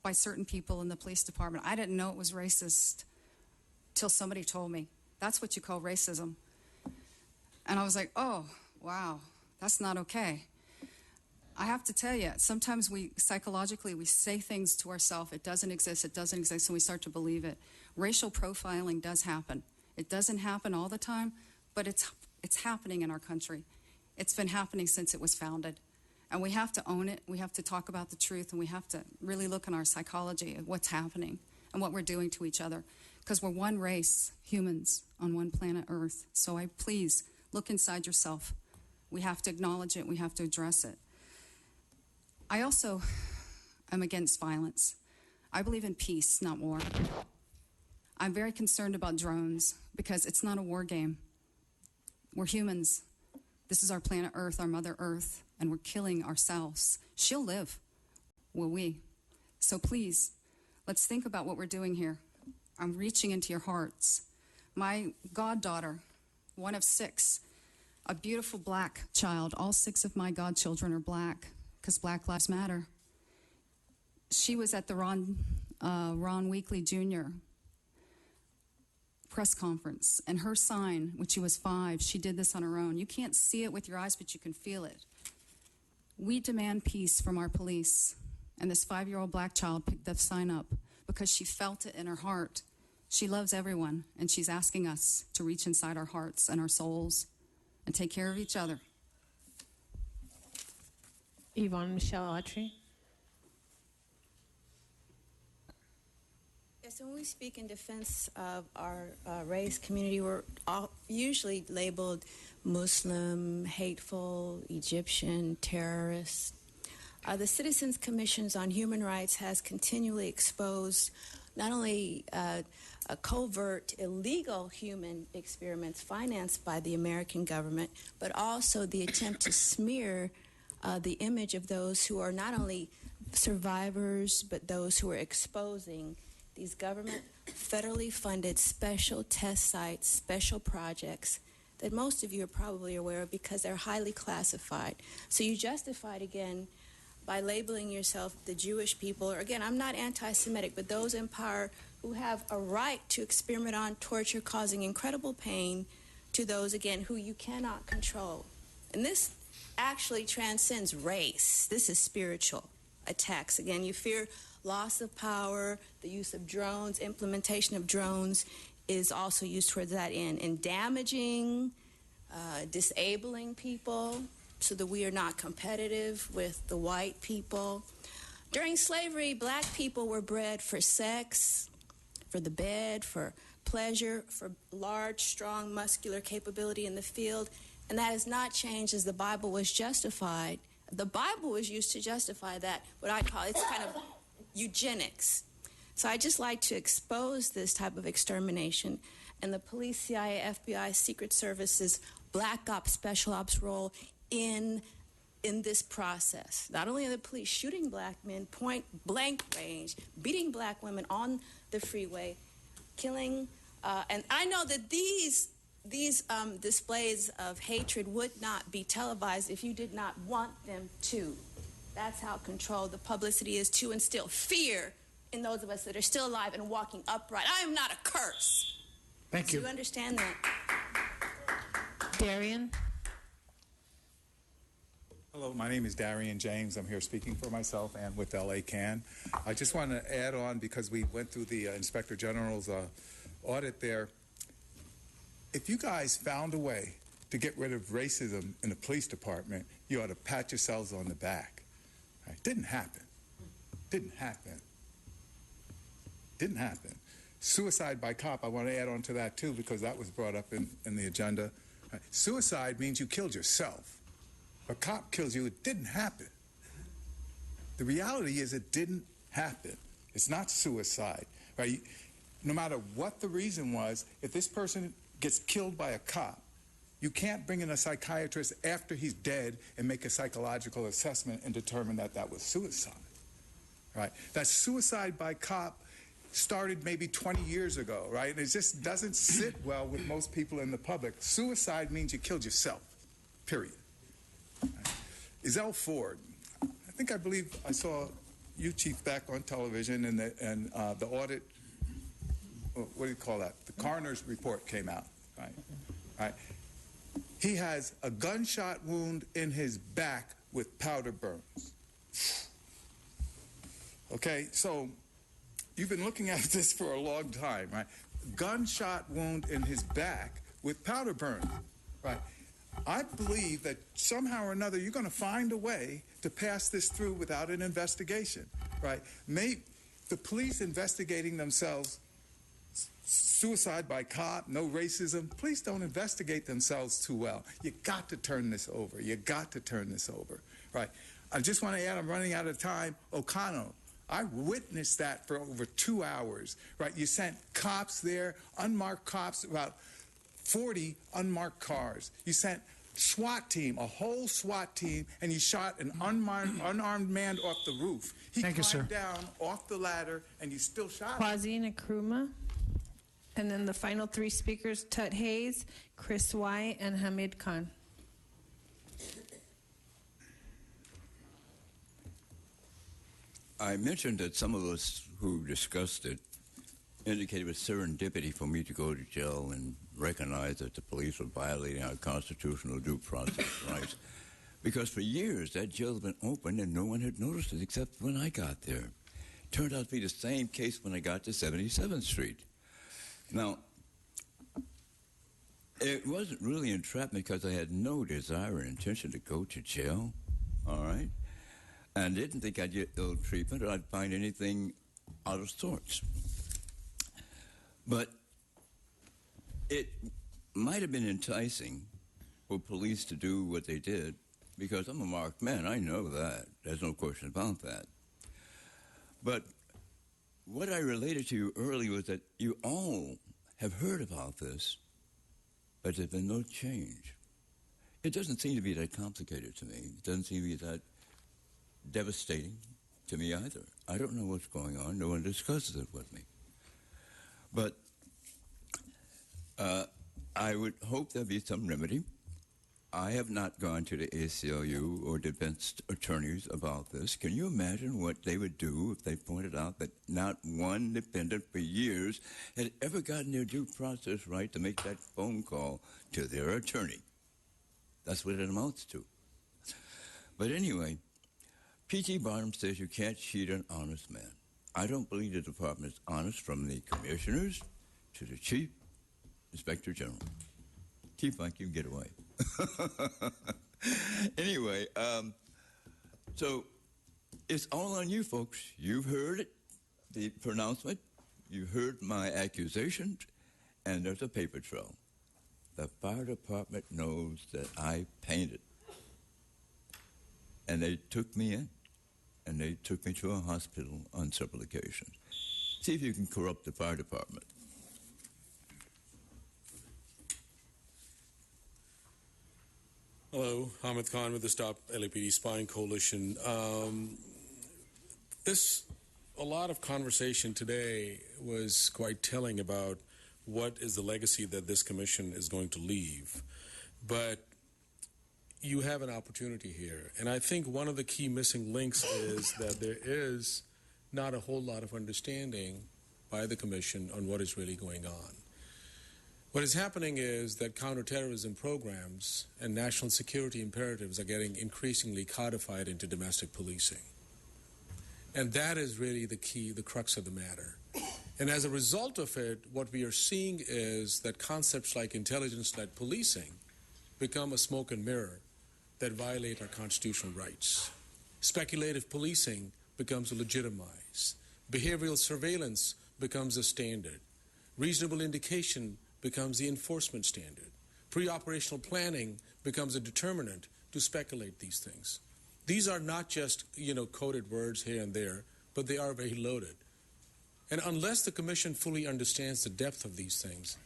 by certain people in the police department. I didn't know it was racist till somebody told me. That's what you call racism. And I was like, oh, wow, that's not okay. I have to tell you, sometimes psychologically, we say things to ourselves, it doesn't exist, and we start to believe it. Racial profiling does happen. It doesn't happen all the time, but it's happening in our country. It's been happening since it was founded. And we have to own it, we have to talk about the truth, and we have to really look in our psychology at what's happening and what we're doing to each other. Because we're one race, humans, on one planet Earth. So please, look inside yourself. We have to acknowledge it, we have to address it. I also am against violence. I believe in peace, not war. I'm very concerned about drones because it's not a war game. We're humans. This is our planet Earth, our Mother Earth, and we're killing ourselves. She'll live. Will we? So please, let's think about what we're doing here. I'm reaching into your hearts. My goddaughter, one of 6, a beautiful black child. All 6 of my godchildren are black because Black Lives Matter. She was at the Ron Weekly Jr. press conference, and her sign, when she was 5, she did this on her own. You can't see it with your eyes, but you can feel it. We demand peace from our police. And this 5-year-old black child picked that sign up because she felt it in her heart. She loves everyone, and she's asking us to reach inside our hearts and our souls and take care of each other. Yvonne Michelle Autry. Yes, when we speak in defense of our race community, we're usually labeled Muslim, hateful, Egyptian, terrorist. The Citizens Commissions on Human Rights has continually exposed not only covert, illegal human experiments financed by the American government, but also the attempt to smear the image of those who are not only survivors, but those who are exposing these government federally funded special test sites, special projects that most of you are probably aware of because they're highly classified. So you justify it again by labeling yourself the Jewish people, or again, I'm not anti-Semitic, but those in power who have a right to experiment on torture, causing incredible pain to those, again, who you cannot control. And this actually transcends race. This is spiritual attacks. Again, you fear loss of power, the use of drones, implementation of drones is also used towards that end, and damaging, disabling people so that we are not competitive with the white people. During slavery, black people were bred for sex, for the bed, for pleasure, for large, strong, muscular capability in the field, and that has not changed as the Bible was justified. The Bible was used to justify that, what I call, it's kind of eugenics. So I just like to expose this type of extermination and the police, CIA, FBI, Secret Services, Black Ops, Special Ops role in in this process. Not only are the police shooting black men point blank range, beating black women on the freeway, killing, and I know that these displays of hatred would not be televised if you did not want them to. That's how controlled the publicity is to instill fear in those of us that are still alive and walking upright. I am not a curse. Thank you. Do you understand that? Darian? Hello, my name is Darian James. I'm here speaking for myself and with LA CAN. I just want to add on, because we went through the Inspector General's audit there. If you guys found a way to get rid of racism in the police department, you ought to pat yourselves on the back. Right? Didn't happen. Didn't happen. Didn't happen. Suicide by cop, I want to add on to that too, because that was brought up in the agenda. Right? Suicide means you killed yourself. A cop kills you, it didn't happen. The reality is it didn't happen. It's not suicide, right? No matter what the reason was, if this person gets killed by a cop, you can't bring in a psychiatrist after he's dead and make a psychological assessment and determine that that was suicide, right? That suicide by cop started maybe 20 years ago, right? And it just doesn't sit well with most people in the public. Suicide means you killed yourself, period. Ezell Ford, I believe I saw you, Chief Beck, on television, and the audit, what do you call that? The coroner's report came out, right? Right. He has a gunshot wound in his back with powder burns. Okay, so you've been looking at this for a long time, right? Gunshot wound in his back with powder burns, right? I believe that somehow or another you're going to find a way to pass this through without an investigation, right? The police investigating themselves, suicide by cop, no racism, police don't investigate themselves too well. You got to turn this over. You got to turn this over, right? I just want to add, I'm running out of time, O'Connell. I witnessed that for over 2 hours, right? You sent cops there, unmarked cops, about 40 unmarked cars. You sent SWAT team, a whole SWAT team, and you shot an unarmed man off the roof. He climbed down off the ladder, and you still shot him. Kwasi Nkrumah. And then the final three speakers, Tut Hayes, Chris White, and Hamid Khan. I mentioned that some of us who discussed it indicated it was serendipity for me to go to jail and recognize that the police were violating our constitutional due process rights. Because for years, that jail had been open and no one had noticed it except when I got there. Turned out to be the same case when I got to 77th Street. Now, it wasn't really entrapment because I had no desire or intention to go to jail, all right? And didn't think I'd get ill treatment or I'd find anything out of sorts. But it might have been enticing for police to do what they did because I'm a marked man. I know that. There's no question about that. But what I related to you earlier was that you all have heard about this, but there's been no change. It doesn't seem to be that complicated to me. It doesn't seem to be that devastating to me either. I don't know what's going on. No one discusses it with me. But I would hope there'll be some remedy. I have not gone to the ACLU or defense attorneys about this. Can you imagine what they would do if they pointed out that not one defendant for years had ever gotten their due process right to make that phone call to their attorney? That's what it amounts to. But anyway, P.T. Barnum says you can't cheat an honest man. I don't believe the department is honest, from the commissioners to the chief inspector general. Chief Mike, you can get away. Anyway, so it's all on you folks. You've heard it, the pronouncement. You heard my accusations, and there's a paper trail. The fire department knows that I painted. And they took me in, and they took me to a hospital on several occasions. See if you can corrupt the fire department. Hello, Hamid Khan with the Stop LAPD Spying Coalition. A lot of conversation today was quite telling about what is the legacy that this commission is going to leave. But you have an opportunity here. And I think one of the key missing links is that there is not a whole lot of understanding by the commission on what is really going on. What is happening is that counterterrorism programs and national security imperatives are getting increasingly codified into domestic policing. And that is really the key, the crux of the matter. And as a result of it, what we are seeing is that concepts like intelligence-led policing become a smoke and mirror that violate our constitutional rights. Speculative policing becomes legitimized. Behavioral surveillance becomes a standard. Reasonable indication becomes the enforcement standard. Pre-operational planning becomes a determinant to speculate these things. These are not just, coded words here and there, but they are very loaded. And unless the commission fully understands the depth of these things,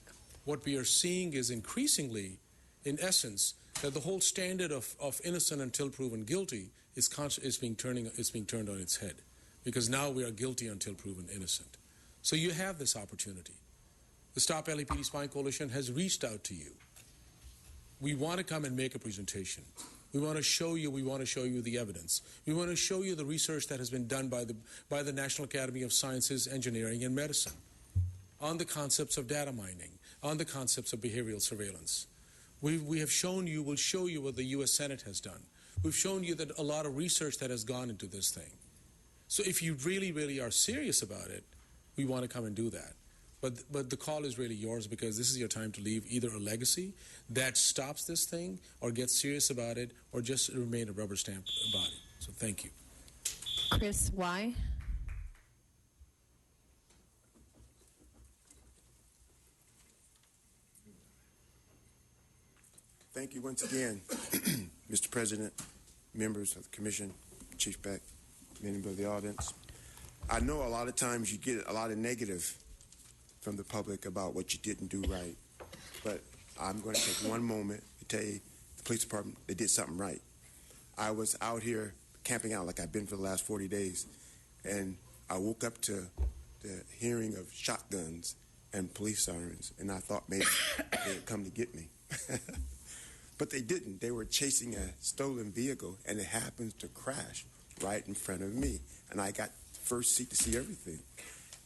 what we are seeing is increasingly, in essence, that the whole standard of innocent until proven guilty is being turned on its head, because now we are guilty until proven innocent. So you have this opportunity. The Stop LAPD Spying Coalition has reached out to you. We want to come and make a presentation. We want to show you the evidence. We want to show you the research that has been done by the National Academy of Sciences, Engineering, and Medicine on the concepts of data mining, on the concepts of behavioral surveillance. We have shown you, we'll show you what the U.S. Senate has done. We've shown you that a lot of research that has gone into this thing. So if you really, really are serious about it, we want to come and do that. But the call is really yours, because this is your time to leave either a legacy that stops this thing, or get serious about it, or just remain a rubber stamp about it. So thank you. Chris, why? Thank you once again, Mr. President, members of the Commission, Chief Beck, members of the audience. I know a lot of times you get a lot of negative from the public about what you didn't do right, but I'm going to take one moment to tell you the police department, they did something right. I was out here camping out like I've been for the last 40 days, and I woke up to the hearing of shotguns and police sirens, and I thought maybe they'd come to get me. But they didn't. They were chasing a stolen vehicle, and it happens to crash right in front of me, and I got the first seat to see everything.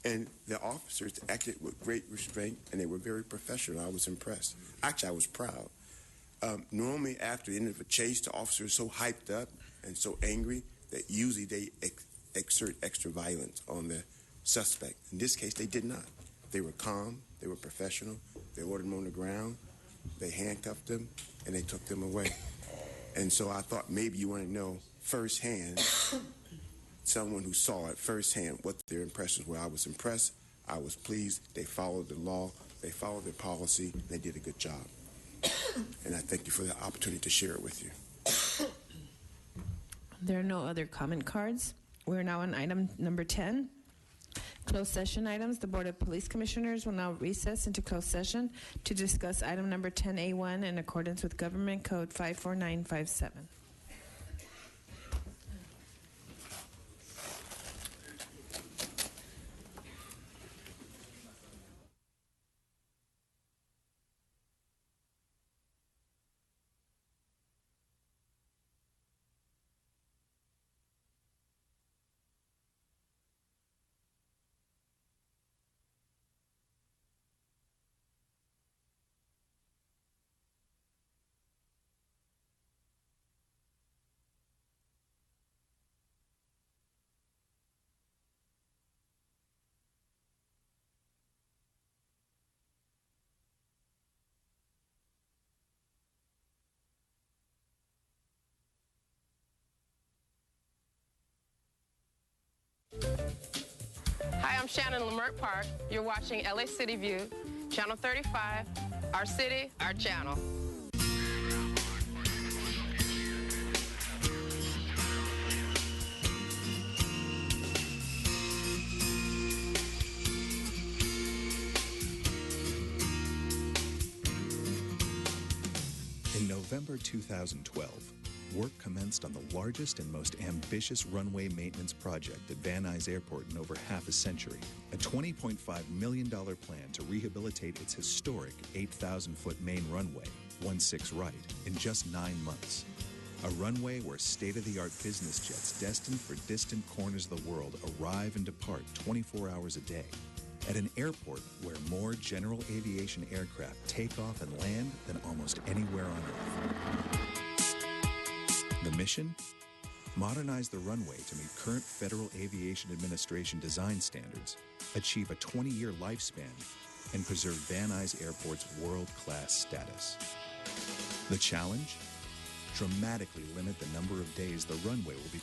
And the officers acted with great restraint, and they were very professional. I was impressed. Actually, I was proud. Normally, after the end of a chase, the officers are so hyped up and so angry that usually they exert extra violence on the suspect. In this case, they did not. They were calm. They were professional. They ordered them on the ground. They handcuffed them, and they took them away. And so I thought maybe you want to know firsthand, someone who saw it firsthand, what their impressions were. I was impressed. I was pleased. They followed the law. They followed their policy. They did a good job. And I thank you for the opportunity to share it with you. There are no other comment cards. We're now on item number 10. Closed session items. The Board of Police Commissioners will now recess into closed session to discuss item number 10A1 in accordance with Government Code 54957. Hi, I'm Shannon Lamert Park. You're watching LA City View, Channel 35, our city, our channel. In November November 2012, work commenced on the largest and most ambitious runway maintenance project at Van Nuys Airport in over half a century. A $20.5 million plan to rehabilitate its historic 8,000-foot main runway, 16 right, in just 9 months. A runway where state-of-the-art business jets destined for distant corners of the world arrive and depart 24 hours a day. At an airport where more general aviation aircraft take off and land than almost anywhere on Earth. The mission? Modernize the runway to meet current Federal Aviation Administration design standards, achieve a 20-year lifespan, and preserve Van Nuys Airport's world-class status. The challenge? Dramatically limit the number of days the runway will be